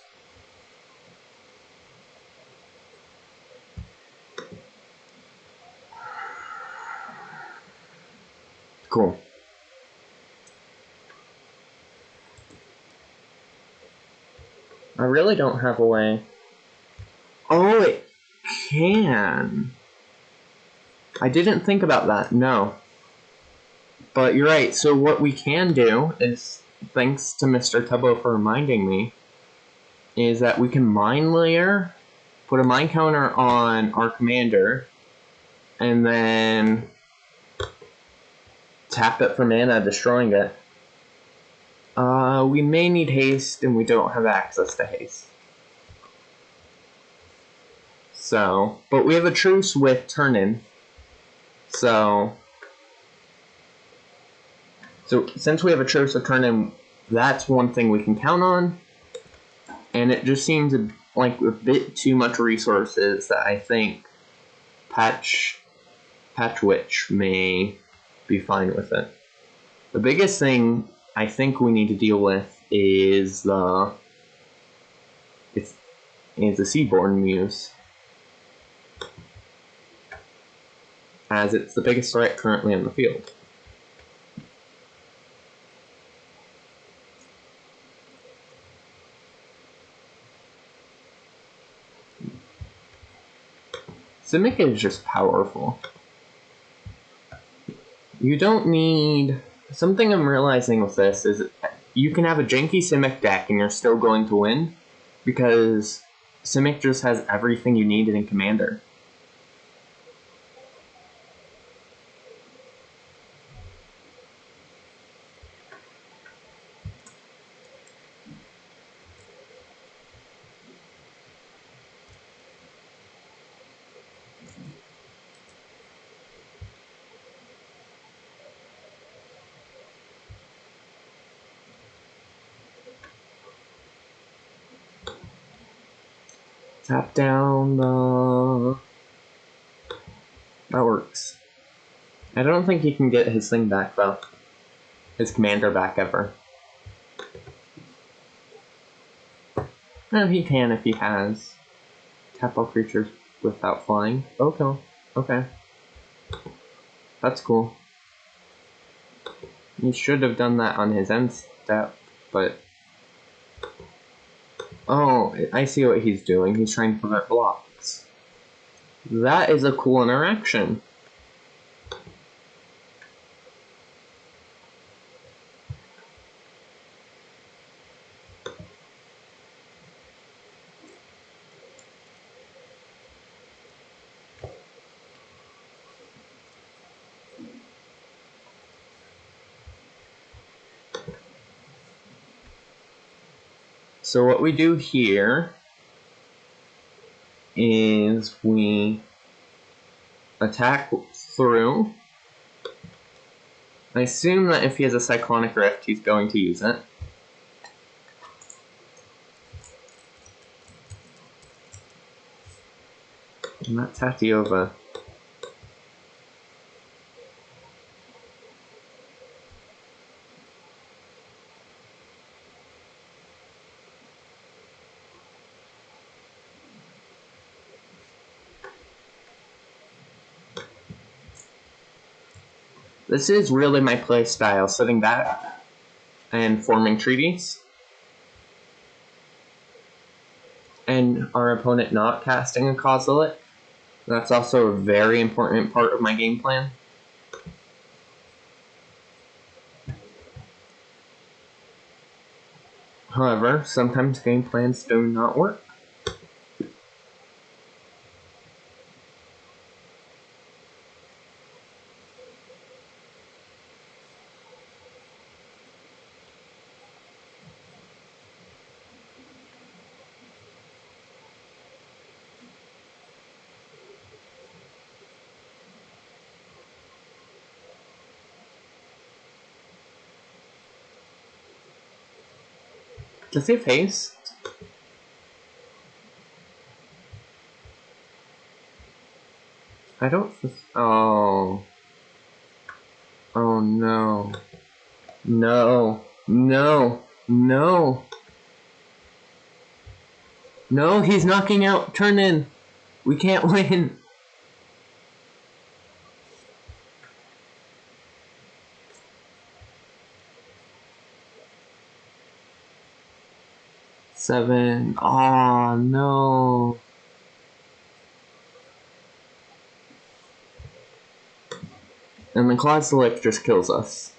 A: Cool. I really don't have a way. Oh, it can. I didn't think about that, no. But you're right, so what we can do is, thanks to Mr. Tubbo for reminding me, is that we can mind layer, put a mind counter on our commander, and then tap it for mana, destroying it. We may need haste, and we don't have access to haste. So, but we have a truce with turn-in. So since we have a truce with turn-in, that's one thing we can count on. And it just seems like a bit too much resources that I think Patch Witch may be fine with it. The biggest thing I think we need to deal with is the Seaborn Muse, as it's the biggest threat currently on the field. Simic is just powerful. You don't need... Something I'm realizing with this is you can have a janky Simic deck and you're still going to win, because Simic just has everything you need in Commander. Tap down the... That works. I don't think he can get his thing back, though. His commander back, ever. No, he can if he has. Tap all creatures without flying. Okay. Okay. That's cool. He should have done that on his end step, but... Oh, I see what he's doing. He's trying to prevent blocks. That is a cool interaction. So what we do here is we attack through. I assume that if he has a Cyclonic Rift, he's going to use it. And that's Tatiova. This is really my play style, sitting back and forming treaties. And our opponent not casting a Kozilek. That's also a very important part of my game plan. However, sometimes game plans do not work. Does he have haste? I don't... Oh. Oh no. No. No. No. No, he's knocking out turn in. We can't win. Seven. Oh no. And the Kozilek just kills us.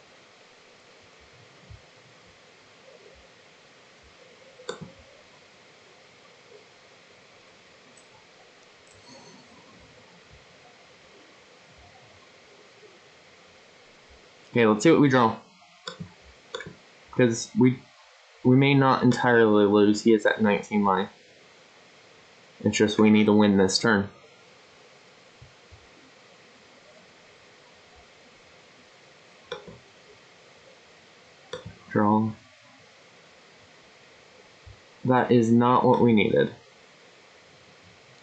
A: Okay, let's see what we draw. Because we may not entirely lose. He is at 19 life. It's just we need to win this turn. Draw. That is not what we needed.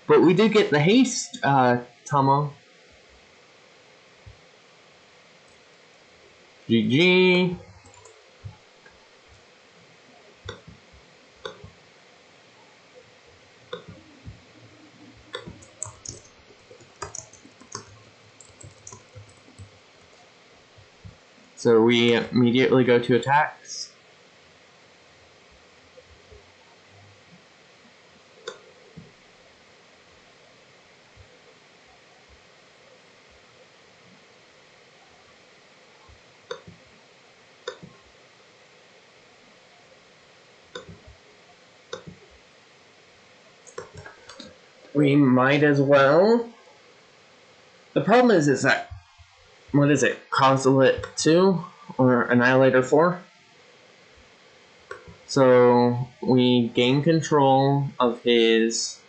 A: But we did get the haste, Tomo. GG. So we immediately go to attacks. We might as well. The problem is that, what is it, Consulate 2 or Annihilator 4? So we gain control of his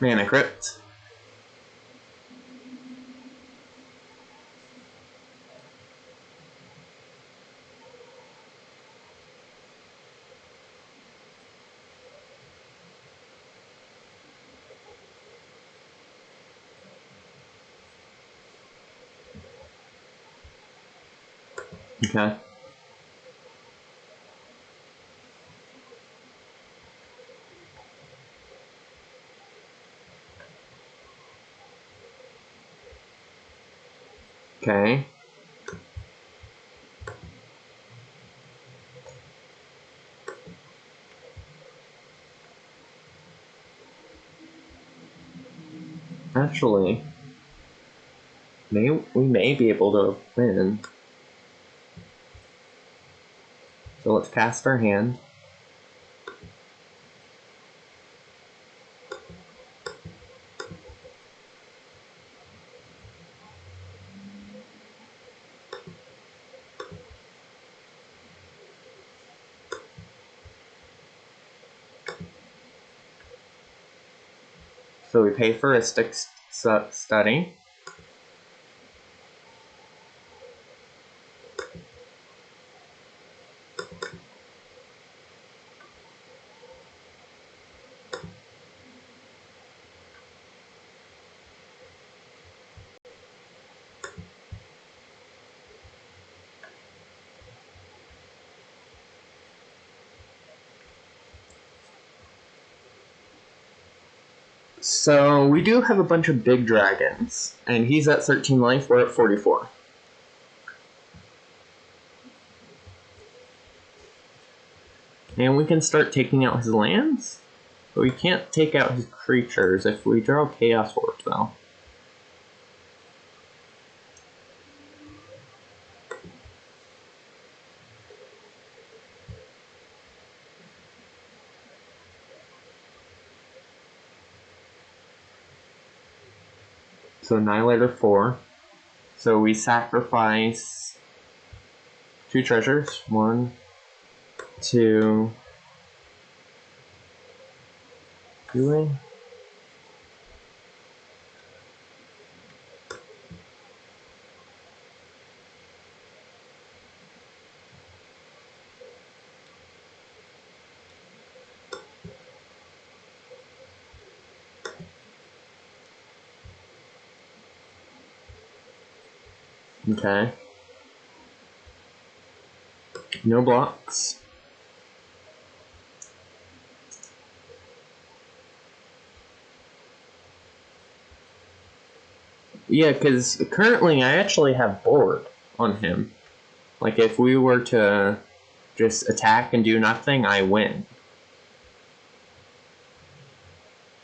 A: Mana Crypt. Okay. Okay. Actually, we may be able to win. So let's cast our hand. So we pay for a stick study. So we do have a bunch of big dragons, and he's at 13 life, we're at 44. And we can start taking out his lands, but we can't take out his creatures if we draw Chaos Orb, though. So Annihilator 4. So we sacrifice 2 treasures. 1, 2, 3. Okay. No blocks. Yeah, because currently I actually have board on him. Like, if we were to just attack and do nothing, I win.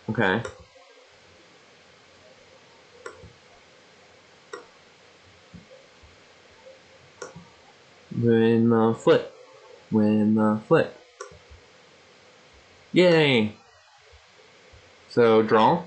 A: Okay. Win the flip. Win the flip. Yay! So, draw.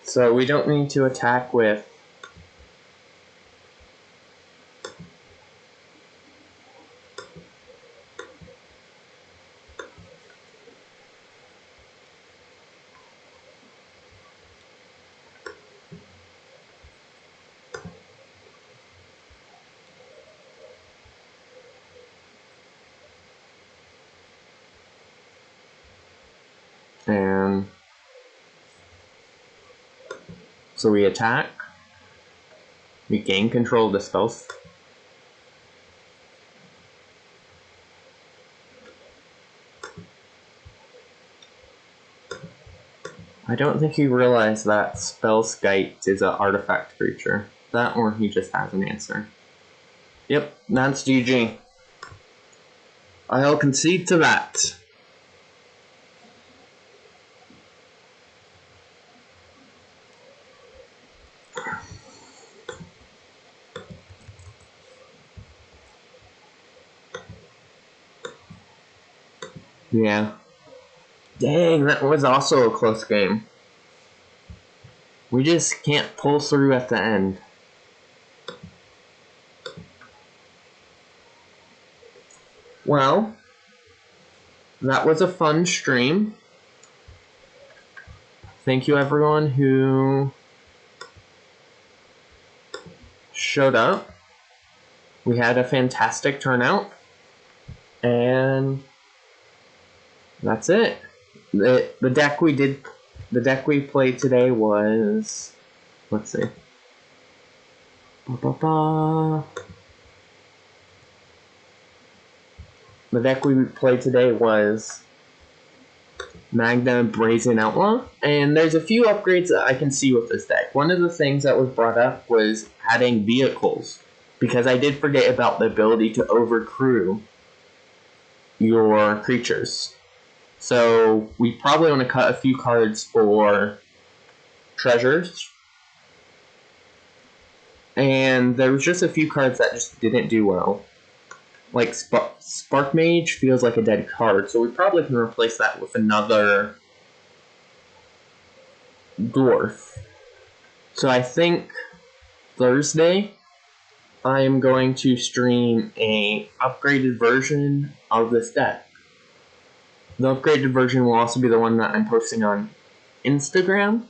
A: So, we don't need to attack with... And... So we attack. We gain control of the spells. don't think he realized that Spell Skite is an artifact creature. That or he just has an answer. Yep, that's GG. I'll concede to that. Yeah. Dang, that was also a close game. We just can't pull through at the end. Well, that was a fun stream. Thank you everyone who showed up. We had a fantastic turnout. And that's it. The deck we played today was, let's see. The deck we played today was Magda Brazen Outlaw, and there's a few upgrades that I can see with this deck. One of the things that was brought up was adding vehicles, because I did forget about the ability to overcrew your creatures. So we probably want to cut a few cards for treasures. And there was just a few cards that just didn't do well. Like Spark Mage feels like a dead card, so we probably can replace that with another dwarf. So I think Thursday I am going to stream a upgraded version of this deck. The upgraded version will also be the one that I'm posting on Instagram.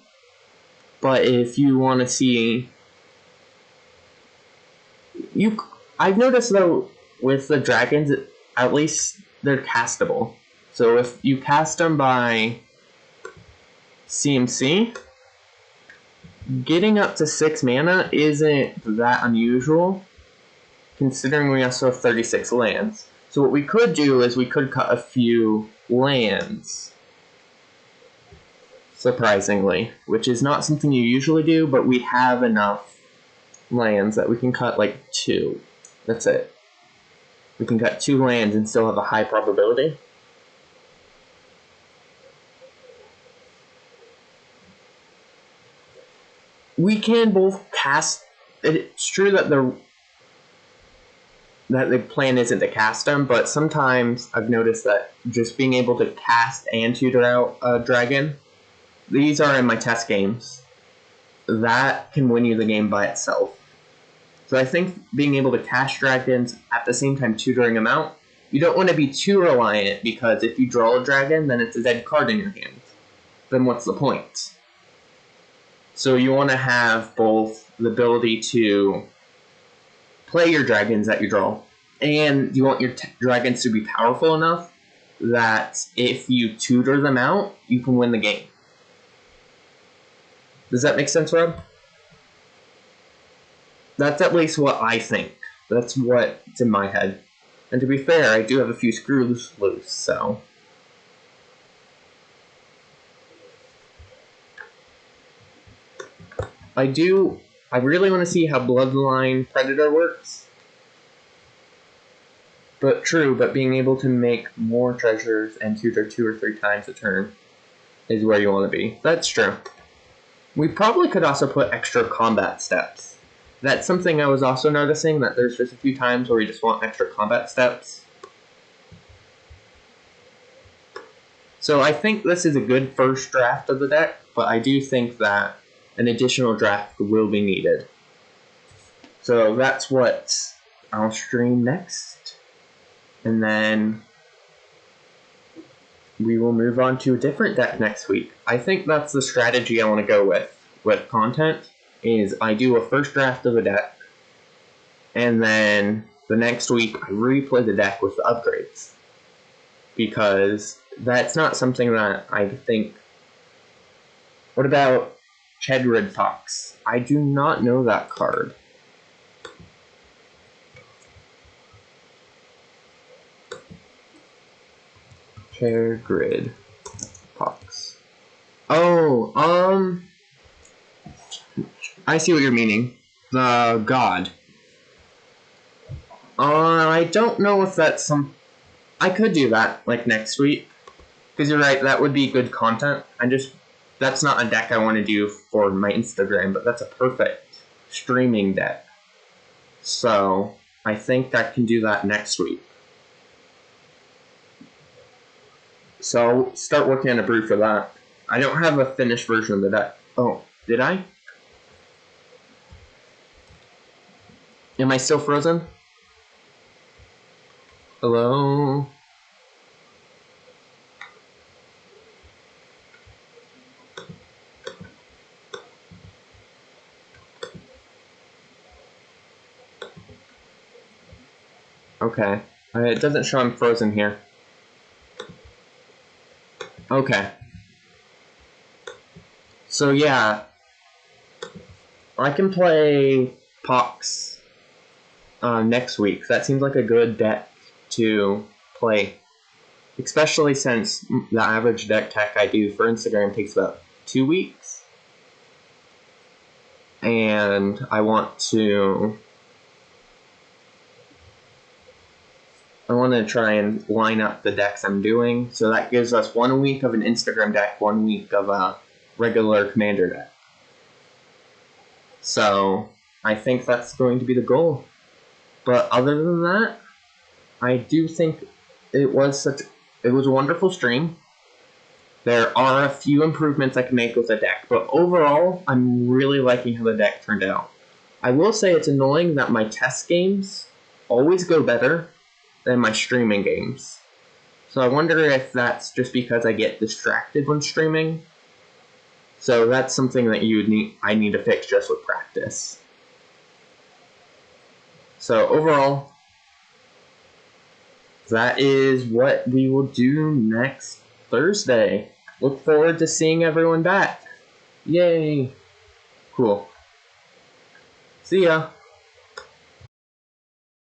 A: But if you want to see, I've noticed though with the dragons, at least they're castable. So if you cast them by CMC, getting up to 6 mana isn't that unusual, considering we also have 36 lands. So what we could do is we could cut a few lands, surprisingly, which is not something you usually do, but we have enough lands that we can cut like 2. That's it. We can cut 2 lands and still have a high probability. We can both cast. It's true that the plan isn't to cast them, but sometimes I've noticed that just being able to cast and tutor out a dragon, these are in my test games, that can win you the game by itself. So I think being able to cast dragons at the same time tutoring them out, you don't want to be too reliant, because if you draw a dragon, then it's a dead card in your hand. Then what's the point? So you want to have both the ability to play your dragons that you draw, and you want your dragons to be powerful enough that if you tutor them out, you can win the game. Does that make sense, Rob? That's at least what I think. That's what's in my head. And to be fair, I do have a few screws loose, so... I really want to see how Bloodline Predator works. But being able to make more treasures and tutor 2 or 3 times a turn is where you want to be. That's true. We probably could also put extra combat steps. That's something I was also noticing, that there's just a few times where we just want extra combat steps. So I think this is a good first draft of the deck, but I do think that an additional draft will be needed. So that's what I'll stream next. And then we will move on to a different deck next week. I think that's the strategy I want to go with content, is I do a first draft of the deck, and then the next week I replay the deck with the upgrades. Because that's not something that I think... What about Chedrid Fox? I do not know that card. Chedrid Fox. Oh, I see what you're meaning. The God. I don't know if that's some... I could do that, like, next week. Because you're right, that would be good content. That's not a deck I want to do for my Instagram, but that's a perfect streaming deck. So, I think I can do that next week. So, I'll start working on a brew for that. I don't have a finished version of the deck. Oh, did I? Am I still frozen? Hello? Okay. It doesn't show I'm frozen here. Okay. So yeah, I can play Pox next week. That seems like a good deck to play. Especially since the average deck tech I do for Instagram takes about 2 weeks. And I want to try and line up the decks I'm doing. So that gives us 1 week of an Instagram deck, 1 week of a regular Commander deck. So I think that's going to be the goal. But other than that, I do think it was a wonderful stream. There are a few improvements I can make with the deck, but overall, I'm really liking how the deck turned out. I will say it's annoying that my test games always go better than my streaming games. So I wonder if that's just because I get distracted when streaming. So that's something that I need to fix just with practice. So overall, that is what we will do next Thursday. Look forward to seeing everyone back. Yay! Cool. See ya!